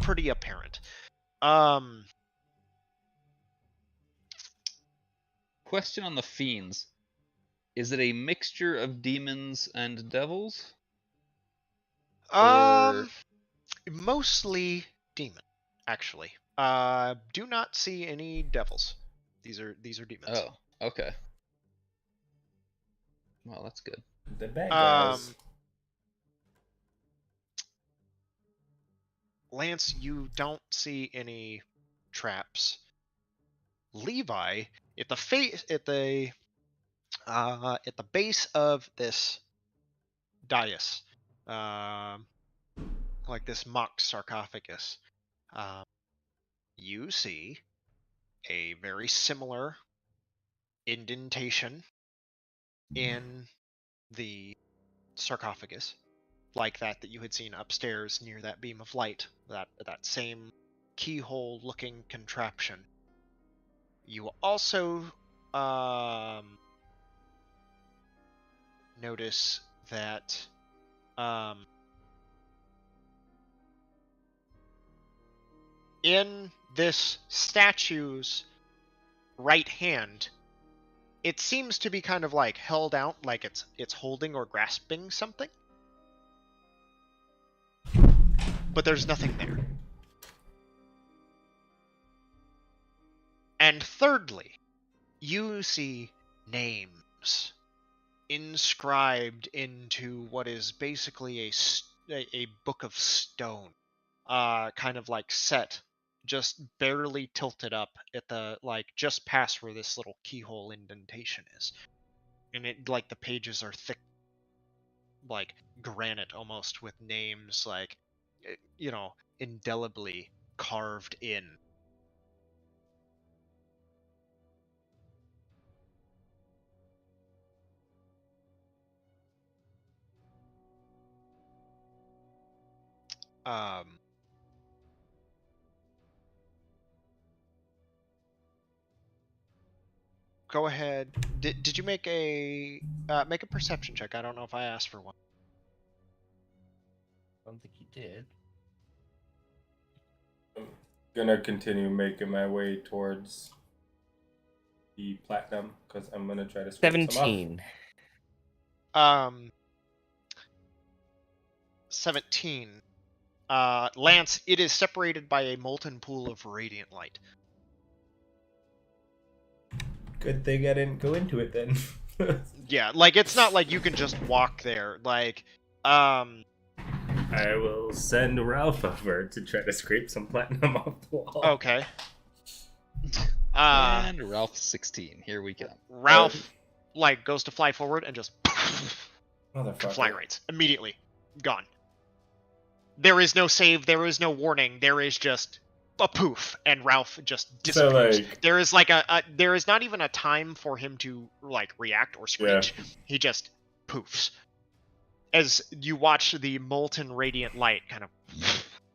pretty apparent. Question on the fiends. Is it a mixture of demons and devils? Or Mostly demon, actually. Do not see any devils. These are demons. oh, okay. Well, that's good. The bad guys. Lance, you don't see any traps. Levi, at the base of this dais, like this mock sarcophagus, you see a very similar indentation in the sarcophagus, like that you had seen upstairs near that beam of light, that same keyhole looking contraption. You also notice that in this statue's right hand, it seems to be kind of like held out, like it's holding or grasping something, but there's nothing there. And thirdly, you see names inscribed into what is basically a book of stone, kind of like set, just barely tilted up at the, like, just past where this little keyhole indentation is. And it, like, the pages are thick, like granite almost, with names like, indelibly carved in. Go ahead. Did you make a perception check? I don't know if I asked for one. I don't think you did. I'm gonna continue making my way towards the platinum because I'm gonna try to scrape some off. 17. 17. Lance, it is separated by a molten pool of radiant light. Good thing I didn't go into it then. Yeah, like, it's not like you can just walk there. Like, I will send Ralph over to try to scrape some platinum off the wall. Okay. And Ralph 16. Here we go. Ralph, like, goes to fly forward and just Motherfucker. fly rates immediately. Gone. There is no save. There is no warning. There is just a poof, and Ralph just disappears. So, like, there is like there is not even a time for him to, like, react or screech. Yeah. He just poofs as you watch the molten radiant light kind of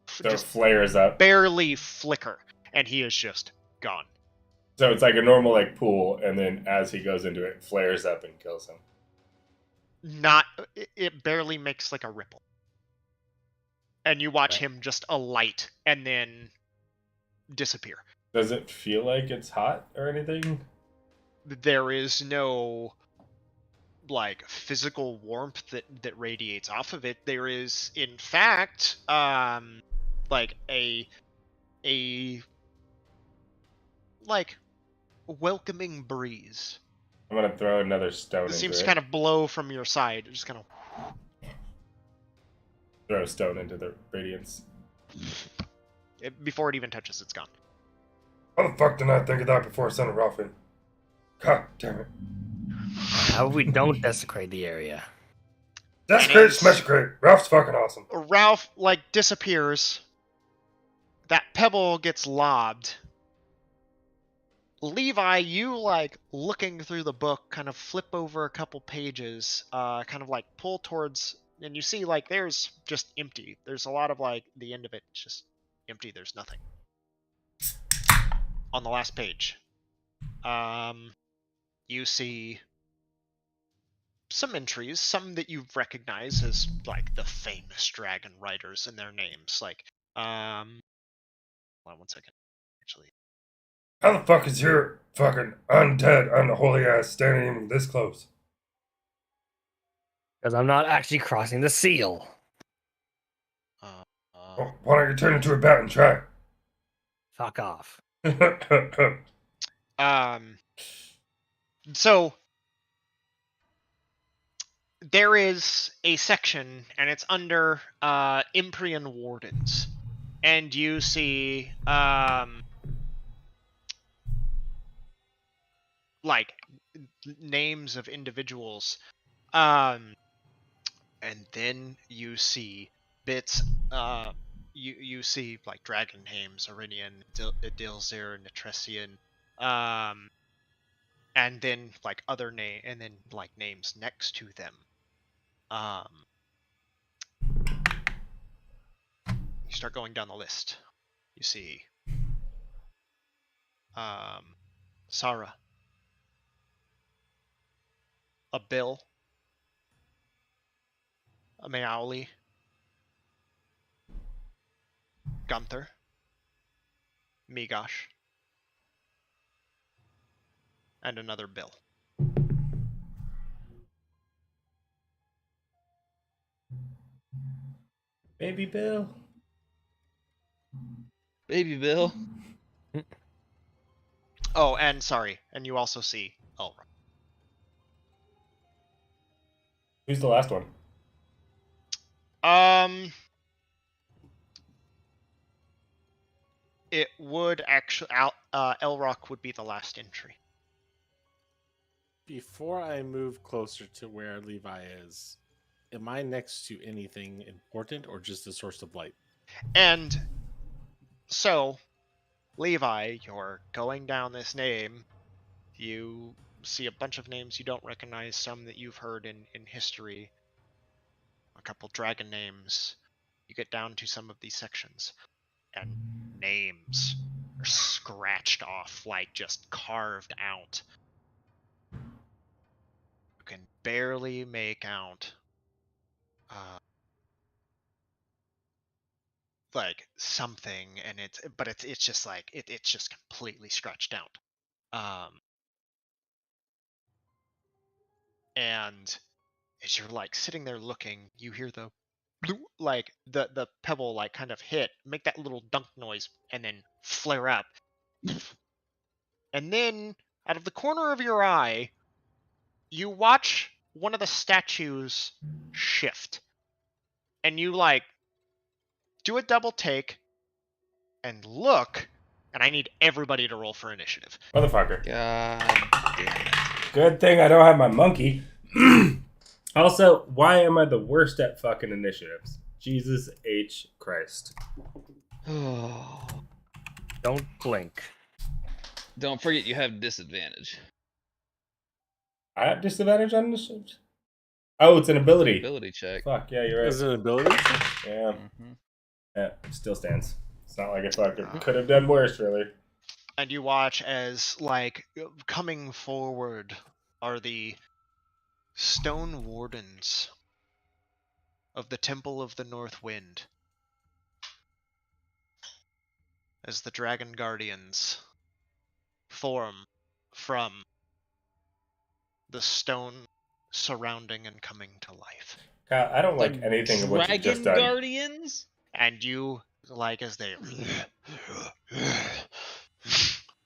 so just flares up. barely flicker, and he is just gone. So it's like a normal like pool, and then as he goes into it, flares up and kills him. It barely makes like a ripple, and you watch him just alight and then disappear. Does it feel like it's hot or anything? There is no, like, physical warmth that radiates off of it. There is, in fact, like a like welcoming breeze. I'm gonna throw another stone It into seems it. to kind of blow from your side. It just kind of Throw a stone into the radiance. before it even touches, it's gone. How the fuck did I think of that before sending Ralph in? God damn it. How we don't desecrate the area. Desecrate, smash crate. Ralph's fucking awesome. Ralph, like, disappears. That pebble gets lobbed. Levi, you like looking through the book, kind of flip over a couple pages, kind of like pull towards, and you see like there's just empty. There's a lot of like the end of it just empty. There's nothing on the last page. You see some entries, some that you recognize as like the famous dragon riders and their names. Like, hold on 1 second. Actually, How the fuck is your fucking undead, unholy ass standing even this close? Because I'm not actually crossing the seal. Well, why don't you turn into a bat and try? Fuck off. So there is a section, and it's under Imprian Wardens, and you see like names of individuals, and then you see bits. You see like dragon names: Arinian, Dilzir, Netresian, and then like other name, and then like names next to them. You start going down the list. You see Sarah, a Bill, a Maoli, Gunther, Migosh, and another Bill. Baby Bill. Baby Bill. Oh, and sorry, and you also see Elra. Who's the last one? It would actually Elrock would be the last entry. Before I move closer to where Levi is, am I next to anything important or just a source of light? And so, Levi, you're going down this name. You see a bunch of names you don't recognize, some that you've heard in history, a couple dragon names. You get down to some of these sections, and names are scratched off, like just carved out. You can barely make out like something, and it's just like it's just completely scratched out. And as you're like sitting there looking, you hear the bloop, like the pebble like kind of hit, make that little dunk noise, and then flare up. And then out of the corner of your eye, you watch one of the statues shift. And you like do a double take and look, and I need everybody to roll for initiative. Motherfucker. God damn it. Good thing I don't have my monkey. Also, why am I the worst at fucking initiatives? Jesus H. Christ. Don't blink. Don't forget you have disadvantage. I have disadvantage on initiatives? Oh, it's an ability. Ability check. Fuck, yeah, you're right. Is it an ability? Yeah. Mm-hmm. Yeah, it still stands. It's not like I fucking could have done worse, really. And you watch as, like, coming forward are the stone wardens of the Temple of the North Wind, as the dragon guardians form from the stone surrounding and coming to life. Kyle, I don't like anything of what you've just Dragon done. Guardians? And you, like, as they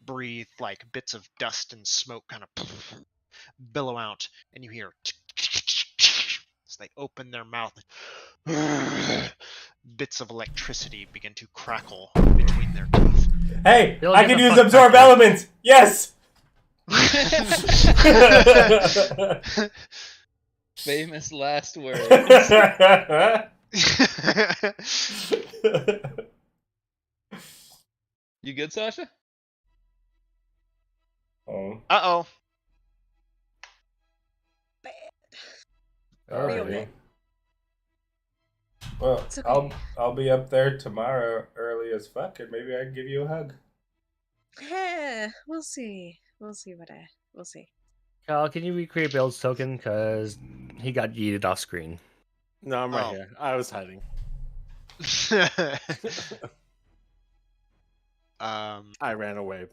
breathe, like, bits of dust and smoke kind of billow out, and you hear as they open their mouth, bits of electricity begin to crackle between their teeth. Hey, Bill, I get can the use fuck absorb back here. elements! Yes! Famous last words. You good, Sasha? Oh, Uh-oh. Real alrighty. bad. Well, It's okay. I'll be up there tomorrow early as fuck, and maybe I can give you a hug. We'll see. We'll see. Kyle, can you recreate Bill's token? Because he got yeeted off screen. No, I'm right Oh. here. I was hiding. I ran away.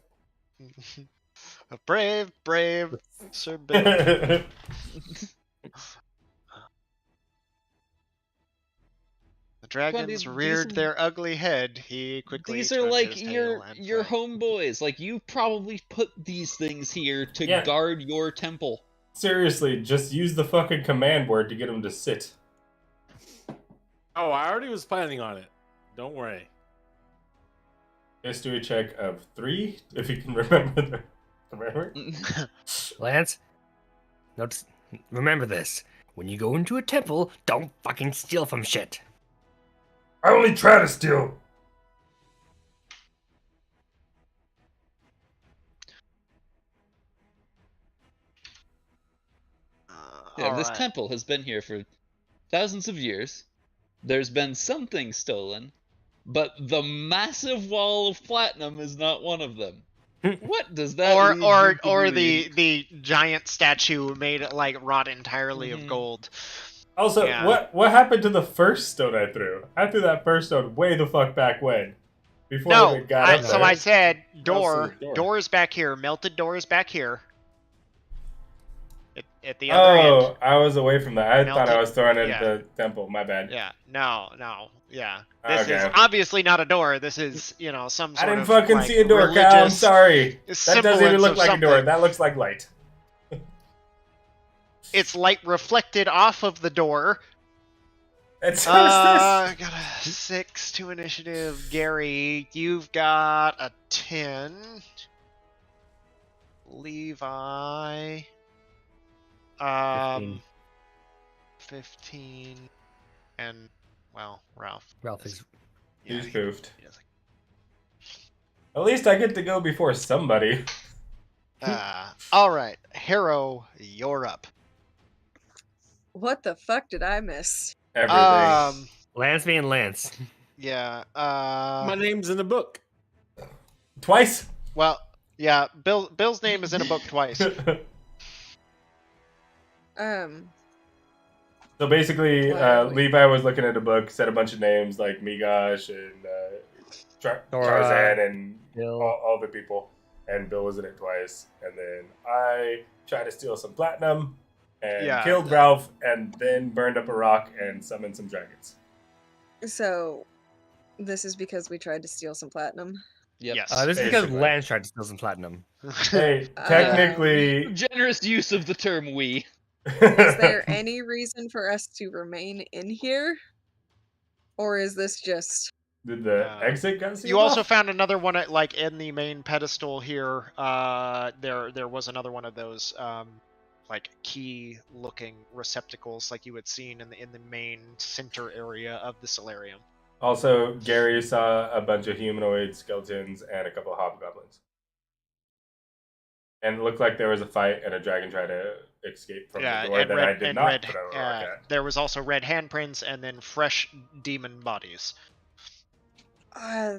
A brave Sir Bill. The dragons these reared are- their ugly head. He quickly These are turned like his tail and your fled. homeboys. Like you probably put these things here to Yeah. guard your temple. Seriously, just use the fucking command word to get him to sit. Oh, I already was planning on it. Don't worry. History check of 3, if you can remember the command word. Lance, notice, remember this. When you go into a temple, don't fucking steal from shit. I only try to steal. Yeah, this Alright. temple has been here for thousands of years. There's been some things stolen, but the massive wall of platinum is not one of them. What does that leave you to Or believe? the giant statue made like wrought entirely of gold. Also, Yeah. what happened to the first stone I threw? I threw that first stone way the fuck back when. Before I No, even got up so there. I said Also door. the door. Door is back here. Melted door is back here. At the other end. Oh, I was away from that. I thought I Melted- was throwing it yeah. at the temple. My bad. Yeah. No. Yeah. This is Okay. obviously not a door. This is, some I sort didn't of fucking like, see a door, Cal. I'm religious sorry. That doesn't even semblance look of like a door. something. That looks like light. It's light reflected off of the door. It's I got a 6 to initiative. Gary, you've got a 10. Levi, 15, and well, Ralph. Ralph is. He's he- poofed. he doesn't- At least I get to go before somebody. All right, Harrow, you're up. What the fuck did I miss? Everything. Lance being Lance. Yeah. My name's in the book. Twice? Well, yeah. Bill's name is in a book twice. So basically, Wow. Levi was looking at a book, said a bunch of names like Migosh and Tarzan and Bill. all the people. And Bill was in it twice. And then I tried to steal some platinum and Yeah. killed Ralph and then burned up a rock and summoned some dragons. So, this is because we tried to steal some platinum. Yep. Yes. This is because Basically. Lance tried to steal some platinum. Hey, technically, Generous use of the term "we." Is there any reason for us to remain in here? Or is this just... did the exit got sealed You also off? found another one at like in the main pedestal here. There was another one of those like key looking receptacles like you had seen in the main center area of the solarium. Also, Gary saw a bunch of humanoid skeletons and a couple of hobgoblins. And it looked like there was a fight and a dragon tried to escape from the door that I did not put a rock at. There was also red handprints and then fresh demon bodies.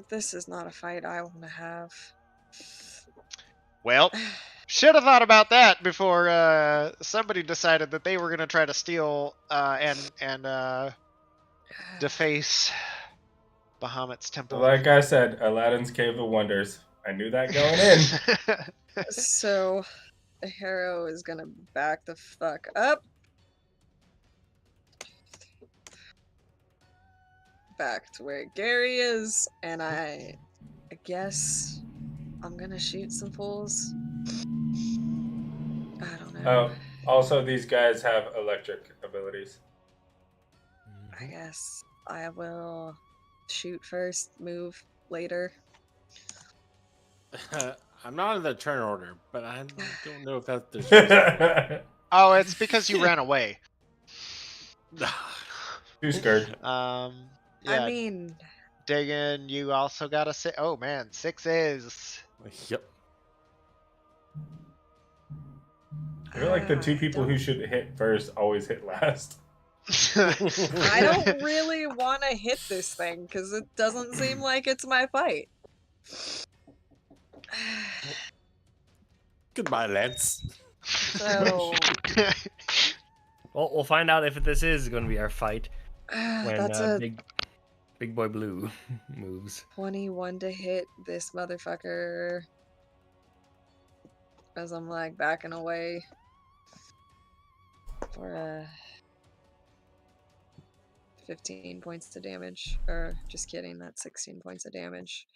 this is not a fight I want to have. Well, should have thought about that before somebody decided that they were going to try to steal and deface Bahamut's temple. Like I said, Aladdin's Cave of Wonders. I knew that going in. So, Harrow is gonna back the fuck up. Back to where Gary is, and I guess I'm gonna shoot some fools. I don't know. Oh, also, these guys have electric abilities. I guess I will shoot first, move later. I'm not in the turn order, but I don't know if that's the Oh, it's because you ran away. Too scared. Yeah, I mean, Dagan, you also got a 6. Oh man, 6s. Yep. I feel like the two I people who don't- should hit first always hit last. I don't really want to hit this thing because it doesn't seem like it's my fight. Goodbye, Lance. So Well, we'll find out if this is going to be our fight when that's a big boy blue moves. 21 to hit this motherfucker. As I'm like backing away for 15 points of damage. Or just kidding, that's 16 points of damage.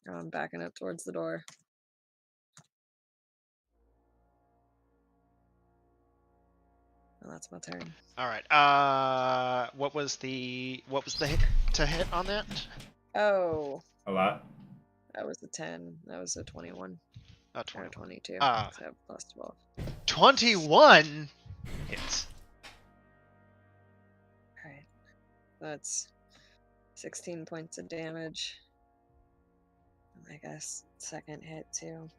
I'm backing up towards the door. And that's my turn. All right. What was the hit to hit on that? Oh, A lot. that was a 10. That was a 21. Oh, Or 20. 22. Ah. So plus 12. 21 hits. Alright. That's 16 points of damage. I guess second hit too.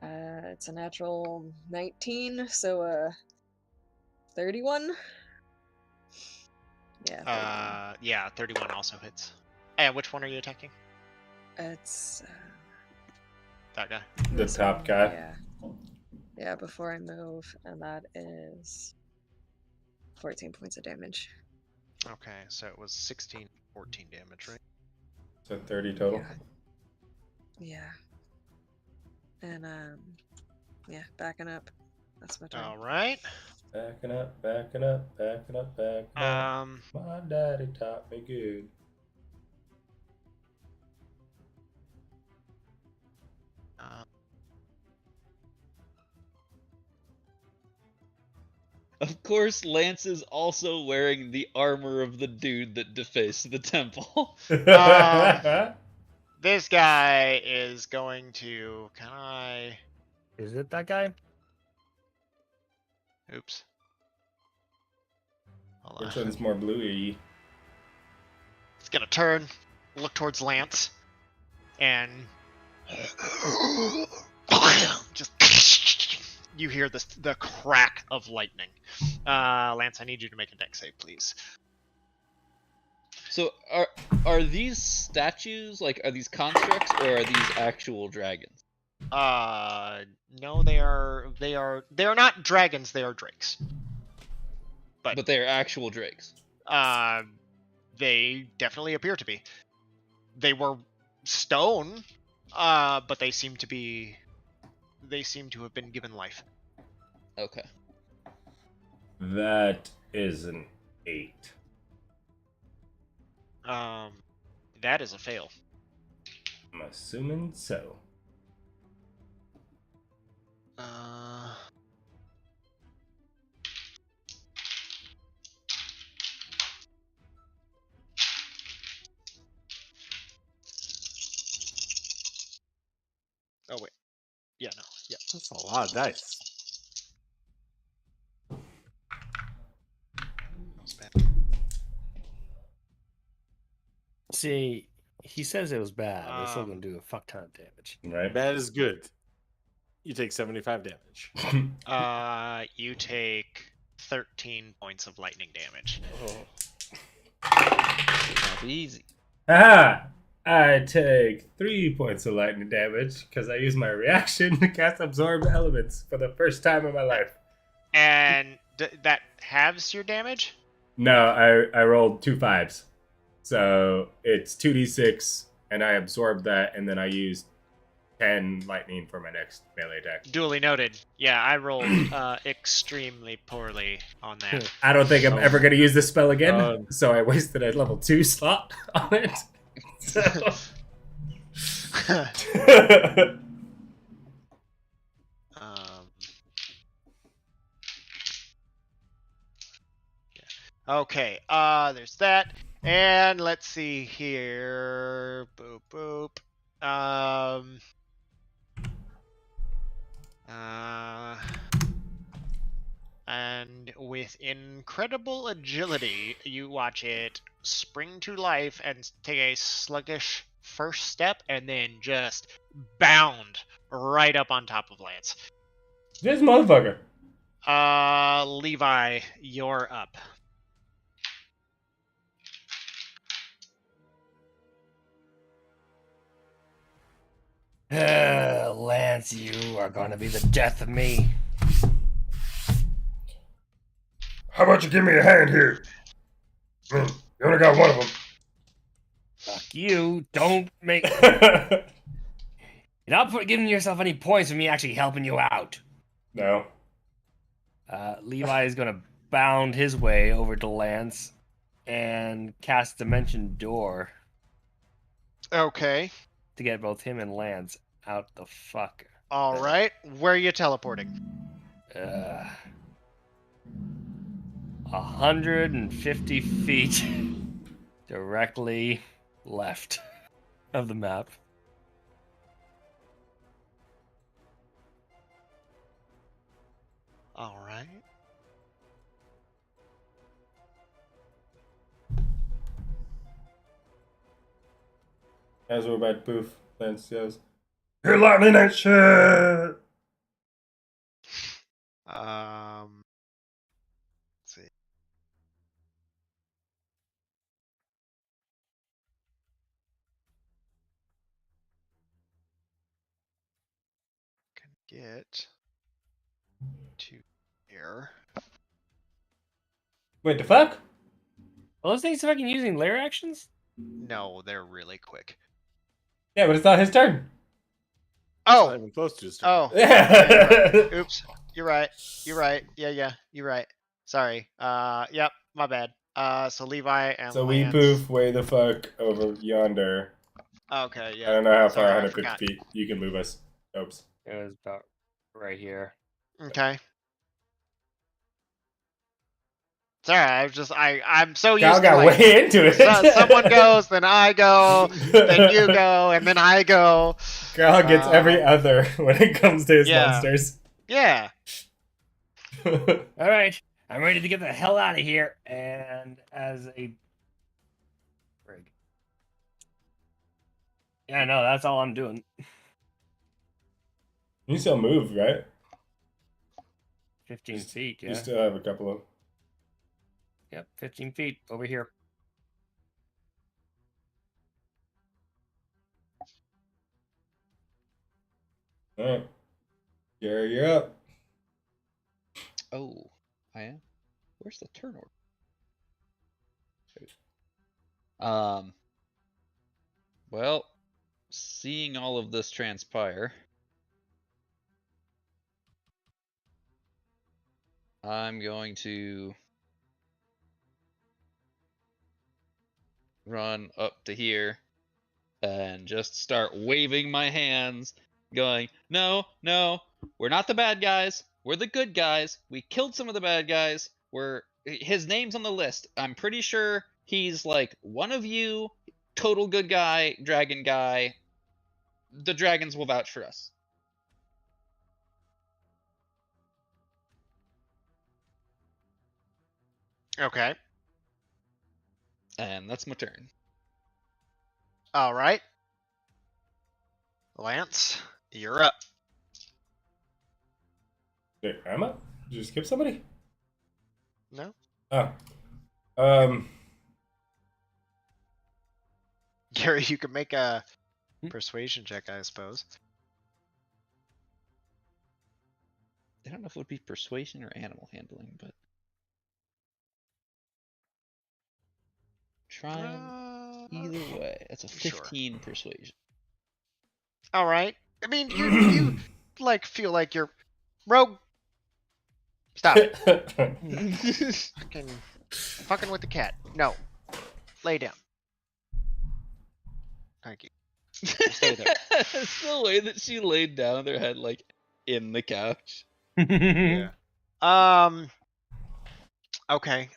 It's a natural 19, so 31. Yeah, 31. Yeah, 31 also hits. And which one are you attacking? It's That guy. The this top one, guy. Yeah. Yeah, before I move, and that is 14 points of damage. Okay, so it was 16, 14 damage, right? So 30 total. Yeah. And yeah, backing up. That's my turn. All right. Backing up, backing up, backing up, backing up. Um, My daddy taught me good. uh, Of course, Lance is also wearing the armor of the dude that defaced the temple. this guy is going to. Can I? Is it that guy? Oops. Hold on. Which one's more bluey? It's gonna turn, look towards Lance, and just you hear the crack of lightning. Lance, I need you to make a dex save, please. So are these statues, like, are these constructs or are these actual dragons? No, they are not dragons. They are drakes. But they are actual drakes. They definitely appear to be. They were stone, but they seem to have been given life. Okay. That is an 8. That is a fail. I'm assuming so. Oh wait. Yeah, no. Yeah. That's a lot of dice. That's bad. See, he says it was bad, but it's still Um, going to do a fuck ton of damage. Right? Bad is good. You take 75 damage. You take 13 points of lightning damage. Not easy. Ah! I take 3 points of lightning damage because I use my reaction to cast Absorb Elements for the first time in my life. And that halves your damage? No, I rolled 2 5s. So it's 2d6, and I absorb that, and then I use 10 lightning for my next melee attack. Duly noted. Yeah, I rolled extremely poorly on that. I don't think I'm ever going to use this spell again, Oh. so I wasted a level 2 slot on it. So... Okay, there's that. And let's see here. Boop, boop. And with incredible agility, you watch it spring to life and take a sluggish first step and then just bound right up on top of Lance. This motherfucker. Levi, you're up. Lance, you are gonna be the death of me. How about you give me a hand here? I mean, you only got one of them. Fuck you. Don't make... You're not giving yourself any points for me actually helping you out. No. Levi is gonna bound his way over to Lance and cast Dimension Door Okay. to get both him and Lance out the fuck. All right. Where are you teleporting? 150 feet directly left of the map. All right. As we're about to poof, Lance says, Your lightning ain't shit. Let's see. Can get to here. wait, the fuck? Are those things fucking using lair actions? No, they're really quick. Yeah, but it's not his turn. Not Oh. even close to his turn. Oh. Yeah. Oops. You're right. You're right. Yeah. You're right. Sorry. Yep. My bad. So Levi and So we Lance. poof way the fuck over yonder. Okay. Yeah. I don't know how far Sorry, I 150 forgot. feet you can move us. Oops. It was about right here. Okay. Sorry. I was just I'm so used Cal to got like way into it. someone goes, then I go, then you go, and then I go. Cal gets every other when it comes to his yeah. monsters. Yeah. All right, I'm ready to get the hell out of here. And as a frig. Yeah, no, that's all I'm doing. You still move, right? 15 feet, yeah. You still have a couple of. Yep, 15 feet over here. Alright. Gary, you're up. Oh, I am. Where's the turn order? Well, seeing all of this transpire, I'm going to run up to here and just start waving my hands, going, no, we're not the bad guys. We're the good guys. We killed some of the bad guys. His name's on the list. I'm pretty sure he's like one of you, total good guy, dragon guy. The dragons will vouch for us. Okay. And that's my turn. All right. Lance, you're up. Wait, am I? Did you skip somebody? No. Oh. Gary, you can make a persuasion check, I suppose. I don't know if it would be persuasion or animal handling, but trying either way. That's a 15 persuasion. All right. I mean, you like feel like you're rogue. Stop it. Fucking with the cat. No. Lay down. Thank you. Stay there. It's the way that she laid down their head like in the couch. Yeah. Okay.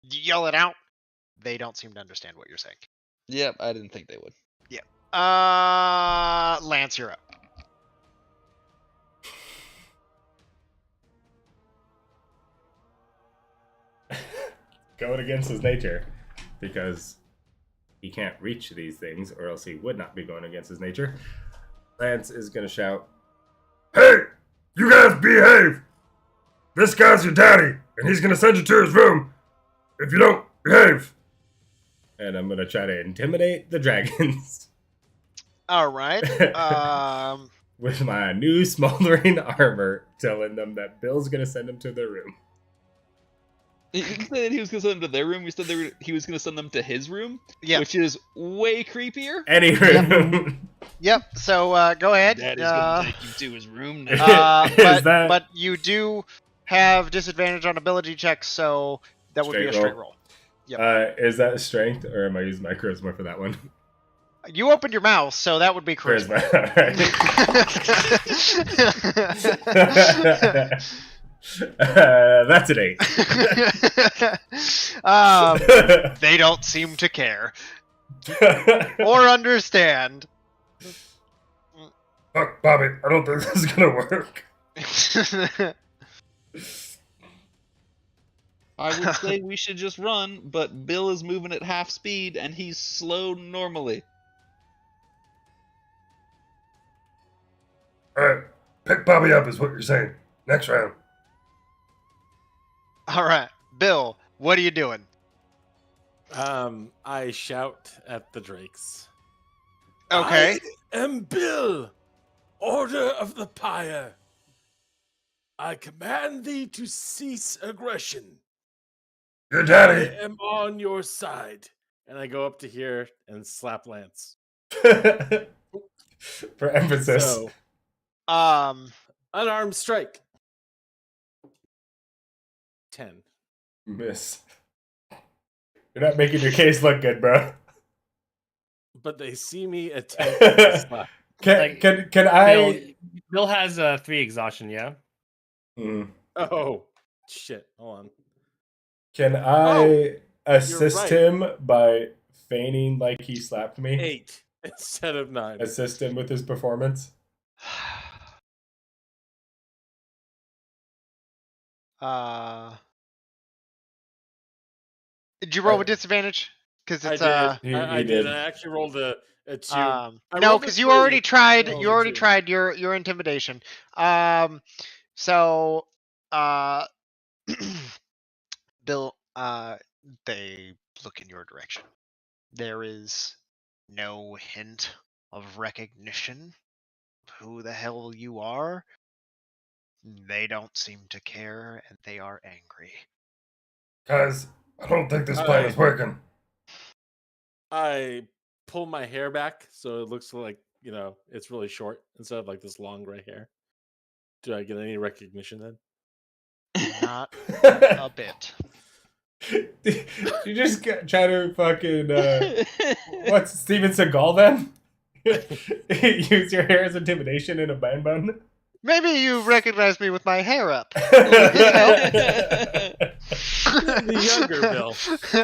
Yell it out. They don't seem to understand what you're saying. Yep, I didn't think they would. Yeah. Lance, you're up. Going against his nature. Because he can't reach these things, or else he would not be going against his nature. Lance is going to shout, Hey! You guys behave! This guy's your daddy, and he's gonna send you to his room if you don't behave. and I'm going to try to intimidate the dragons All right. with my new smoldering armor, telling them that Bill's going to send them to their room. He said he was going to send them to their room. We said he was going to send them to his room, Yeah. which is way creepier. Any room. Yep. So go ahead. Daddy's going to take you to his room now. But you do have disadvantage on ability checks, so that would be a Straight straight roll. roll. Is that strength, or am I using my charisma for that one? You opened your mouth, so that would be charisma. That's an 8. They don't seem to care or understand. Look, Bobby, I don't think this is gonna work. I would say we should just run, but Bill is moving at half speed, and he's slow normally. Alright, pick Bobby up is what you're saying. Next round. All right, Bill, what are you doing? I shout at the drakes. Okay. I am Bill, Order of the Pyre. I command thee to cease aggression. Your I daddy. am on your side. And I go up to here and slap Lance. For emphasis. So, unarmed strike. 10. Miss. You're not making your case look good, bro. But they see me attempt to slap. Can I? Bill has 3 exhaustion, yeah? Mm. Oh, shit. Hold on. Can I assist right. him by feigning like he slapped me? 8 instead of 9. Assist him with his performance? Did you roll with disadvantage? Because it's I He did. did. I actually rolled a 2. no, rolled a because you 3. already tried. rolled You a already 2. tried your intimidation. So, Bill, they look in your direction. There is no hint of recognition of who the hell you are. They don't seem to care, and they are angry. Guys, I don't think this plan is working. I pull my hair back so it looks like, it's really short instead of like this long gray hair. Do I get any recognition then? Not a bit. You just try to fucking what's Steven Seagal then? Use your hair as intimidation in a band bun. Maybe you recognize me with my hair up. The younger Bill.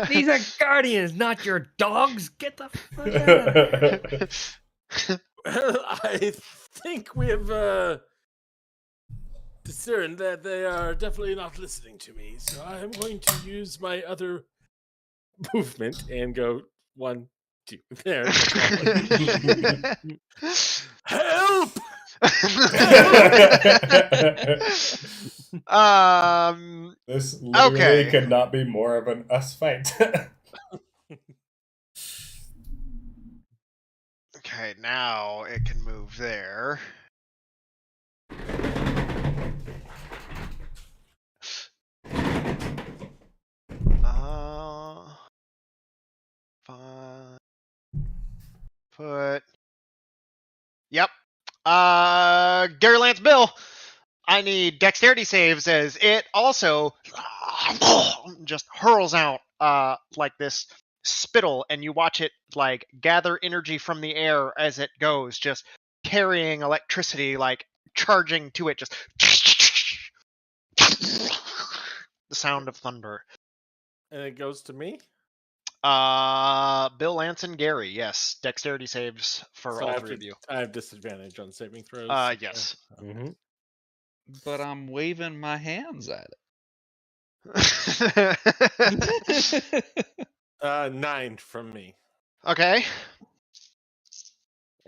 These are guardians, not your dogs. Get the fuck out of here. Well, I think we have discerned that they are definitely not listening to me. So I am going to use my other movement and go 1, 2. There. Help! This literally Okay. could not be more of an us fight. Okay, now it can move there. Fine. Put. Yep. Gary Lance Bill. I need dexterity saves as it also just hurls out like this spittle, and you watch it like gather energy from the air as it goes, just carrying electricity, like charging to it, just the sound of thunder. And it goes to me? Bill, Lance, and Gary, yes. Dexterity saves for So all 3 of you. I have disadvantage on saving throws. Yes. Mm-hmm. But I'm waving my hands at it. 9 from me. Okay.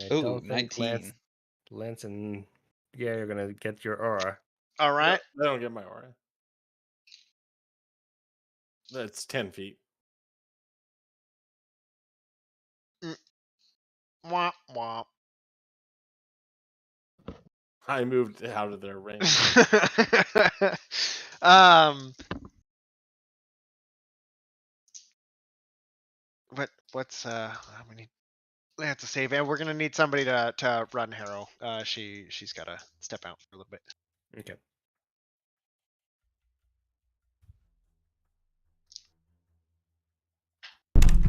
I Ooh, don't think 19. Lance and Gary are gonna get your aura. All right. I don't get my aura. That's 10 feet. Womp womp. I moved out of their range. um. What's we need Lance to save, and we're gonna need somebody to run Harrow. She's gotta step out for a little bit. Okay.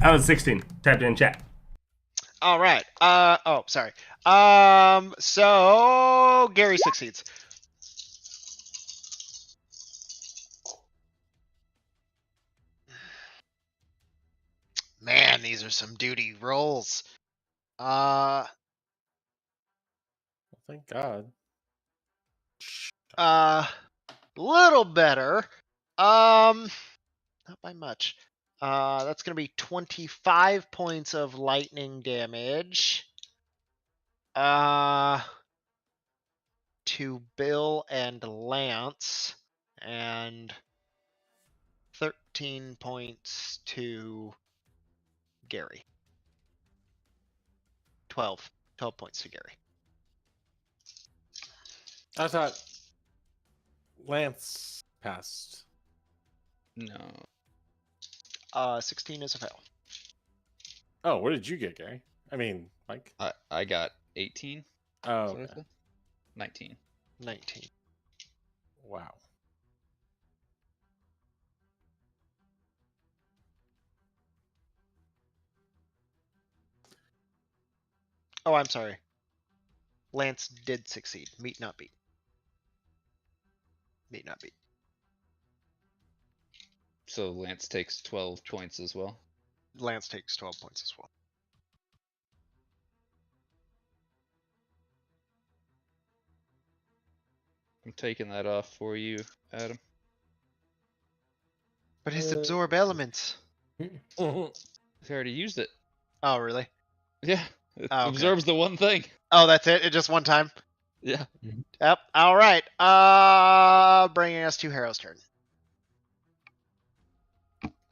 I was 16. Typed in chat. All right. Oh, sorry. So Gary succeeds. Man, these are some duty rolls. Well, thank God. Little better. Not by much. That's gonna be 25 points of lightning damage. To Bill and Lance, and 13 points to Gary. 12 points to Gary. I thought Lance passed. No. 16 is a fail. Oh, what did you get, Gary? I mean, Mike. I got 18. Oh, Is that what I okay. said? 19. 19. Wow. Oh, I'm sorry. Lance did succeed. Meet not beat. Meet not beat. So Lance takes 12 points as well. Lance takes 12 points as well. I'm taking that off for you, Adam. But his absorb elements. Mhm. I already used it. Oh, really? Yeah. It Oh, okay. absorbs the one thing. Oh, that's it? It just one time? Yeah. Yep. All right. Bringing us to Harrow's turn.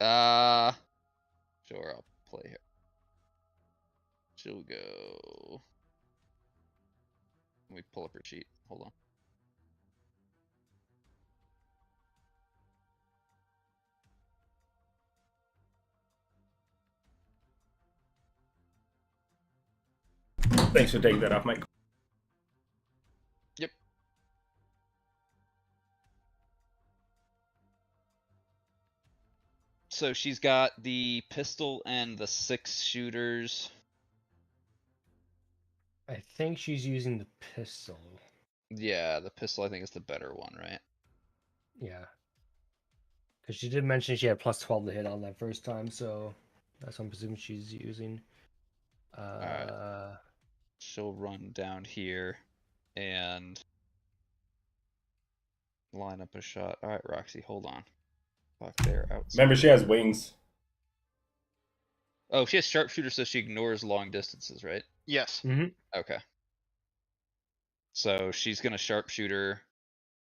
Sure, I'll play here. She'll go. Let me pull up her sheet. Hold on. Thanks for taking that off, Mike. Yep. So she's got the pistol and the 6 shooters. I think she's using the pistol. Yeah, the pistol I think is the better one, right? Yeah. Because she did mention she had plus 12 to hit on that first time, so that's what I'm presuming she's using. She'll run down here and line up a shot. All right, Roxy, hold on. Fuck, they're outside. Remember, she has wings. Oh, she has sharpshooter, so she ignores long distances, right? Yes. Okay. So she's gonna sharpshooter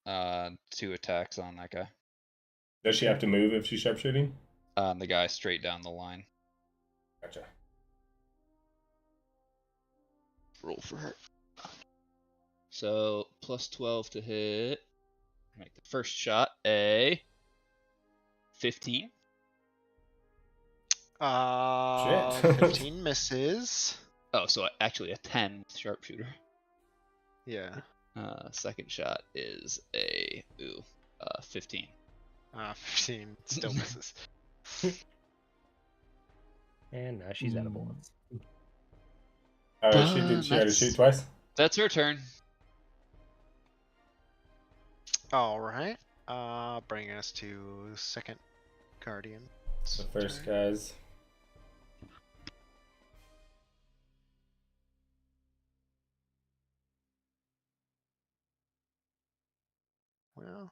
2 attacks on that guy. Does she have to move if she's sharpshooting? The guy straight down the line. Gotcha. Roll for her. So plus 12 to hit. Make the first shot a 15. Shit. 15 misses. Oh, so actually a 10 sharpshooter. Yeah. Second shot is a 15. 15 still misses. And now she's out of bullets. She had to shoot twice? That's her turn. All right. Bringing us to second guardian. The first guys. Well,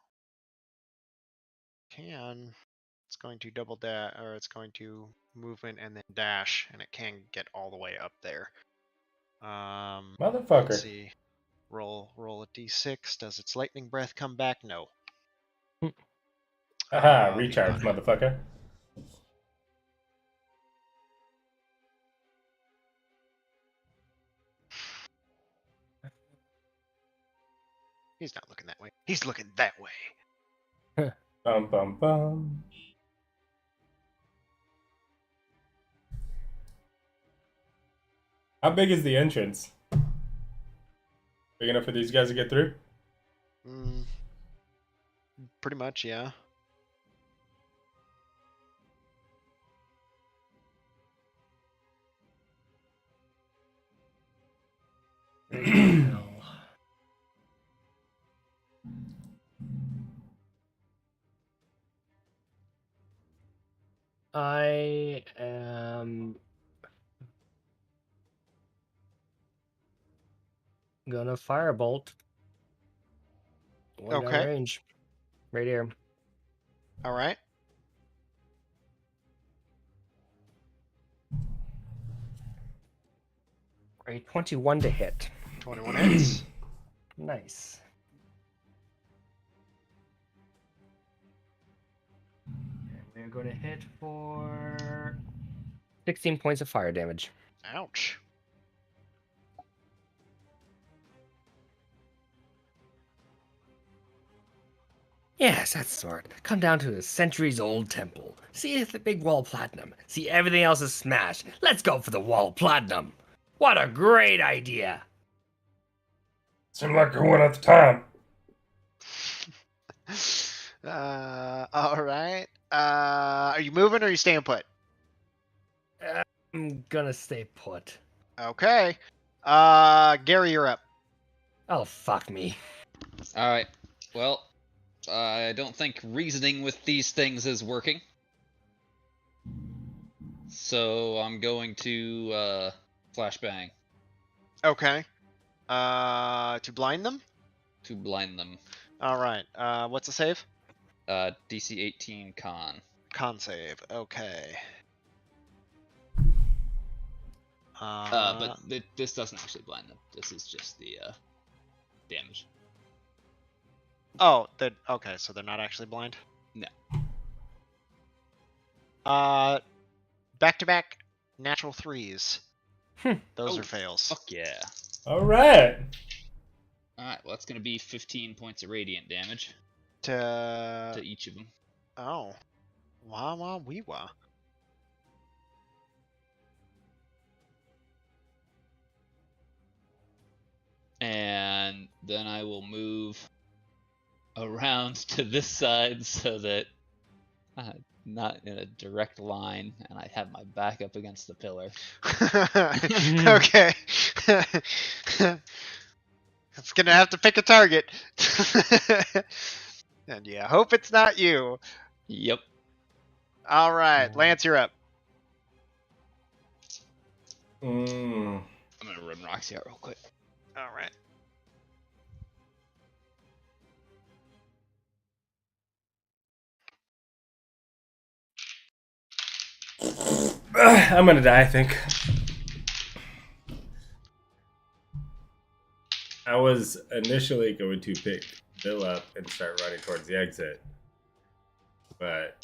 it's going to double that, or it's going to movement, and then dash, and it can get all the way up there. Motherfucker. Let's see. Roll a d6. Does its lightning breath come back? No. Haha, Oh, recharge, God. motherfucker. He's not looking that way. He's looking that way. Bum bum bum. How big is the entrance? Big enough for these guys to get through? Pretty much, yeah. I am gonna firebolt. One down Okay. range. Right here. All right. A 21 to hit. 21 hits. Nice. And we're going to hit for 16 points of fire damage. Ouch. Yes, that's smart. Come down to a centuries-old temple. See the big wall platinum. See everything else is smashed. Let's go for the wall platinum. What a great idea. Seemed like you one at the time. All right. Are you moving or are you staying put? I'm gonna stay put. Okay. Gary, you're up. Oh, fuck me. All right. Well, I don't think reasoning with these things is working. So I'm going to flashbang Okay. To blind them? to blind them. All right. What's the save? DC 18 con. Con save. Okay. But this doesn't actually blind them. This is just the damage. Oh, okay, so they're not actually blind? No. Back-to-back natural threes. Those Oh, are fails. Fuck yeah. Alright. Alright, well that's gonna be 15 points of radiant damage To each of them. oh, wah wah wee wah. And then I will move around to this side so that I'm not in a direct line and I have my back up against the pillar. Okay. It's gonna have to pick a target. And yeah, hope it's not you. Yep. All right, Lance, you're up. Mm. I'm gonna run Roxy out real quick. All right. I'm gonna die, I think. I was initially going to pick Bill up and start running towards the exit, but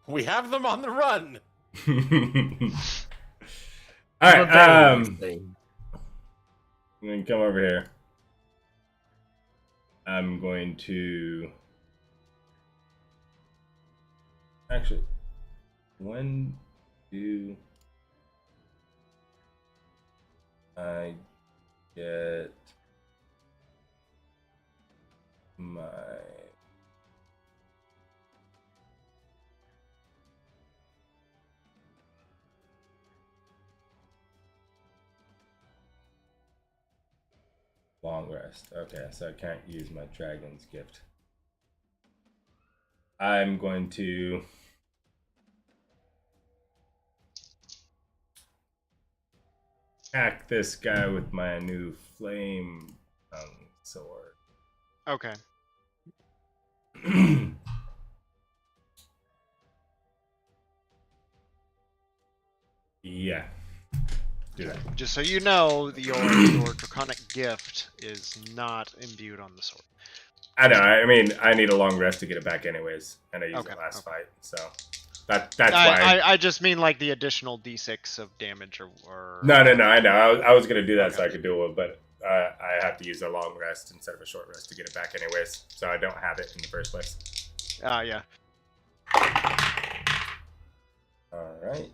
We have them on the run. all right. I'm Thing. gonna come over here. I'm going to actually. When do I get my long rest? Okay, so I can't use my dragon's gift. I'm going to hack this guy with my new flame sword. Okay. Yeah. Do that. Just so you know, your draconic gift is not imbued on the sword. I know. I mean, I need a long rest to get it back, anyways, and I used Okay, it last okay. fight, so that's why. I just mean like the additional d6 of damage or No. I know. I was gonna do that so Okay. I could do it, but I have to use a long rest instead of a short rest to get it back, anyways. So I don't have it in the first place. Yeah. All right.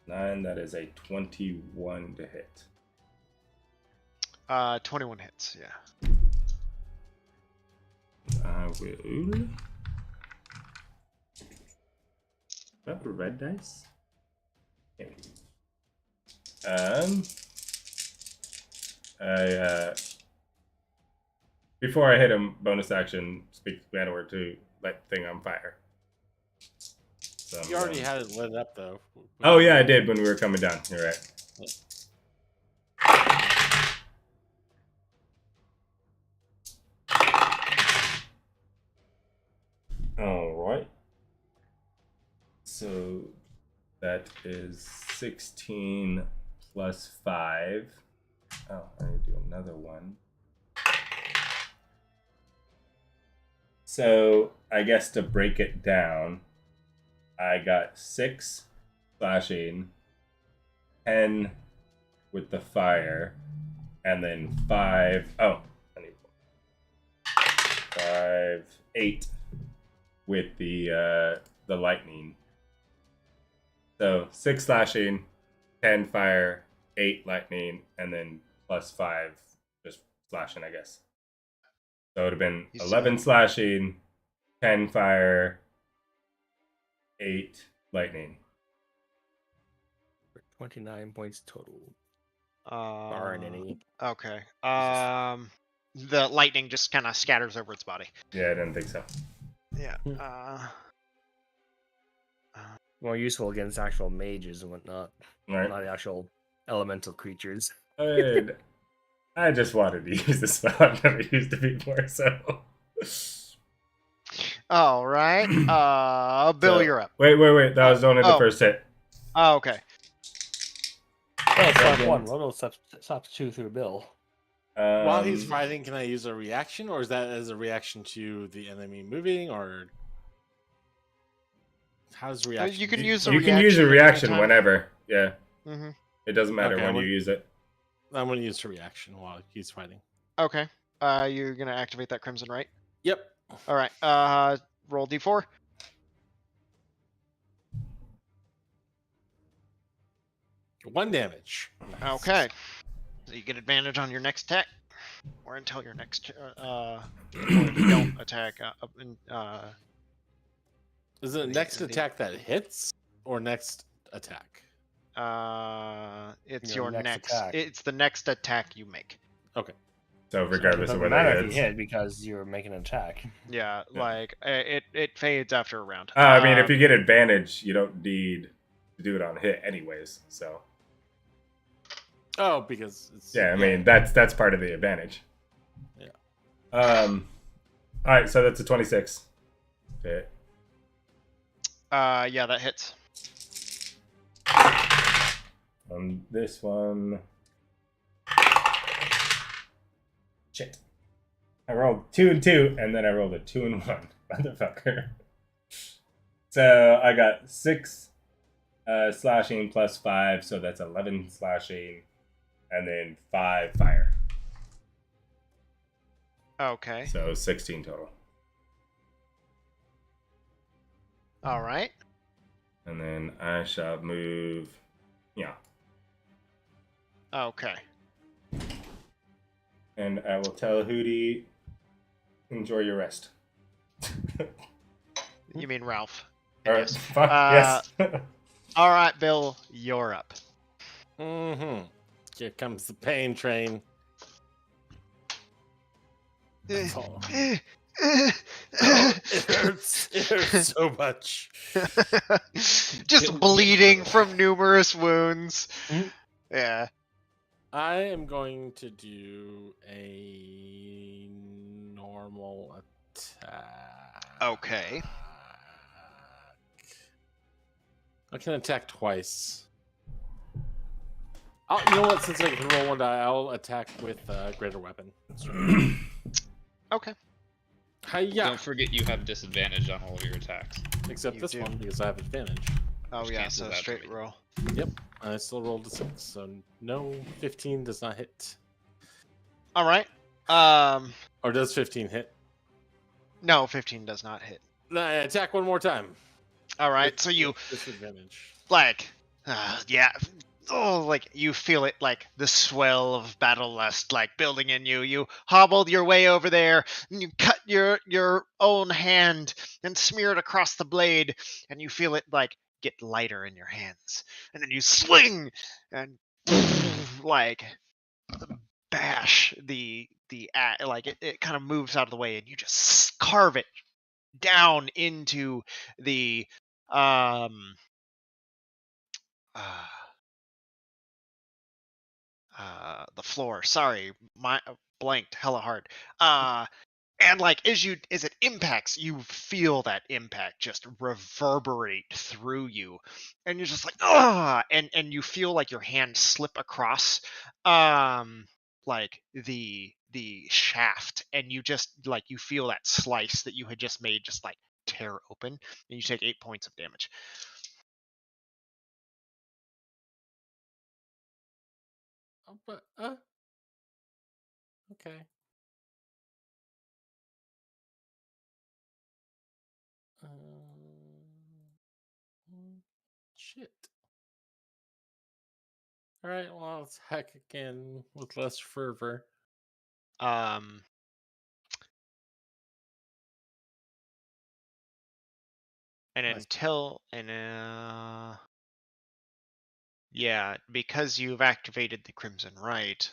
9. That is a 21 to hit. 21 hits. Yeah. I will. That the red dice. Okay. Before I hit him, bonus action, speak command word to light thing on fire. So You already had it lit up though. Oh yeah, I did when we were coming down. You're right. All right. So that is 16 plus 5. Oh, I need to do another one. So I guess to break it down, I got 6 slashing, 10 with the fire, and then 5. Oh, I need 5, 8 with the lightning. So 6 slashing, 10 fire, 8 lightning, and then plus 5 just slashing, I guess. So it would have been 11 slashing, 10 fire, 8 lightning. 29 points total. Uh, Barring any. Okay. The lightning just kind of scatters over its body. Yeah, I didn't think so. Yeah. More useful against actual mages and whatnot. All right. Not the actual elemental creatures. And I just wanted to use this spell. I've never used it before, so. All right. Bill, So- you're up. Wait. That was only the first hit. Oh, okay. Oh, stop Second. one. Well, stop 2 through Bill. While he's fighting, can I use a reaction, or is that as a reaction to the enemy moving, or how's reaction? You can use You can use a reaction anytime. whenever. Yeah. Mm-hmm. It doesn't matter Okay, when well- you use it. I'm going to use a reaction while he's fighting. Okay. You're gonna activate that crimson, right? Yep. All right. Roll d4. One damage. Okay. So you get advantage on your next attack, or until your next or if you don't attack. Is it next the- attack that hits, or next attack? It's Your your next next. attack. It's the next attack you make. Okay. So It regardless doesn't of whether matter if it's... you hit because you're making an attack. Yeah, Yeah. like it fades after a round. I mean, if you get advantage, you don't need to do it on hit anyways. So Oh, because it's... yeah, I mean that's part of the advantage. Yeah. All right, so that's a 26. Okay. Yeah, that hits. On this one, shit. I rolled 2 and 2, and then I rolled a 2 and 1, motherfucker. So I got 6 slashing plus 5, so that's 11 slashing, and then 5 fire. Okay. So 16 total. All right. And then I shall move. Yeah. Okay. And I will tell Hootie, enjoy your rest. You mean Ralph? All right. Yes. Fuck, yes. All right, Bill, you're up. Mm-hmm. Here comes the pain train. That's all. Oh, it hurts. It hurts so much. Just bleeding from numerous wounds. Yeah. I am going to do a normal attack. Okay. I can attack twice. You know what? Since I can roll one die, I'll attack with greater weapon. Okay. Hiya! Don't forget you have disadvantage on all of your attacks. Except You this do. one because I have advantage. Oh Which yeah, cancels so that for straight me. roll. Yep. I still rolled a 6, so no, 15 does not hit. All right. Or does 15 hit? No, 15 does not hit. Attack one more time. All right, so you With disadvantage. like, yeah, oh, like you feel it, like the swell of battle lust, like building in you. You hobbled your way over there, and you cut your own hand and smear it across the blade, and you feel it like get lighter in your hands, and then you swing and like bash like it kind of moves out of the way, and you just carve it down into the um uh, the floor. Sorry, my blanked hella hard. And like as it impacts, you feel that impact just reverberate through you, and you're just like and you feel like your hand slip across like the shaft, and you just like you feel that slice that you had just made just like tear open, and you take 8 points of damage. Oh, but, okay. Shit. Alright, well, I'll attack again with less fervor. Um and Nice. yeah, because you've activated the Crimson Rite,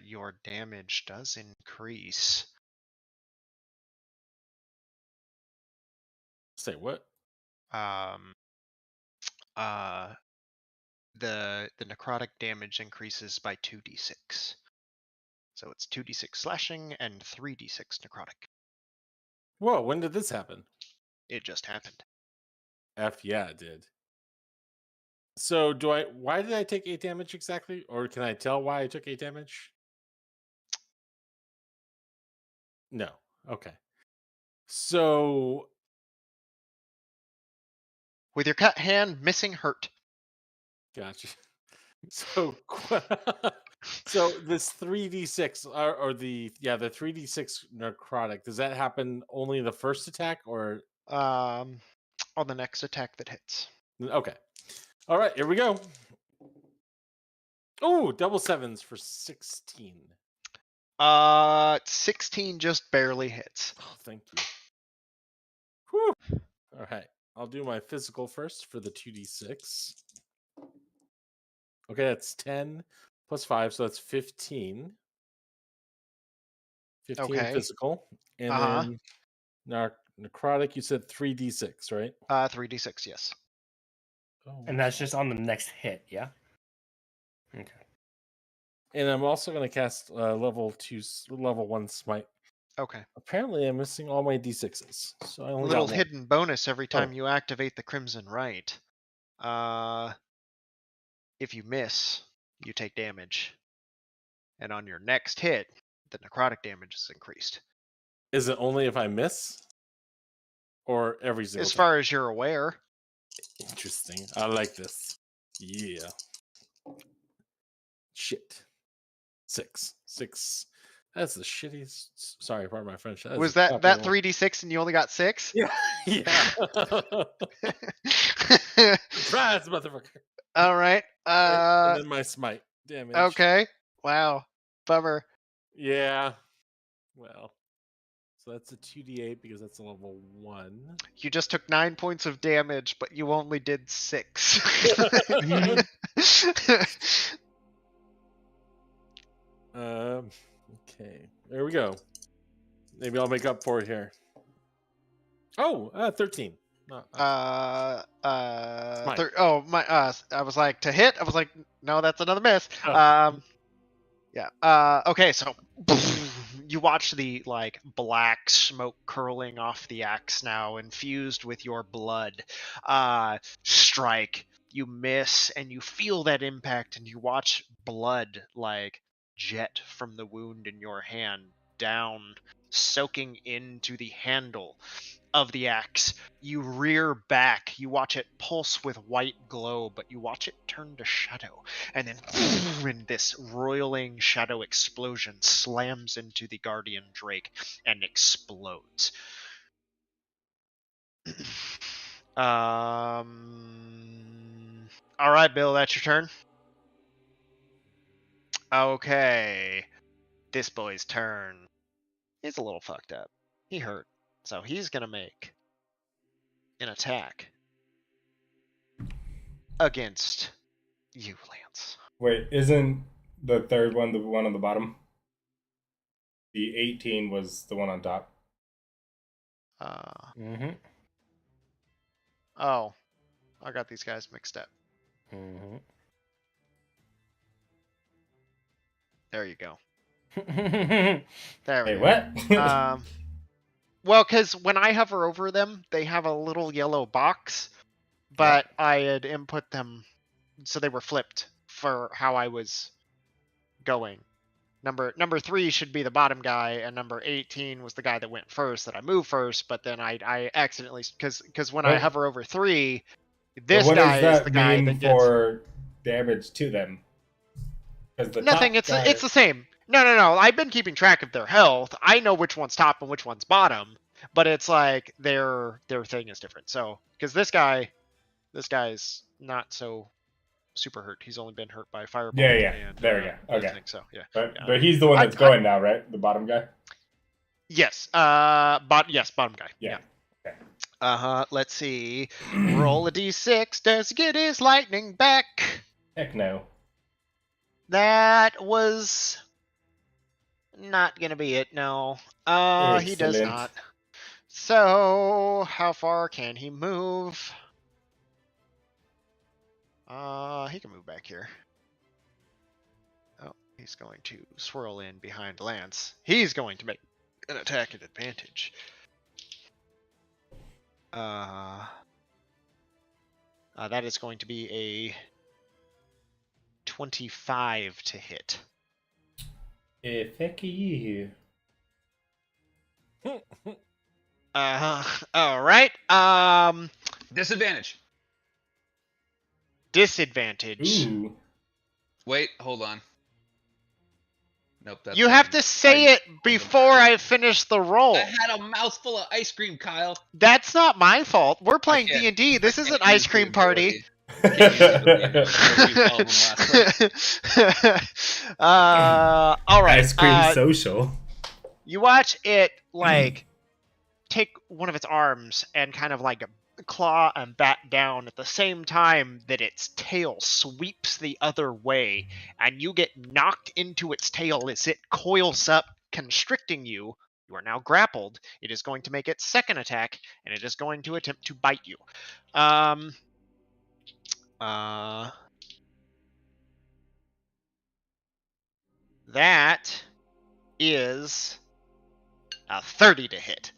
your damage does increase. Say what? Um, the necrotic damage increases by 2d6. So it's 2d6 slashing and 3d6 necrotic. Whoa, when did this happen? It just happened. Yeah, it did. So why did I take 8 damage exactly? Or can I tell why I took 8 damage? No. Okay. So With your cut hand, missing hurt. gotcha. So so this 3d6 or the 3d6 necrotic, does that happen only the first attack or On the next attack that hits. okay. All right, here we go. Oh, double sevens for 16. 16 just barely hits. Oh, thank you. Whew. All right, I'll do my physical first for the 2d6. Okay, that's 10 plus 5, so that's 15. 15 Okay. physical. And then necrotic, you said 3d6, right? 3d6, yes. Oh, And that's just on the next hit, yeah? Okay. and I'm also going to cast level 1 smite. Okay. Apparently, I'm missing all my d6s, so I only Little got one. hidden bonus every time Oh. you activate the Crimson Rite. If you miss, you take damage. And on your next hit, the necrotic damage is increased. Is it only if I miss? Or every single As time? far as you're aware. Interesting. I like this. Yeah. Shit. 6. That's the shittiest. Sorry, pardon my French. Was that 3d6 and you only got 6? Yeah. Yeah. Surprise, motherfucker. All right. And then my smite damage. Okay. Wow. Bummer. Yeah. Well. So that's a 2d8 because that's a level 1. You just took 9 points of damage, but you only did 6. Okay. There we go. Maybe I'll make up for it here. Oh, 13. I Smite. was like, to hit? I was like, no, that's another miss. Oh. Yeah. Okay, so you watch the like black smoke curling off the axe now, infused with your blood. Strike. You miss, and you feel that impact, and you watch blood like jet from the wound in your hand down, soaking into the handle of the axe. You rear back. You watch it pulse with white glow, but you watch it turn to shadow. And then, and this roiling shadow explosion slams into the guardian drake and explodes. All right, Bill, that's your turn. Okay, this boy's turn. He's a little fucked up. He hurt, so he's gonna make an attack against you, Lance. Wait, isn't the third one the one on the bottom? The 18 was the one on top. Mm-hmm. Oh, I got these guys mixed up. Mm-hmm. There you go. There we Hey, go. what? Well, because when I hover over them, they have a little yellow box, but I had input them so they were flipped for how I was going. Number 3 should be the bottom guy, and number 18 was the guy that went first, that I moved first, but then I accidentally, because when I What? hover over 3, But this what guy does is that the guy mean that gets... for damage to them? Because the Nothing, top guy... it's the same. No, I've been keeping track of their health. I know which one's top and which one's bottom, but it's like their thing is different. So, because this guy's not so super hurt. He's only been hurt by fireball. Yeah. And, there we go. Okay. thing, so yeah. But he's the one that's going now, right? The bottom guy? Yes. Bottom guy. Yeah. Okay. Let's see. Roll a d6. Does he get his lightning back? Heck no. That was not gonna be it. No. He does Excellent. not. So, how far can he move? He can move back here. Oh, he's going to swirl in behind Lance. He's going to make an attack at advantage. That is going to be a 25 to hit. Fuck you. All right. Disadvantage. Disadvantage. Ooh. Wait, hold on. Nope. That's You have fine. to say it before I finish the roll. I had a mouthful of ice cream, Kyle. That's not my fault. We're playing can't- D&D. This I is can't an ice use the cream party. ability. Can't use the ability. I used all of them last time. All right. Ice cream social. You watch it like take one of its arms and kind of like claw and bat down at the same time that its tail sweeps the other way, and you get knocked into its tail as it coils up, constricting you. You are now grappled. It is going to make its second attack, and it is going to attempt to bite you. That is a 30 to hit.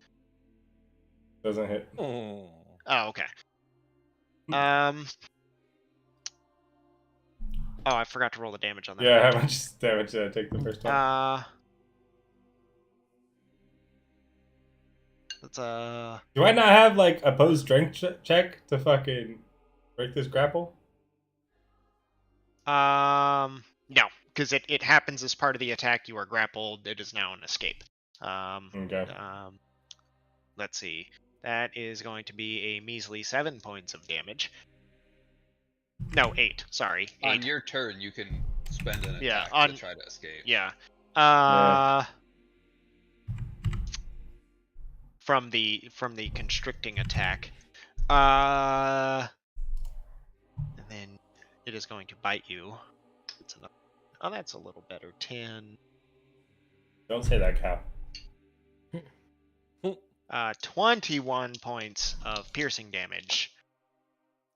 Doesn't hit. Oh, okay. Oh, I forgot to roll the damage on that. Yeah, how much damage did I take the first one? That's Do I not have like opposed strength check to fucking break this grapple? no, because it happens as part of the attack. You are grappled. It is now an escape. Okay. Let's see. That is going to be a measly 7 points of damage. No, 8. Sorry, 8. On your turn, you can spend an Yeah, attack to try to escape. Yeah. Yeah. From the constricting attack. And then it is going to bite you. It's enough. Oh, that's a little better. 10. Don't say that, Cal. 21 points of piercing damage.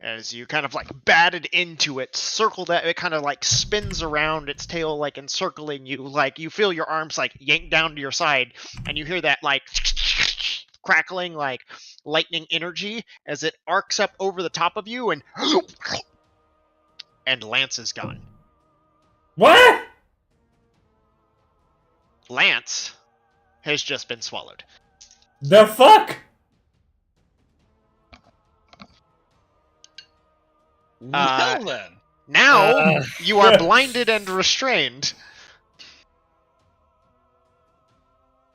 as you kind of like batted into it, circle that, it kind of like spins around its tail, like encircling you. Like you feel your arms like yank down to your side, and you hear that like crackling, like lightning energy as it arcs up over the top of you, and Lance is gone. What? Lance has just been swallowed. The fuck? Well then. Now you are blinded and restrained.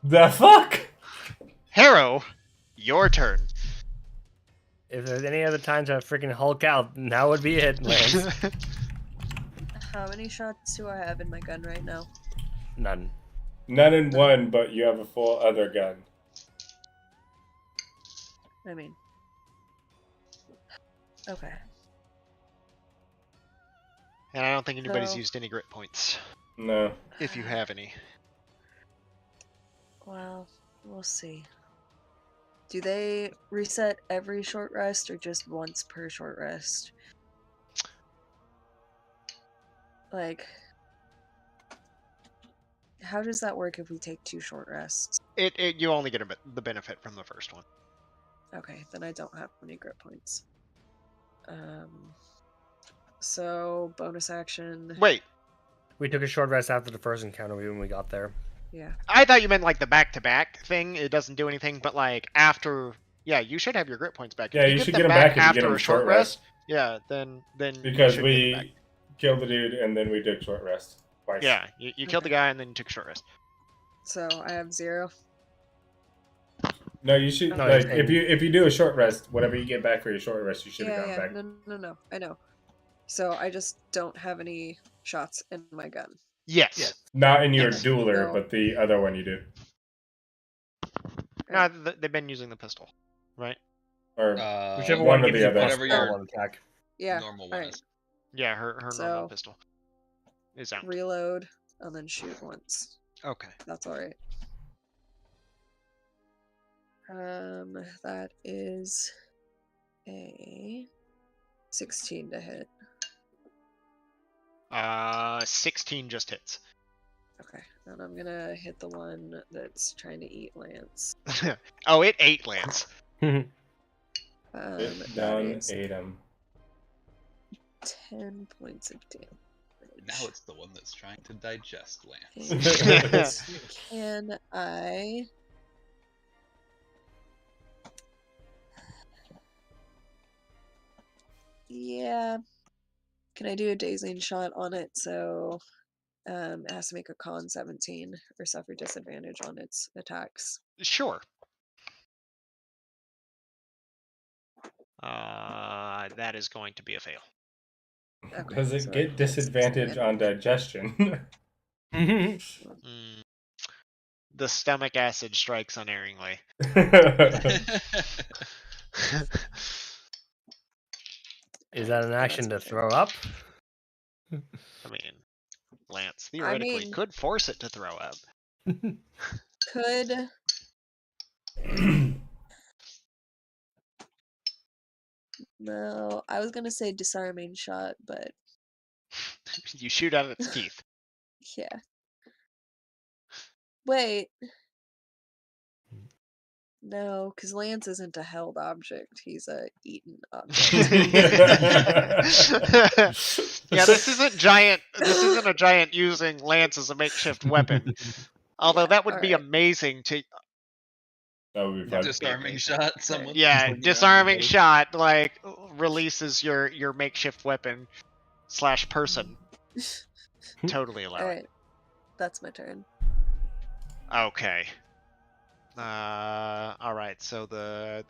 The fuck? Harrow, your turn. If there's any other times I freaking Hulk out, now would be it, Lance. How many shots do I have in my gun right now? None. None in one, but you have a full other gun. I mean, okay. And I don't think anybody's So- used any grit points, No. if you have any. Well, we'll see. Do they reset every short rest or just once per short rest? Like, how does that work if we take 2 short rests? You only get the benefit from the first one. Okay, then I don't have any grit points. So bonus action. Wait, We took a short rest after the first encounter when we got there. Yeah. I thought you meant like the back-to-back thing. It doesn't do anything, but like after, yeah, you should have your grit points back. Yeah, you should get them back if you after get them a short rest. Yeah, then you Because should get them back. we killed the dude and then we took short rest twice. Yeah, you killed the Okay. guy and then you took a short rest. So I have 0. No, you should No, like you're if you do a short rest, whatever you get back for your short rest, you should have Yeah, gotten yeah. back. No. I know. So I just don't have any shots in my gun. Yes. Yes. Not in your Yes. dueler, No. but the other one you do. No, they've been using the pistol, right? Or Whichever one one or gives the you other. plus Whatever 4 your on attack. Yeah. normal one alright. is. Yeah, her normal So- pistol is out. Reload and then shoot once. Okay. That's alright. That is a 16 to hit. 16 just hits. Okay, and I'm gonna hit the one that's trying to eat Lance. Oh, it ate Lance. Sit That down, is ate him. 10 points of damage. Now it's the one that's trying to digest Lance. And can I? Yeah. Can I do a dazing shot on it so it has to make a con 17 or suffer disadvantage on its attacks? Sure. That is going to be a fail. Okay, Does it so get disadvantage on digestion? Mm. The stomach acid strikes unerringly. Is that an action to throw up? I mean, Lance theoretically mean- could force it to throw up. Could no, I was gonna say disarming shot, but You shoot out its teeth. yeah. Wait. No, because Lance isn't a held object. He's a eaten object. Yeah, this isn't giant. This isn't a giant using Lance as a makeshift weapon. Although Yeah, that would be alright. amazing to. That would be fun. Disarming shot. Someone. Yeah, swinging around disarming the shot like releases your makeshift weapon / person. Totally allowed. Alright. That's my turn. Okay. All right. So the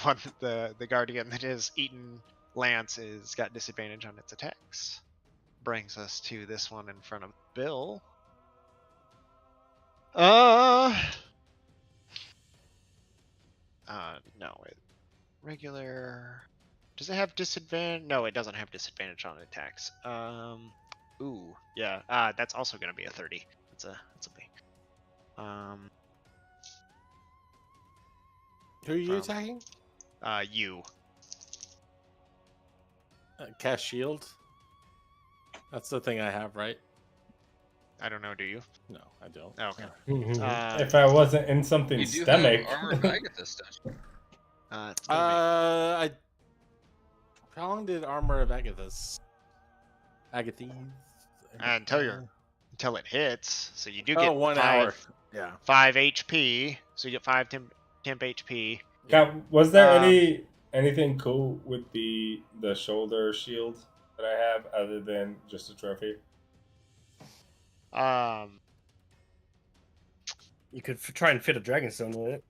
one the guardian that is eaten Lance is got disadvantage on its attacks. Brings us to this one in front of Bill. No. Regular. Does it have disadvantage? No, it doesn't have disadvantage on attacks. Ooh, yeah. That's also gonna be a 30. That's a B. Who are you From- attacking? You. Cast shield. That's the thing I have, right? I don't know. Do you? No, I don't. Oh, okay. Mhm. If I wasn't in something You do stomach. have Armor of Agathis, don't you? It's gonna How long did Armor of Agathis? until it hits. So you do Oh, get 1 5, hour. Yeah. 5 HP. So you get 5 temp HP. God, was there Um, anything cool with the shoulder shield that I have other than just a trophy? You could try and fit a dragonstone with it.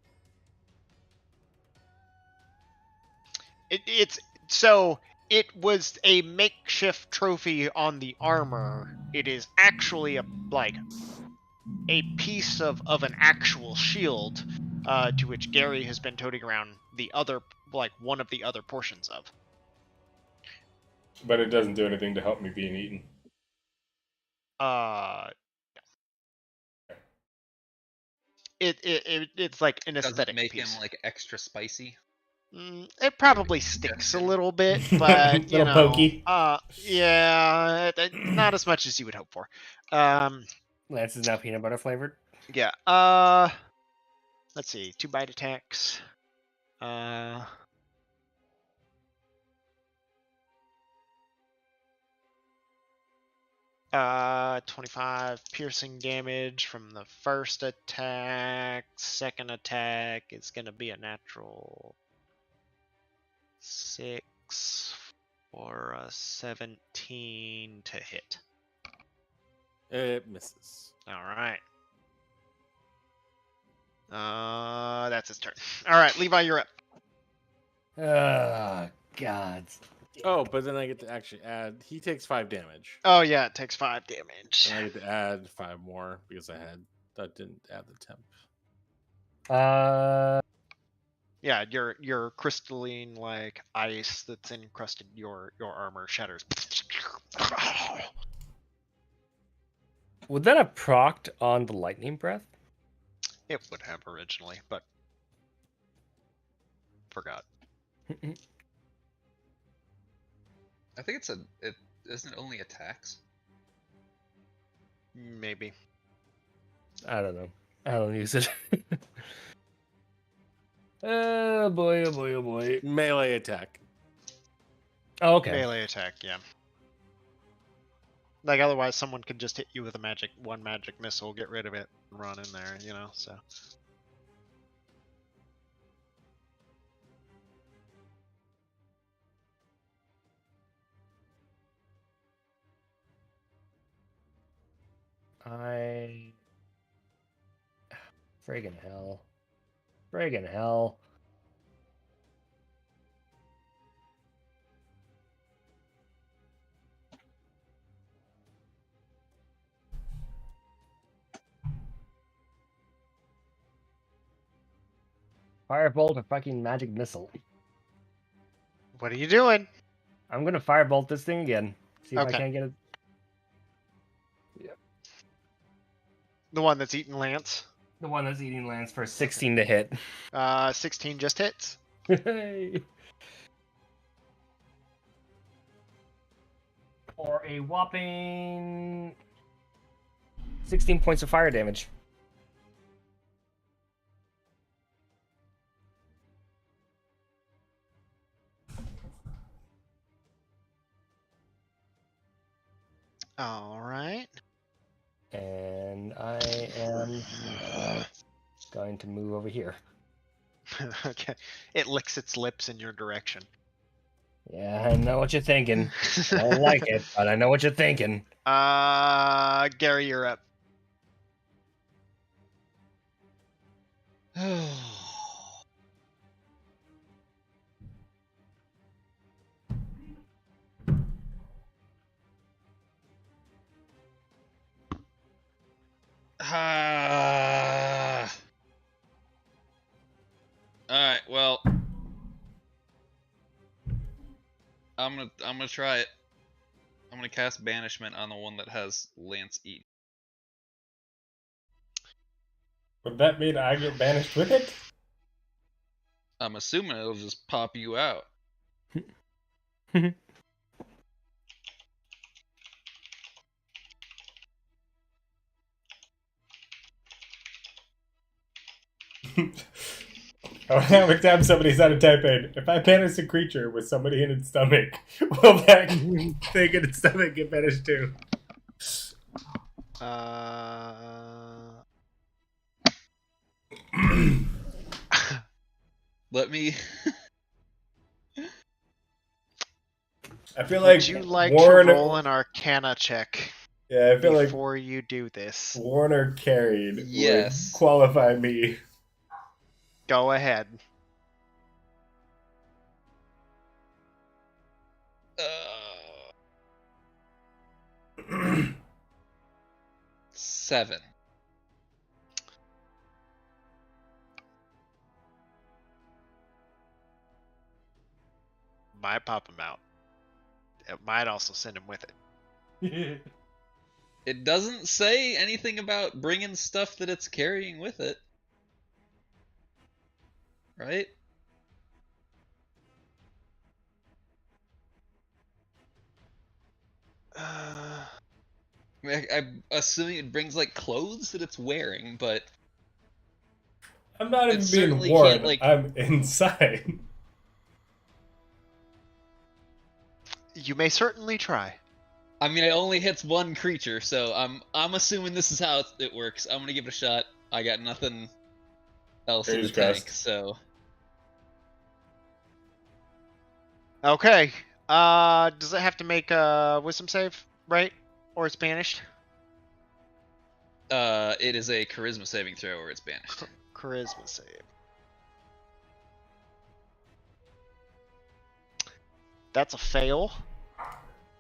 It's so it was a makeshift trophy on the armor. It is actually a piece of an actual shield, to which Gary has been toting around the other one of the other portions of. But it doesn't do anything to help me being eaten. It's like an Does it aesthetic make piece. him like extra spicy? It probably sticks a little bit, but you Little know, pokey. yeah, not as much as you would hope for. Lance is now peanut butter flavored. Yeah. Let's see. 2 bite attacks. 25 piercing damage from the first attack. Second attack is gonna be a natural 6 for a 17 to hit. It misses. All right. That's his turn. All right, Levi, you're up. Oh, God. Oh, but then I get to actually add. He takes 5 damage. Oh yeah, it takes 5 damage. And I get to add 5 more because that didn't add the temp. Yeah, your crystalline like ice that's encrusted your armor shatters. Would that have procced on the lightning breath? It would have originally, but forgot. I think it isn't it only attacks. Maybe. I don't know. I don't use it. Oh boy, oh boy, oh boy. Melee attack. Oh, okay. Melee attack, yeah. Like otherwise someone could just hit you with one magic missile, get rid of it, and run in there, you know, so. Friggin' hell. Friggin' hell. Firebolt or fucking magic missile. What are you doing? I'm gonna firebolt this thing again. See if Okay. I can't get it. The one that's eating Lance. The one that's eating Lance for 16 to hit. 16 just hits. For a whopping 16 points of fire damage. All right. And I am going to move over here. Okay. It licks its lips in your direction. Yeah, I know what you're thinking. I don't like it, but I know what you're thinking. Gary, you're up. Alright, well. I'm gonna try it. I'm gonna cast banishment on the one that has Lance eat. Would that mean I get banished with it? I'm assuming it'll just pop you out. Every time somebody's on a type aid, if I banish a creature with somebody in its stomach, will that thing in its stomach get banished too? Let me. I feel Would like you like Warren. to roll an Arcana check Yeah, I feel like before you do this? Warner carried Yes. would qualify me. Go ahead. Uh, 7. Might pop him out. It might also send him with it. It doesn't say anything about bringing stuff that it's carrying with it. Right? I mean, I'm assuming it brings like clothes that it's wearing, but I'm not It even being certainly warned. can't, like- I'm inside. You may certainly try. I mean, it only hits one creature, so I'm assuming this is how it works. I'm gonna give it a shot. I got nothing else in the Fingers tank, crossed. so Okay. Does it have to make a wisdom save, right? Or it's banished? it is a charisma saving throw or it's banished. Charisma save. That's a fail.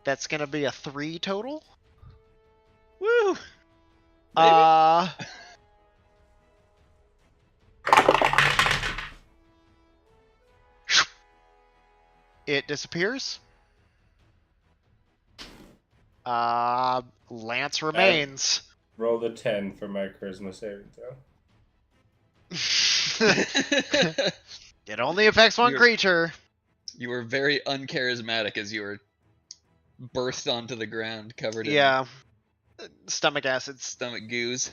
That's gonna be a 3 total. Woo! Uh. It disappears. Lance remains. Roll the 10 for my charisma saving throw. It only affects one You're- creature. You were very uncharismatic as you were burst onto the ground covered in Yeah. Stomach acids. stomach goos.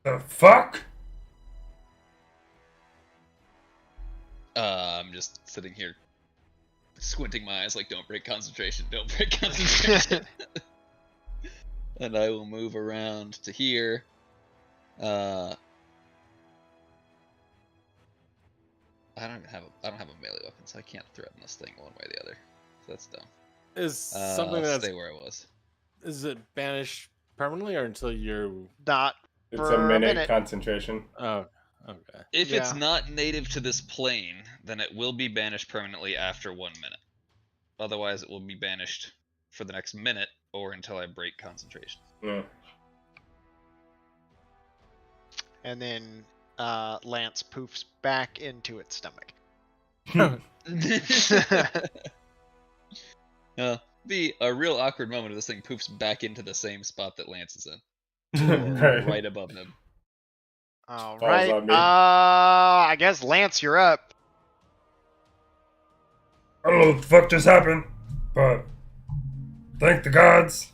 The fuck? I'm just sitting here squinting my eyes like, don't break concentration, don't break concentration. And I will move around to here. I don't have a melee weapon, so I can't threaten this thing one way or the other. So that's dumb. Is something I'll that's stay where I was. is it banished permanently or until you're? Not It's for a minute, minute. concentration. Oh, okay. If it's Yeah. not native to this plane, then it will be banished permanently after 1 minute. Otherwise, it will be banished for the next minute or until I break concentration. Yeah. And then Lance poofs back into its stomach. Be a real awkward moment if this thing poofs back into the same spot that Lance is in, Right. right above him. All Falls right. on me. I guess Lance, you're up. I don't know what the fuck just happened, but thank the gods.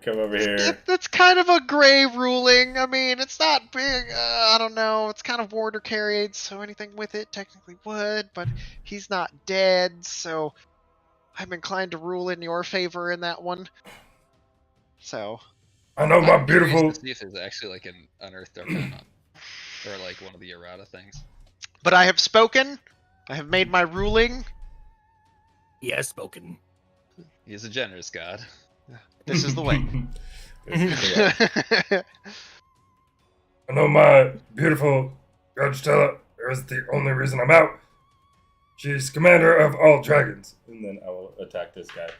Come over here. It's kind of a gray ruling. I mean, it's not big. I don't know. It's kind of warder carried, so anything with it technically would, but he's not dead, so I'm inclined to rule in your favor in that one. So, I know my I'm curious beautiful. to see if there's actually like an unearthed arcana or like one of the errata things. but I have spoken. I have made my ruling. He has spoken. He is a generous god. This is the way. This is the way. I know my beautiful Judge Stella is the only reason I'm out. She's commander of all dragons. And then I will attack this guy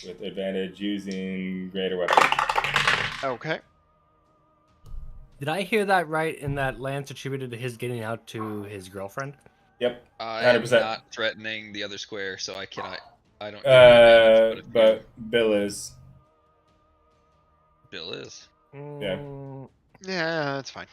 with advantage using greater weapon. Okay. Did I hear that right in that Lance attributed his getting out to his girlfriend? Yep. I am 100%. not threatening the other square, so I cannot. I don't. give you advantage, if But Bill is. Bill is. Mm, Yeah, that's fine.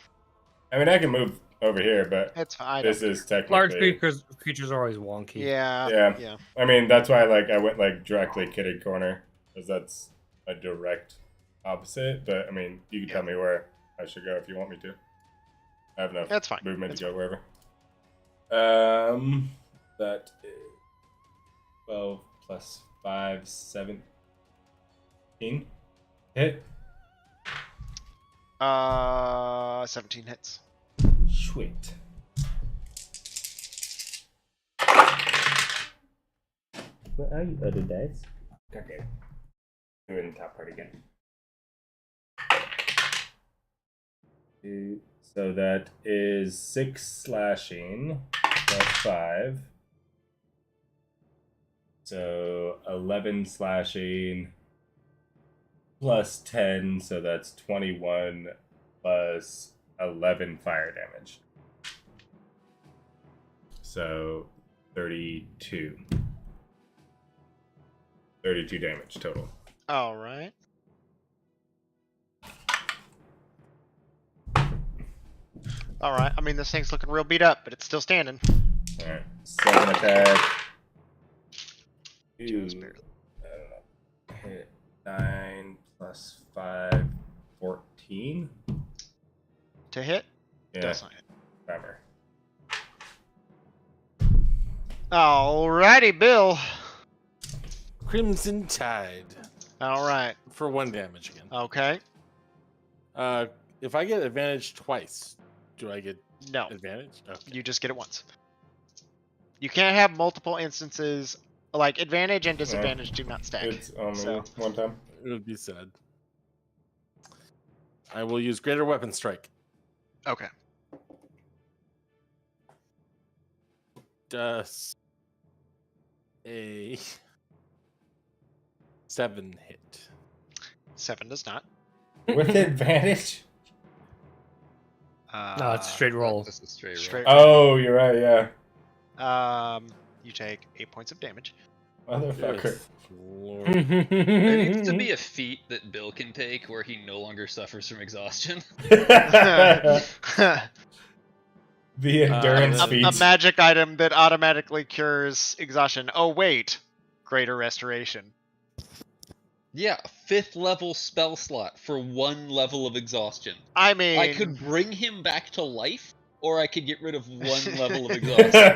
I mean, I can move over here, but It's fine. this is technically. Large creatures are always wonky. Yeah. Yeah. Yeah. I mean, that's why like I went like directly kitted corner, because that's a direct opposite, but I mean, you can tell me where I should go if you want me to. I have enough That's fine. movement That's to go wherever. That is 12 plus 5, 17. Hit. 17 hits. Sweet. Where are you, other dice? Okay. Do it in the top part again. So that is 6 slashing plus 5. So 11 slashing plus 10, so that's 21 plus 11 fire damage. So 32. 32 damage total. All right. All right. I mean, this thing's looking real beat up, but it's still standing. All right. 7 attack. Just Ooh, barely. I don't know. Hit 9 plus 5, 14. To hit? Yeah, Does not hit. bummer. Alrighty, Bill. Crimson Tide All right. for 1 damage again. Okay. If I get advantage twice, do I get No, advantage? Okay. you just get it once. You can't have multiple instances. Like, advantage and disadvantage do not stack. It's only So. one time. It would be sad. I will use Greater Weapon Strike. Okay. Does a 7 hit? 7 does not. With advantage? No, it's a straight roll. Just a straight roll. Straight. Oh, you're right, yeah. You take 8 points of damage. Motherfucker. Good Lord. There needs to be a feat that Bill can take where he no longer suffers from exhaustion. The endurance A- feat. A magic item that automatically cures exhaustion. Oh wait, greater restoration. Yeah, 5th level spell slot for 1 level of exhaustion. I mean, I could bring him back to life, or I could get rid of 1 level of exhaustion.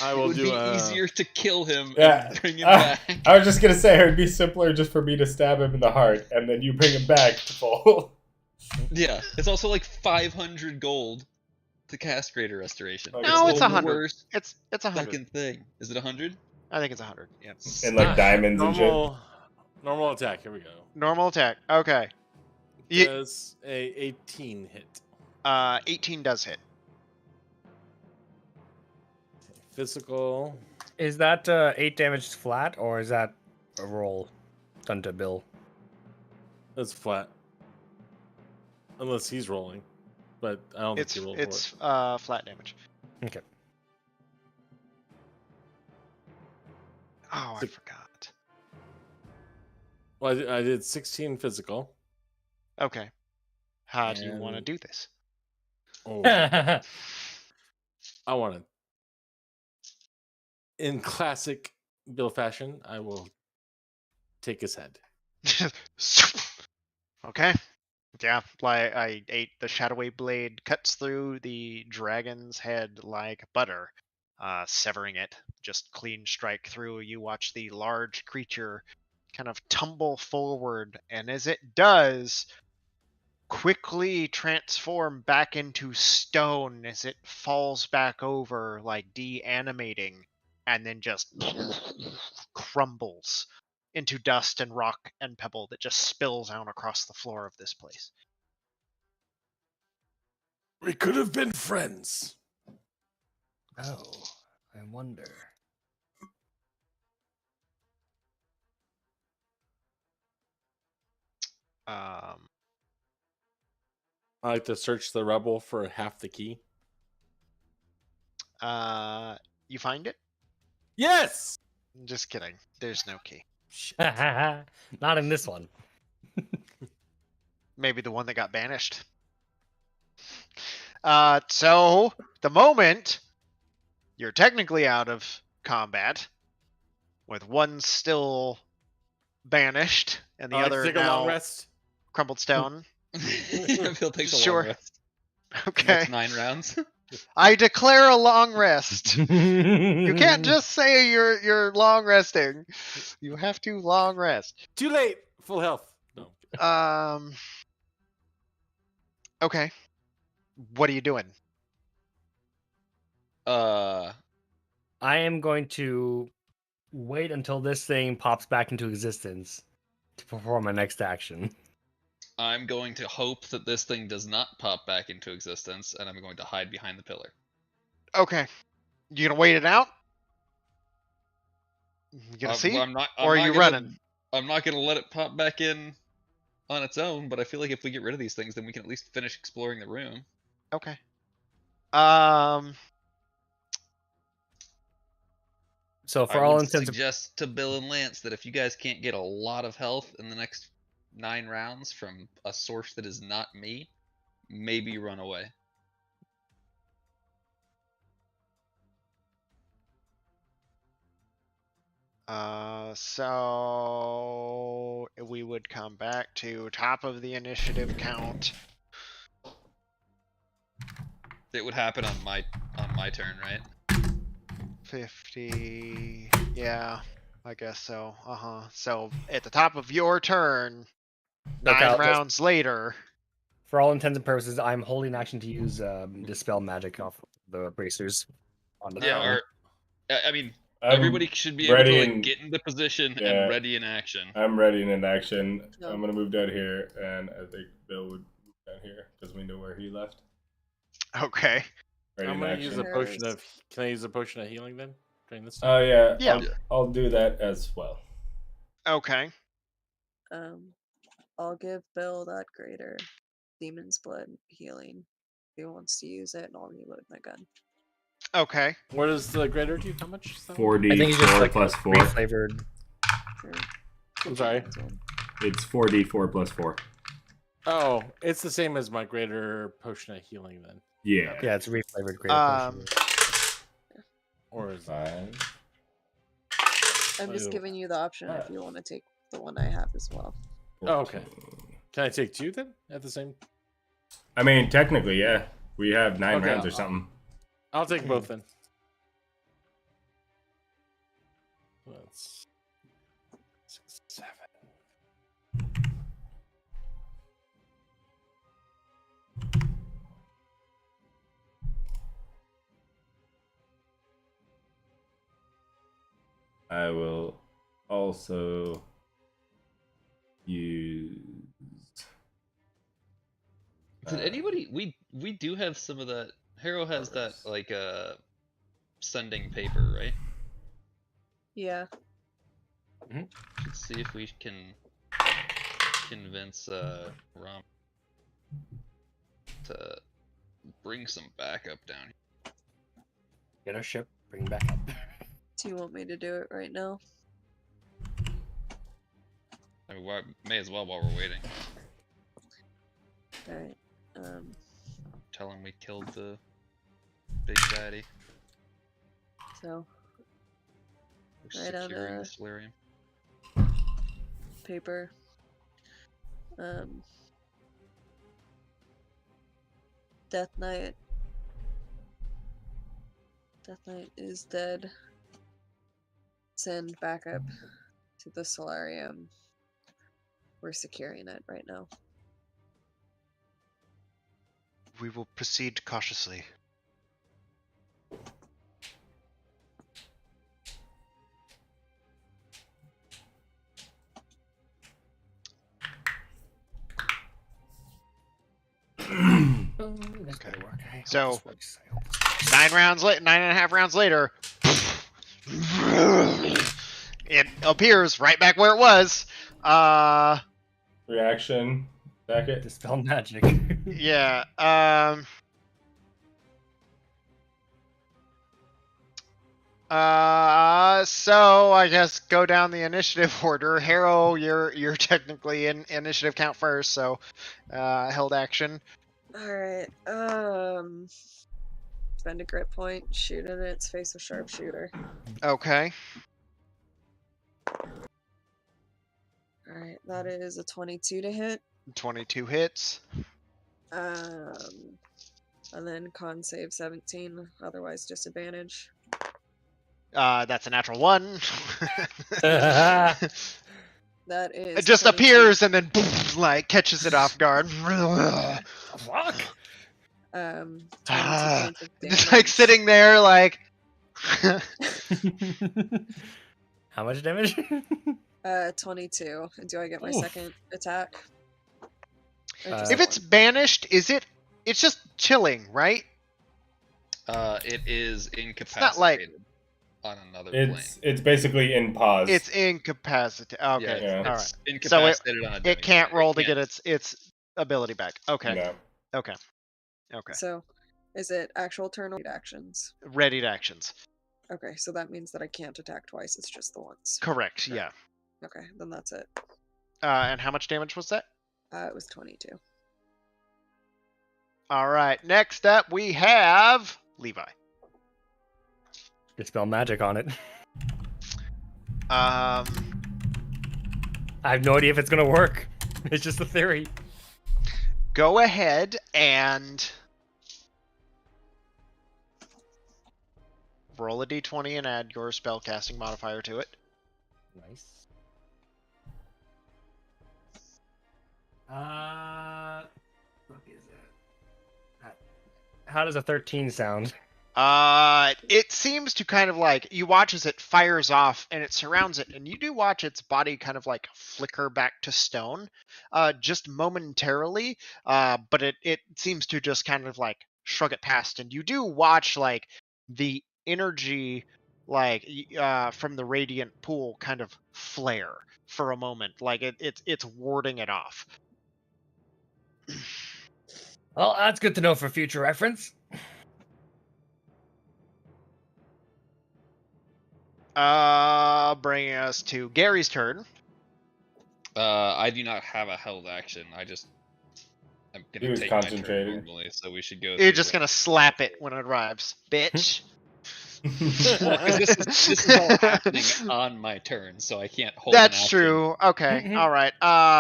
I It will would do be a easier to kill him Yeah, and bring him back. I was just gonna say it would be simpler just for me to stab him in the heart, and then you bring him back to full. Yeah, it's also like 500 gold to cast Greater Restoration. No, no, it's the 100. worst It's 100. fucking thing. Is it 100? I think it's 100. Yeah. And like diamonds and shit. normal attack. Here we go. Normal attack. Okay. Ye- Does a 18 hit? 18 does hit. Physical. Is that 8 damage flat, or is that a roll done to Bill? That's flat. Unless he's rolling, but I don't It's think he rolled it's for flat damage. Okay. Oh, I Six- forgot. it. Well, I did 16 physical. Okay. How do you want to And- do this? Oh, I want to. In classic Bill fashion, I will take his head. Okay. Yeah, like I ate the shadowy blade cuts through the dragon's head like butter, severing it. Just clean strike through. You watch the large creature kind of tumble forward, and as it does, quickly transform back into stone as it falls back over, like de-animating, and then just crumbles into dust and rock and pebble that just spills out across the floor of this place. We could have been friends. Oh, I wonder. Um, I like to search the rubble for half the key. you find it? Yes. Just kidding. There's no key. Not in this one. Maybe the one that got banished. So the moment you're technically out of combat, with one still banished, and the I like to other take a long now rest. crumbled stone. Phil takes a Sure. long rest. Okay. Next 9 rounds. I declare a long rest. You can't just say you're long resting. You have to long rest. Too late. Full health. No. Okay. What are you doing? I am going to wait until this thing pops back into existence to perform my next action. I'm going to hope that this thing does not pop back into existence, and I'm going to hide behind the pillar. Okay. You gonna wait it out? You gonna see? Well, I'm not or are you gonna, running? I'm not going to let it pop back in on its own, but I feel like if we get rid of these things, then we can at least finish exploring the room. Okay. So for I all would intents and suggest to Bill and Lance that if you guys can't get a lot of health in the next 9 rounds from a source that is not me, maybe run away. So we would come back to top of the initiative count. It would happen on my turn, right? 50. Yeah, I guess so. So at the top of your turn, Look 9 out, rounds later. for all intents and purposes, I'm holding action to use dispel magic off the bracers. Onto Yeah, the or I mean, I'm everybody should be able ready to like in- get into position Yeah. and ready in action. I'm ready in action. No. I'm gonna move down here, and I think Bill would move down here because we know where he left. Okay. Ready I'm in gonna action. use a potion of. Can I use a potion of healing then during this time? Oh yeah. Yeah. I'll do that as well. Okay. I'll give Bill that greater demon's blood healing if he wants to use it, and I'll reload my gun. Okay. What does the greater do? How much? Is that? 4d4 I think it's just like plus 4. reflavored. Or I'm sorry. demon's one. It's 4d4 plus 4. Oh, it's the same as my greater potion of healing then. Yeah. Yeah, it's reflavored greater Um, potion. Or is 5. I'm just Ew. giving you the option if you want to take the one I have as well. Oh, okay. Can I take 2 then at the same? I mean, technically, yeah. We have 9 Okay, rounds or something. I'll take both then. That's 6, 7. I will also use. Did anybody? We do have some of that. Harrow has that like sending paper, right? Yeah. Let's see if we can convince Rom to bring some backup down here. Get our ship, bring it back up. Do you want me to do it right now? I mean, may as well while we're waiting. Alright. Tell him we killed the big daddy. So, We're Right on, securing the solarium. paper. Death Knight. Death Knight is dead. Send backup to the solarium. We're securing it right now. we will proceed cautiously. Okay. Work. I hope So- this works. I hope this works. 9.5 rounds later, it appears right back where it was. Reaction. Jacket. Dispel magic. Yeah. So I guess go down the initiative order. Harrow, you're technically in initiative count first, so held action. Alright, spend a grit point, shoot in its face with sharpshooter. Okay. Alright, that is a 22 to hit. 22 hits. And then con save 17, otherwise disadvantage. That's a natural 1. That is It just 22. appears and then boom, like catches it off guard. Fuck. 22 Ah, points of just like damage. sitting there, like. How much damage? 22. And do I get my Oof. second attack? Or just If the it's one? banished, is it? It's just chilling, right? It is incapacitated not like- on another plane. It's basically in pause. It's incapacitated. Okay, Yeah. all right. It's incapacitated on a It can't plane. roll to get its ability back. Okay, No. okay. So, is it actual turn or actions? Ready to actions. Okay, so that means that I can't attack twice. It's just the once. Correct. Okay. Yeah. Okay, then that's it. And how much damage was that? It was 22. All right. Next up, we have Levi. Dispel magic on it. Um. I have no idea if it's gonna work. It's just a theory. Go ahead and roll a d20 and add your spellcasting modifier to it. Nice. What is it? How does a 13 sound? It seems to kind of like you watch as it fires off and it surrounds it, and you do watch its body kind of like flicker back to stone, just momentarily. But it seems to just kind of like shrug it past, and you do watch like the energy like from the radiant pool kind of flare for a moment, like it's warding it off. Well, that's good to know for future reference. Bringing us to Gary's turn. I do not have a held action. I'm He gonna was take my turn concentrating. normally, so we should go. You're through just that. gonna slap it when it arrives, bitch. Well, 'cause this is all happening on my turn, so I can't hold. an That's action. true. Okay. All right.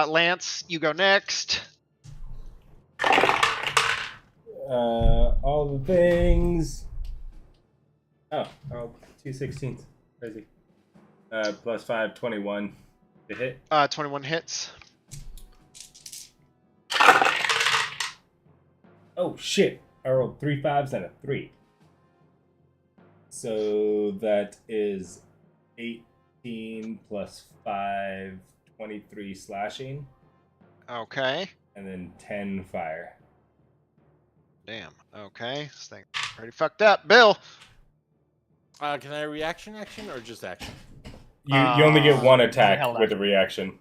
Lance, you go next. All the things. Oh, 2/16. Crazy. Plus 5, 21 to hit. 21 hits. Oh shit! I rolled 3 5s and a 3. So that is 18 plus 5, 23 slashing, Okay. and then 10 fire. Damn. Okay. This thing's pretty fucked up. Bill. Can I reaction or just action? You only get one attack held with a reaction.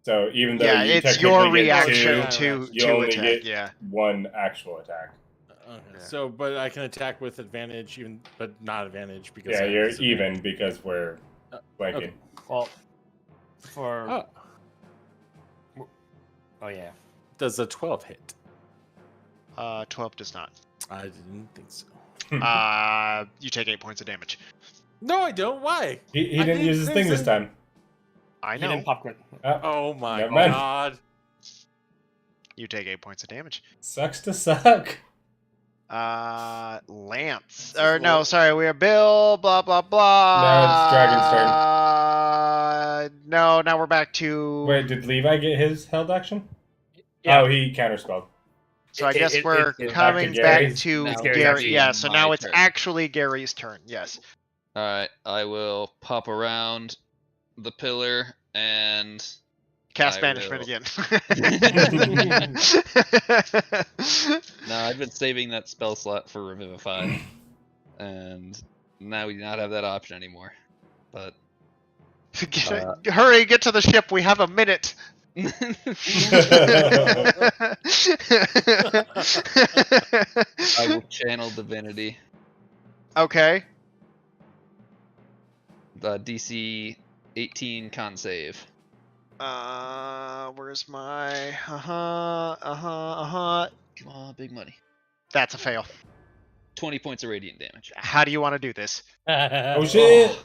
So even though Yeah, you it's your technically get reaction two, to you only attack. get Yeah. one actual attack. Okay. Yeah. So, but I can attack with advantage, but not advantage because Yeah, I have you're disadvantage. even because we're flanking. okay. Well, for Oh, oh yeah, does a 12 hit? 12 does not. I didn't think so. You take 8 points of damage. No, I don't. Why? He I didn't use his thing this time. I he know. didn't popcorn. Oh my Never mind. god. You take 8 points of damage. Sucks to suck. Lance. This Or is no, low. sorry, we are Bill, blah, blah, blah. Now it's Dragon's turn. No, now we're back to... Wait, did Levi get his held action? Yeah. Oh, he counterspelled. So I guess we're back to coming Gary. back to Now it's Gary. actually Yeah, so now my it's turn. actually Gary's turn. Yes. All right, I will pop around the pillar and Cast I banishment will. again. no, I've been saving that spell slot for Revivify, and now we do not have that option anymore. But Hurry, get to the ship. We have a minute. I will channel divinity. Okay. The DC 18 con save. Where's my Come on, big money. That's a fail. 20 points of radiant damage. How do you want to do this? Oh shit!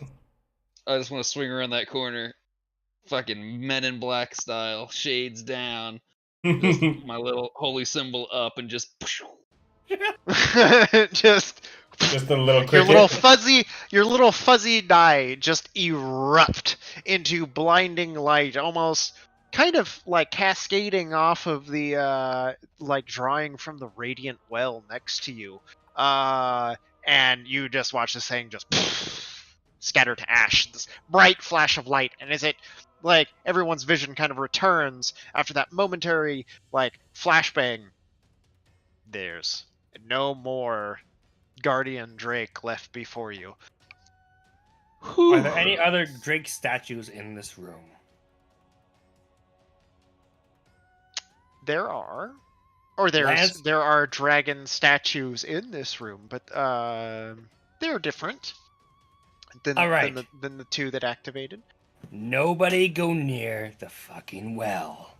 I just want to swing around that corner fucking Men in Black style, shades down, just my little holy symbol up, and just Just Just a little your cricket. little fuzzy die just erupt into blinding light, almost kind of like cascading off of the like drawing from the radiant well next to you. And you just watch this thing just scatter to ash, this bright flash of light, and as it like everyone's vision kind of returns after that momentary like flashbang, there's no more Guardian Drake left before you. Are there any other Drake statues in this room? There are, or Lance? there are dragon statues in this room, but they're different than All right. than the two that activated. Nobody go near the fucking well.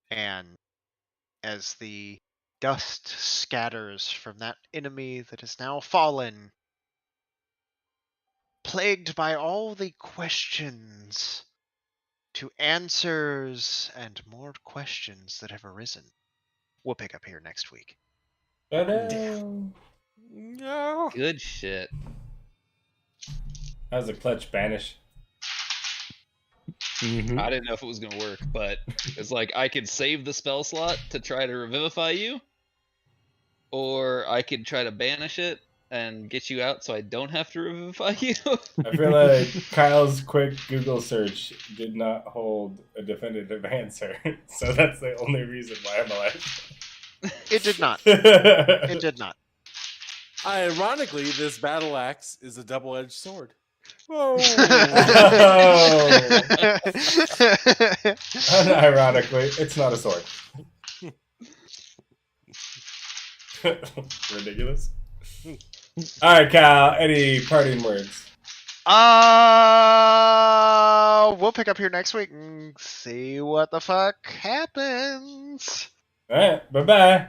And as the dust scatters from that enemy that has now fallen, plagued by all the questions to answers and more questions that have arisen. We'll pick up here next week. Ta-da. No. good shit. How's the clutch banish? Mm-hmm. I didn't know if it was gonna work, but it's like I could save the spell slot to try to revivify you, or I could try to banish it and get you out so I don't have to revivify you. I feel like Kyle's quick Google search did not hold a definitive answer, so that's the only reason why I'm alive. It did not. It did not. Ironically, this battle axe is a double-edged sword. Oh. Unironically, it's not a sword. Ridiculous. All right, Kyle. Any parting words? We'll pick up here next week and see what the fuck happens. All right. Bye bye.